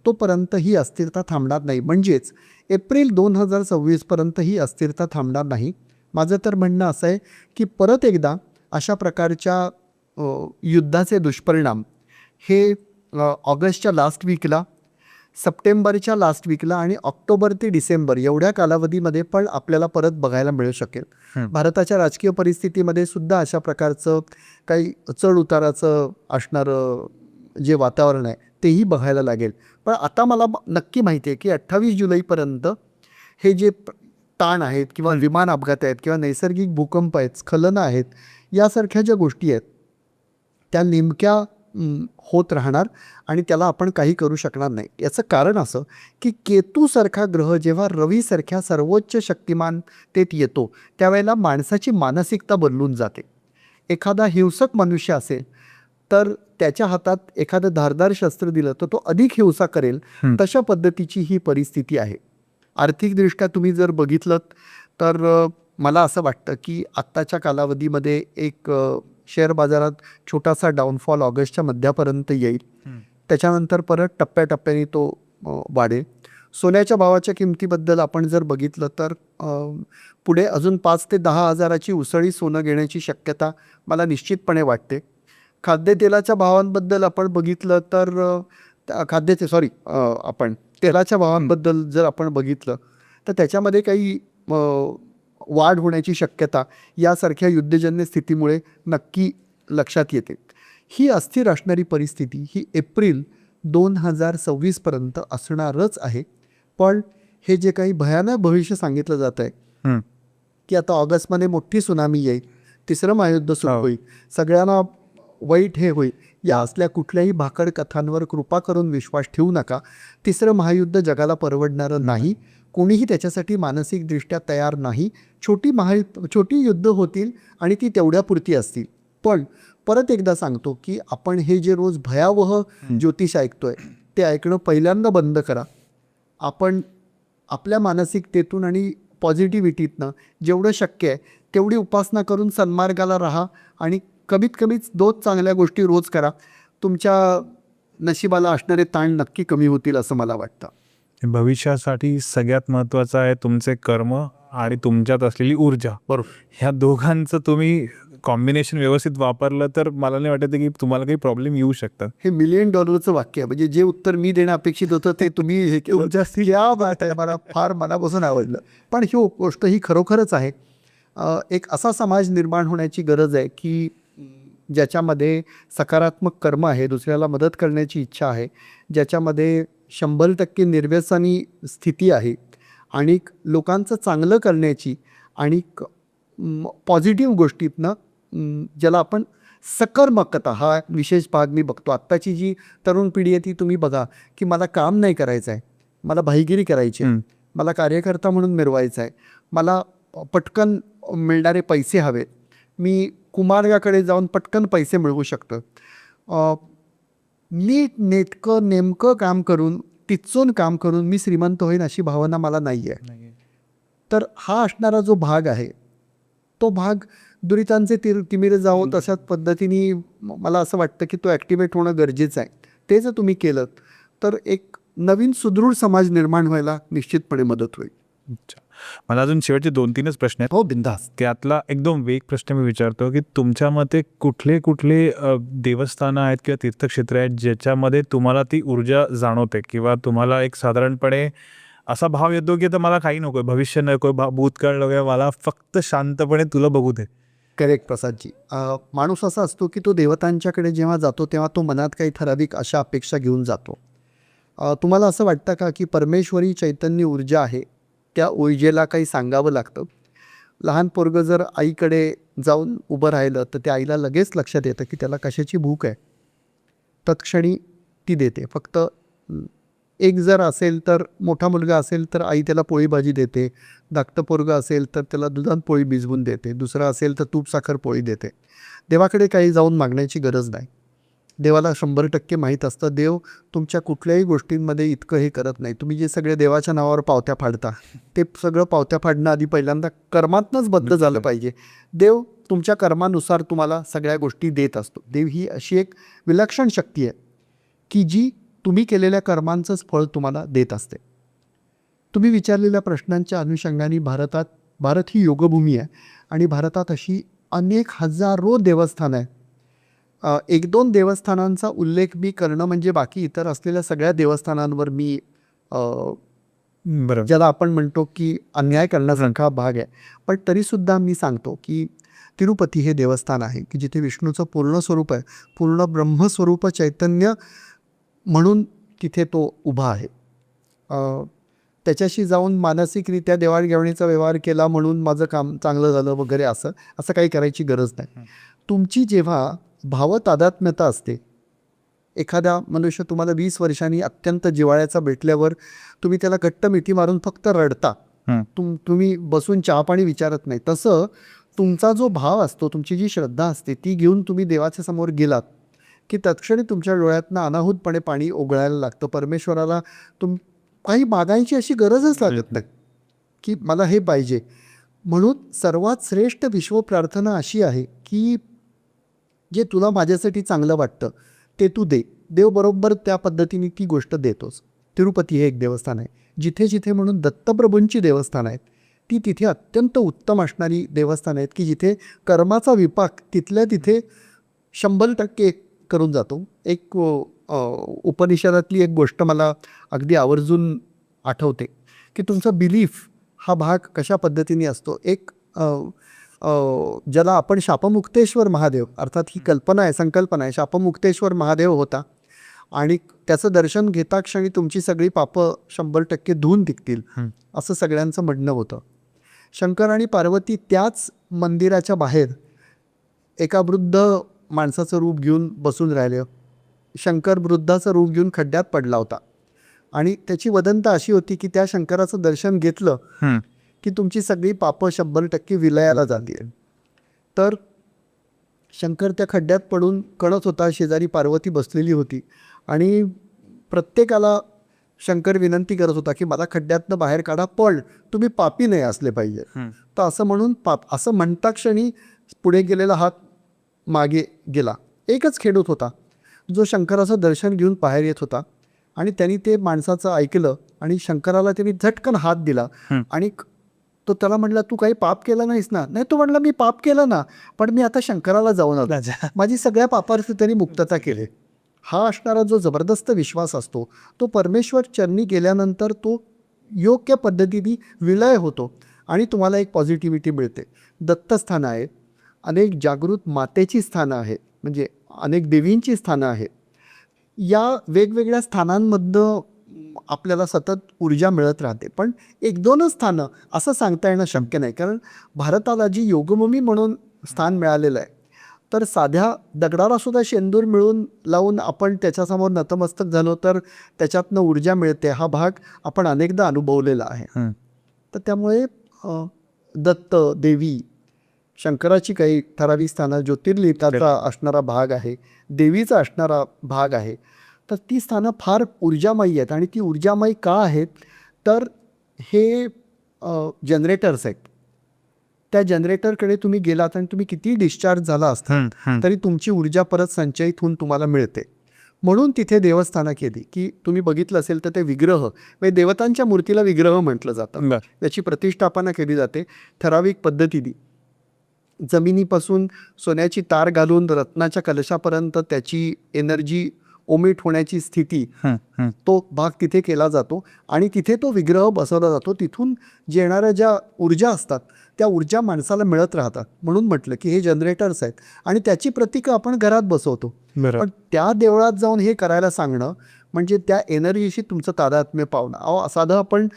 तोपर्यंत ही अस्थिरता थांबणार नाही. म्हणजेच एप्रिल 2026 पर्यंत ही अस्थिरता थांबणार नाही. माझं तर म्हणणं असं आहे की परत एकदा अशा प्रकारच्या युद्धाचे दुष्परिणाम हे ऑगस्टच्या लास्ट वीकला, सप्टेंबरच्या लास्ट वीकला आणि ऑक्टोबर ते डिसेंबर एवढ्या कालावधीमध्ये पण आपल्याला परत बघायला मिळू शकेल. भारताच्या राजकीय परिस्थितीमध्ये सुद्धा अशा प्रकारचं काही चढ उताराचं असणारं जे वातावरण आहे तेही बघायला लागेल. पण आता मला नक्की माहिती आहे की 28 जुलैपर्यंत हे जे ताण आहेत किंवा विमान अपघात आहेत किंवा नैसर्गिक भूकंप आहेत, स्खलनं आहेत, यासारख्या ज्या गोष्टी आहेत त्या नेमक्या होत राहणार आणि त्याला आपण काही करू शकणार नाही. याचं कारण असं की केतूसारखा ग्रह जेव्हा रवीसारख्या सर्वोच्च शक्तिमानतेत येतो त्यावेळेला माणसाची मानसिकता बदलून जाते. एखादा हिंसक मनुष्य असेल तर त्याच्या हातात एखादं धारदार शस्त्र दिलं तर तो अधिक हिंसा करेल. तशा पद्धतीची ही परिस्थिती आहे. आर्थिकदृष्ट्या तुम्ही जर बघितलं तर मला असं वाटतं की आत्ताच्या कालावधीमध्ये एक शेअर बाजारात छोटासा डाऊनफॉल ऑगस्टच्या मध्यापर्यंत येईल. त्याच्यानंतर परत टप्प्याटप्प्याने तो वाढेल. सोन्याच्या भावाच्या किमतीबद्दल आपण जर बघितलं तर पुढे अजून 5 ते 10 हजाराची उसळी सोनं घेण्याची शक्यता मला निश्चितपणे वाटते. खाद्यतेलाच्या भावांबद्दल आपण बघितलं तर आपण तेलाच्या भावांबद्दल जर आपण बघितलं तर त्याच्यामध्ये काही वाढ होण्याची शक्यता यासारख्या युद्धजन्य स्थितीमुळे नक्की लक्षात येते. ही अस्थिर असणारी परिस्थिती ही एप्रिल 2026 पर्यंत असणारच आहे. पण हे जे काही भयानक भविष्य सांगितलं जात आहे की आता ऑगस्टमध्ये मोठी सुनामी येईल, 3रं महायुद्ध सुरू होईल, सगळ्यांना वाईट हे होईल, या असल्या कुठल्याही भाकड कथांवर कृपा करून विश्वास ठेवू नका. 3रं महायुद्ध जगाला परवडणारं नाही. कोणीही त्याच्यासाठी मानसिकदृष्ट्या तयार नाही. छोटी युद्ध होतील आणि ती तेवढ्यापुरती असतील. पण परत एकदा सांगतो की आपण हे जे रोज भयावह ज्योतिष ऐकतोय ते ऐकणं पहिल्यांदा बंद करा. आपण आपल्या मानसिकतेतून आणि पॉझिटिव्हिटीतनं जेवढं शक्य आहे तेवढी उपासना करून सन्मार्गाला राहा आणि कमीत कमीच 2 चांगल्या गोष्टी रोज करा. तुमच्या नशिबाला असणारे ताण नक्की कमी होतील असं मला वाटतं. भविष्यासाठी सगळ्यात महत्त्वाचं आहे तुमचे कर्म आणि तुमच्यात असलेली ऊर्जा. बरोबर. ह्या दोघांचं तुम्ही कॉम्बिनेशन व्यवस्थित वापरलं तर मला नाही वाटत की तुम्हाला काही प्रॉब्लेम येऊ शकतात. हे $1 मिलियन वाक्य आहे. म्हणजे जे उत्तर मी देणं अपेक्षित होतं ते तुम्ही हे केलं. या बात आहे, मला फार मनापासून आवडलं. पण ही गोष्ट ही खरोखरच आहे. एक असा समाज निर्माण होण्याची गरज आहे की ज्याच्यामध्ये सकारात्मक कर्म आहे, दुसऱ्याला मदत करण्याची इच्छा आहे, ज्याच्यामध्ये 100% निर्व्यसनी स्थिती आहे आणि लोकांचं चांगलं करण्याची आणि पॉझिटिव्ह गोष्टीतनं ज्याला आपण सकर्मकता हा विशेष भाग मी बघतो. आत्ताची जी तरुण पिढी आहे ती तुम्ही बघा की मला काम नाही करायचं आहे, मला भाईगिरी करायची आहे, मला कार्यकर्ता म्हणून मिरवायचं आहे, मला पटकन मिळणारे पैसे हवेत, मी कुमार्गाकडे जाऊन पटकन पैसे मिळवू शकतो. नीट नेटकं नेमकं काम करून टिचून काम करून मी श्रीमंत होईन अशी भावना मला नाही आहे. तर हा असणारा जो भाग आहे तो भाग दुरितांचे तिमिर जावं तशाच पद्धतीने मला असं वाटतं की तो ॲक्टिवेट होणं गरजेचं आहे. ते जर तुम्ही केलं तर एक नवीन सुदृढ समाज निर्माण व्हायला निश्चितपणे मदत होईल. अच्छा, मला अजून शेवटचे 2-3च प्रश्न आहेत. हो, बिंदास. त्यातला एकदम वेग प्रश्न मी विचारतो की तुमच्या मते कुठले कुठले देवस्थानं आहेत किंवा तीर्थक्षेत्र आहेत ज्याच्यामध्ये तुम्हाला ती ऊर्जा जाणवते किंवा तुम्हाला एक साधारणपणे असा भाव येतो की आता मला काही नको, भविष्य नको, भूतकाळ नको, मला फक्त शांतपणे तुला बघू दे. करेक्ट प्रसादजी. माणूस असा असतो की तो देवतांच्याकडे जेव्हा जातो तेव्हा तो मनात काही ठराविक अशा अपेक्षा घेऊन जातो. तुम्हाला असं वाटतं का की परमेश्वरी चैतन्य ऊर्जा आहे, त्या ऊर्जेला काही सांगावं लागतं? लहान पोरगं जर आईकडे जाऊन उभं राहिलं तर त्या आईला लगेच लक्षात येतं की त्याला कशाची भूक आहे, तत्क्षणी ती देते. फक्त एक जर असेल तर मोठा मुलगा असेल तर आई त्याला पोळी भाजी देते, धाकटं पोरगं असेल तर त्याला दुधात पोळी भिजवून देते, दुसरं असेल तर तूप साखर पोळी देते. देवाकडे काही जाऊन मागण्याची गरज नाही. देवाला 100% माहीत असतं. देव तुमच्या कुठल्याही गोष्टींमध्ये इतकं हे करत नाही. तुम्ही जे सगळे देवाच्या नावावर पावत्या फाडता ते सगळं पावत्या फाडणं आधी पहिल्यांदा कर्मातनंच बद्ध झालं पाहिजे. देव तुमच्या कर्मानुसार तुम्हाला सगळ्या गोष्टी देत असतो. देव ही अशी एक विलक्षण शक्ती आहे की जी तुम्ही केलेल्या कर्मांचंच फळ तुम्हाला देत असते. तुम्ही विचारलेल्या प्रश्नांच्या अनुषंगाने भारत ही योगभूमी आहे आणि भारतात अशी अनेक हजारो देवस्थानं आहेत. 1-2 देवस्थानांचा उल्लेख मी करणं म्हणजे बाकी इतर असलेल्या सगळ्या देवस्थानांवर मी बरोबर. ज्याला आपण म्हणतो की अन्याय करण्यासारखा भाग आहे. पण तरीसुद्धा मी सांगतो की तिरुपती हे देवस्थान आहे की जिथे विष्णूचं पूर्ण स्वरूप आहे, पूर्ण ब्रह्मस्वरूप चैतन्य म्हणून तिथे तो उभा आहे. त्याच्याशी जाऊन मानसिकरित्या देवाणघेवाणीचा व्यवहार केला म्हणून माझं काम चांगलं झालं वगैरे असं काही करायची गरज नाही. तुमची जेव्हा भावतादात्म्यता असते, एखादा मनुष्य तुम्हाला 20 वर्षांनी अत्यंत जिव्हाळ्याचा भेटल्यावर तुम्ही त्याला घट्ट मिठी मारून फक्त रडता, तुम्ही बसून चहा पाणी विचारत नाही. तसं तुमचा जो भाव असतो, तुमची जी श्रद्धा असते ती घेऊन तुम्ही देवाच्या समोर गेलात की तत्क्षणी तुमच्या डोळ्यातनं अनाहूतपणे पाणी ओघळायला लागतं. परमेश्वराला काही मागायची अशी गरजच लागत नाही की मला हे पाहिजे. म्हणून सर्वात श्रेष्ठ विश्वप्रार्थना अशी आहे की जे तुला माझ्यासाठी चांगलं वाटतं ते तू दे. देव बरोबर त्या पद्धतीने ती गोष्ट देतोच. तिरुपती हे एक देवस्थान आहे. जिथे जिथे म्हणून दत्तप्रभूंची देवस्थान आहेत ती तिथे अत्यंत उत्तम असणारी देवस्थान आहेत की जिथे कर्माचा विपाक तिथल्या तिथे 100% करून जातो. एक उपनिषदातली एक गोष्ट मला अगदी आवर्जून आठवते की तुमचा बिलीफ हा भाग कशा पद्धतीने असतो. एक ज्याला आपण शापमुक्तेश्वर महादेव अर्थात ही कल्पना आहे, संकल्पना आहे. शापमुक्तेश्वर महादेव होता आणि त्याचं दर्शन घेता क्षणी तुमची सगळी पापं 100% धुवून निघतील असं सगळ्यांचं म्हणणं होतं. शंकर आणि पार्वती त्याच मंदिराच्या बाहेर एका वृद्ध माणसाचं रूप घेऊन बसून राहिले. शंकर वृद्धाचं रूप घेऊन खड्ड्यात पडला होता आणि त्याची वदंता अशी होती की त्या शंकराचं दर्शन घेतलं की तुमची सगळी पापं 100% विलयाला जातील. तर शंकर त्या खड्ड्यात पडून कणत होता, शेजारी पार्वती बसलेली होती आणि प्रत्येकाला शंकर विनंती करत होता की मला खड्ड्यातनं बाहेर काढा, पण तुम्ही पापी नाही असले पाहिजे. तर असं म्हणून असं म्हणता क्षणी पुढे गेलेला हात मागे गेला. एकच खेडूत होता जो शंकराचं दर्शन घेऊन बाहेर येत होता आणि त्यांनी ते माणसाचं ऐकलं आणि शंकराला त्यांनी झटकन हात दिला आणि तो त्याला म्हटला तू काही पाप केलं नाहीस ना? नाही, तो म्हटला मी पाप केलं ना, पण मी आता शंकराला जाऊन आलो, माझी सगळ्या पापावरती त्यांनी मुक्तता केली. हा असणारा जो जबरदस्त विश्वास असतो तो परमेश्वर चरणी गेल्यानंतर तो योग्य पद्धतीने विलय होतो आणि तुम्हाला एक पॉझिटिव्हिटी मिळते. दत्तस्थानं आहेत, अनेक जागृत मातेची स्थानं आहेत, म्हणजे अनेक देवींची स्थानं आहेत. या वेगवेगळ्या स्थानांमधनं आपल्याला सतत ऊर्जा मिळत राहते. पण 1-2च स्थानं असं सांगता येणं शक्य नाही, कारण भारताला जी योगभूमी म्हणून स्थान मिळालेलं आहे, तर साध्या दगडाला सुद्धा शेंदूर लावून आपण त्याच्यासमोर नतमस्तक झालो तर त्याच्यातनं ऊर्जा मिळते, हा भाग आपण अनेकदा अनुभवलेला आहे. तर त्यामुळे दत्त, देवी, शंकराची काही ठराविक स्थानं, ज्योतिर्लिंगाचा असणारा भाग आहे, देवीचा असणारा भाग आहे, तर ती स्थानं फार ऊर्जामयी आहेत. आणि ती ऊर्जामयी का आहेत, तर हे जनरेटर्स आहेत. त्या जनरेटरकडे तुम्ही गेलात आणि तुम्ही किती डिस्चार्ज झाला असता तरी तुमची ऊर्जा परत संचयित होऊन तुम्हाला मिळते. म्हणून तिथे देवस्थानं केली, की तुम्ही बघितलं असेल तर ते विग्रह, म्हणजे देवतांच्या मूर्तीला विग्रह म्हटलं जातं. त्याची प्रतिष्ठापना केली जाते ठराविक पद्धतीने. जमिनीपासून सोन्याची तार घालून रत्नाच्या कलशापर्यंत त्याची एनर्जी ओमिट होण्याची स्थिती, तो भाग तिथे केला जातो आणि तिथे तो विग्रह बसवला जातो. तिथून जे येणाऱ्या ज्या ऊर्जा असतात त्या ऊर्जा माणसाला मिळत राहतात. म्हणून म्हटलं की हे जनरेटर्स आहेत आणि त्याची प्रतीकं आपण घरात बसवतो. पण त्या देवळात जाऊन हे करायला सांगणं म्हणजे त्या एनर्जीशी तुमचं तादात्म्य पावणं. साधं आपण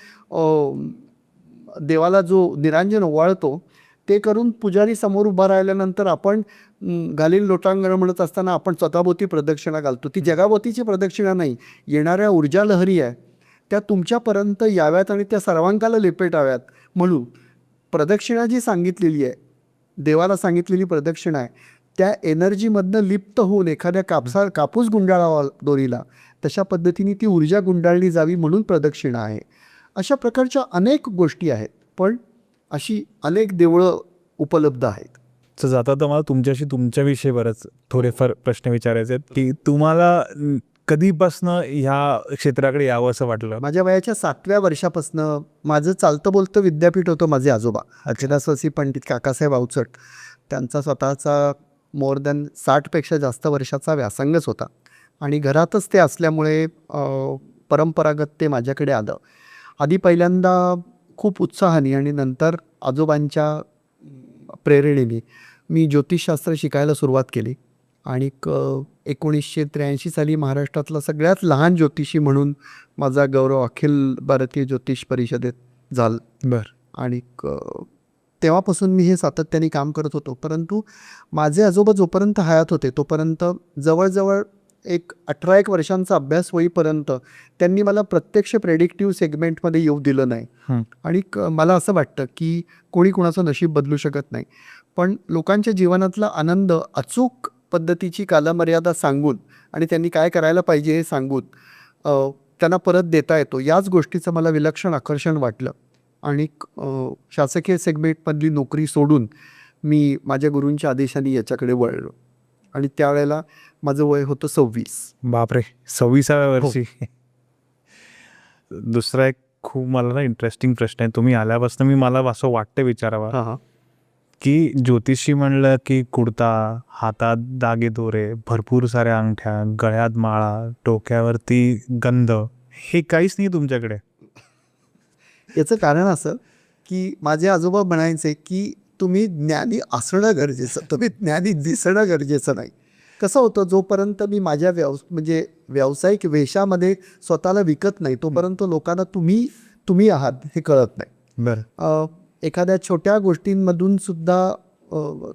देवाला जो निरांजन ओवाळतो ते करून पुजारी समोर उभा राहिल्यानंतर आपण घालील लोटांगण म्हणत असताना आपण स्वतःभोवती प्रदक्षिणा घालतो. ती जगाभोवतीची प्रदक्षिणा नाही, येणाऱ्या ऊर्जा लहरी आहे त्या तुमच्यापर्यंत याव्यात आणि त्या सर्वांकाला लिपेटाव्यात म्हणून प्रदक्षिणा जी सांगितलेली आहे, देवाला सांगितलेली प्रदक्षिणा आहे, त्या एनर्जीमधनं लिप्त होऊन एखाद्या कापूस गुंडाळावा दोरीला, तशा पद्धतीने ती ऊर्जा गुंडाळली जावी म्हणून प्रदक्षिणा आहे. अशा प्रकारच्या अनेक गोष्टी आहेत, पण अशी अनेक देवळं उपलब्ध आहेत. तर जाता तर मला तुमच्याविषयी बरंच थोडेफार प्रश्न विचारायचे आहेत, की तुम्हाला कधीपासनं ह्या क्षेत्राकडे यावं असं वाटलं? माझ्या वयाच्या 7व्या वर्षापासनं माझं चालतं बोलतं विद्यापीठ होतं. माझे आजोबा अखिलासवासी पंडित काकासाहेब अवचट, त्यांचा स्वतःचा मोर दॅन 60पेक्षा जास्त वर्षाचा व्यासंगच होता आणि घरातच ते असल्यामुळे परंपरागत ते माझ्याकडे आलं. आधी पहिल्यांदा खूप उत्साहाने आणि नंतर आजोबांच्या प्रेरणेने मी ज्योतिषशास्त्र शिकायला सुरुवात केली आणि 1983 साली महाराष्ट्रातला सगळ्यात लहान ज्योतिषी म्हणून माझा गौरव अखिल भारतीय ज्योतिष परिषदेत झाला. आणि तेव्हापासून मी हे सातत्याने काम करत होतो. परंतु माझे आजोबा जोपर्यंत हयात होते तोपर्यंत जवळजवळ 18 वर्षांचा अभ्यास होईपर्यंत त्यांनी मला प्रत्यक्ष प्रेडिक्टिव्ह सेगमेंटमध्ये येऊ दिलं नाही. आणि मला असं वाटतं की कोणी कुणाचं नशीब बदलू शकत नाही, पण लोकांच्या जीवनातला आनंद अचूक पद्धतीची कालमर्यादा सांगून आणि त्यांनी काय करायला पाहिजे हे सांगून त्यांना परत देता येतो, याच गोष्टीचं मला विलक्षण आकर्षण वाटलं. आणि शासकीय सेगमेंटमधली नोकरी सोडून मी माझ्या गुरूंच्या आदेशाने याच्याकडे वळलो आणि त्यावेळेला माझं वय होतं 26. बापरे, 26व्या वर्षी. दुसरा एक खूप मला ना इंटरेस्टिंग प्रश्न आहे. तुम्ही आल्यापासून मला असं वाटतं विचारावा, की ज्योतिषी म्हणलं की कुर्ता, हातात दागेदोरे, भरपूर साऱ्या अंगठ्या, गळ्यात माळा, डोक्यावरती गंध, हे काहीच नाही तुमच्याकडे. याचं कारण असं की माझे आजोबा म्हणायचे की तुम्ही ज्ञानी असणं गरजेचं, तुम्ही ज्ञानी दिसणं गरजेचं नाही. कसं होतं, जोपर्यंत मी माझ्या म्हणजे व्यावसायिक वेशामध्ये स्वतःला विकत नाही तोपर्यंत लोकांना तुम्ही आहात हे कळत नाही. एखाद्या छोट्या गोष्टींमधून सुद्धा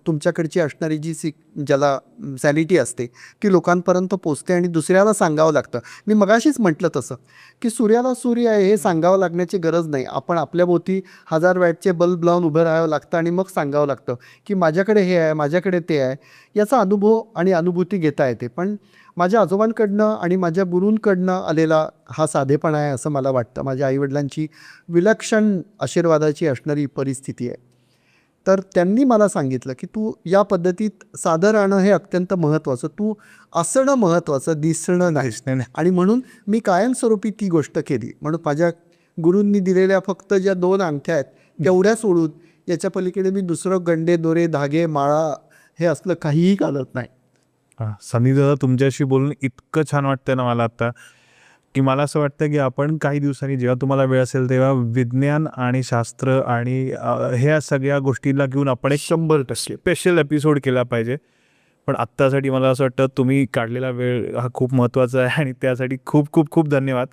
तुमच्याकडची असणारी जी ज्याला सॅनिटी असते की लोकांपर्यंत पोचते आणि दुसऱ्याला सांगावं लागतं. मी मगाशीच म्हटलं तसं की सूर्याला सूर्य आहे हे सांगावं लागण्याची गरज नाही. आपण आपल्याभोवती 1000 वॅटचे बल्ब लावून उभं राहावं लागतं आणि मग सांगावं लागतं की माझ्याकडे हे आहे, माझ्याकडे ते आहे. याचा अनुभव आणि अनुभूती घेता येते. पण माझ्या आजोबांकडनं आणि माझ्या गुरूंकडनं आलेला हा साधेपणा आहे असं मला वाटतं. माझ्या आईवडिलांची विलक्षण आशीर्वादाची असणारी परिस्थिती आहे. तर त्यांनी मला सांगितलं की तू या पद्धतीत साधं राहणं हे अत्यंत महत्त्वाचं, तू असणं महत्त्वाचं, दिसणं नाही. आणि म्हणून मी कायमस्वरूपी ती गोष्ट केली. म्हणून माझ्या गुरूंनी दिलेल्या फक्त ज्या 2 अंगठ्या आहेत तेवढ्या सोडून याच्या पलीकडे मी दुसरं गंडे, दोरे, धागे, माळा हे असलं काहीही घालत नाही. संदीप दादा, तुमच्याशी बोलून इतकं छान वाटतं ना मला आता, की मला असं वाटतं की आपण काही दिवसांनी जेव्हा तुम्हाला वेळ असेल तेव्हा विज्ञान आणि शास्त्र आणि ह्या सगळ्या गोष्टीला घेऊन आपण एक 100% स्पेशल एपिसोड केला पाहिजे. पण आत्तासाठी मला असं वाटतं तुम्ही काढलेला वेळ हा खूप महत्त्वाचा आहे आणि त्यासाठी खूप खूप खूप धन्यवाद.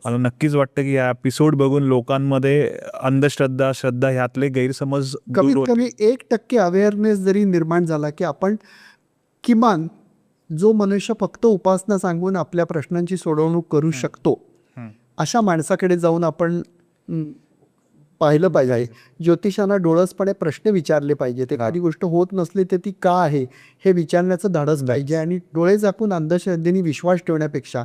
मला नक्कीच वाटतं की या एपिसोड बघून लोकांमध्ये अंधश्रद्धा, श्रद्धा ह्यातले गैरसमज दूर कमीत होतील. कमी 1% अवेअरनेस जरी निर्माण झाला की आपण किमान जो मनुष्य फक्त उपासना सांगून आपल्या प्रश्नांची सोडवणूक करू शकतो अशा माणसाकडे जाऊन आपण पाहिलं पाहिजे. ज्योतिषांना डोळसपणे प्रश्न विचारले पाहिजेत. एखादी गोष्ट होत नसली तर ती का आहे हे विचारण्याचं धाडस पाहिजे. आणि डोळे झाकून अंधश्रद्धेने विश्वास ठेवण्यापेक्षा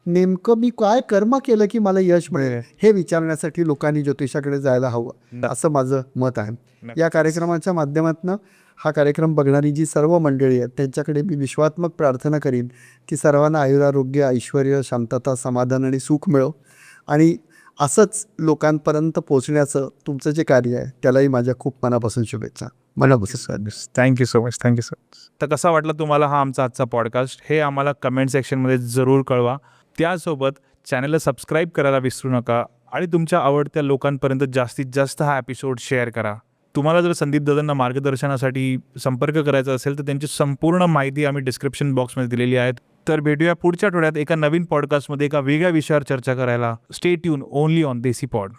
नेमकं मी काय कर्म केलं की मला यश मिळेल हे विचारण्यासाठी लोकांनी ज्योतिषाकडे जायला हवं असं माझं मत आहे. या कार्यक्रमाच्या माध्यमातून हा कार्यक्रम बघणारी जी सर्व मंडळी आहेत त्यांच्याकडे मी विश्वात्मक प्रार्थना करीन की सर्वांना आयुरारोग्य, ऐश्वर, शांतता, समाधान आणि सुख मिळो. आणि असंच लोकांपर्यंत पोहोचण्याचं तुमचं जे कार्य आहे त्यालाही माझ्या खूप मनापासून शुभेच्छा. मनापासून thank you so much. Thank you so much. तर कसा वाटला तुम्हाला हा आमचा आजचा पॉडकास्ट हे आम्हाला कमेंट सेक्शनमध्ये जरूर कळवा. त्यासोबत चॅनलला सबस्क्राईब करायला विसरू नका आणि तुमच्या आवडत्या लोकांपर्यंत जास्तीत जास्त हा एपिसोड शेअर करा. तुम्हाला जर संदीप दादांना मार्गदर्शनासाठी संपर्क करायचा असेल तर त्यांची संपूर्ण माहिती आम्ही डिस्क्रिप्शन बॉक्समध्ये दिलेली आहे. तर भेटूया पुढच्या आठवड्यात एका नवीन पॉडकास्टमध्ये एका वेगळ्या विषयावर चर्चा करायला. Stay tune only on desi pod.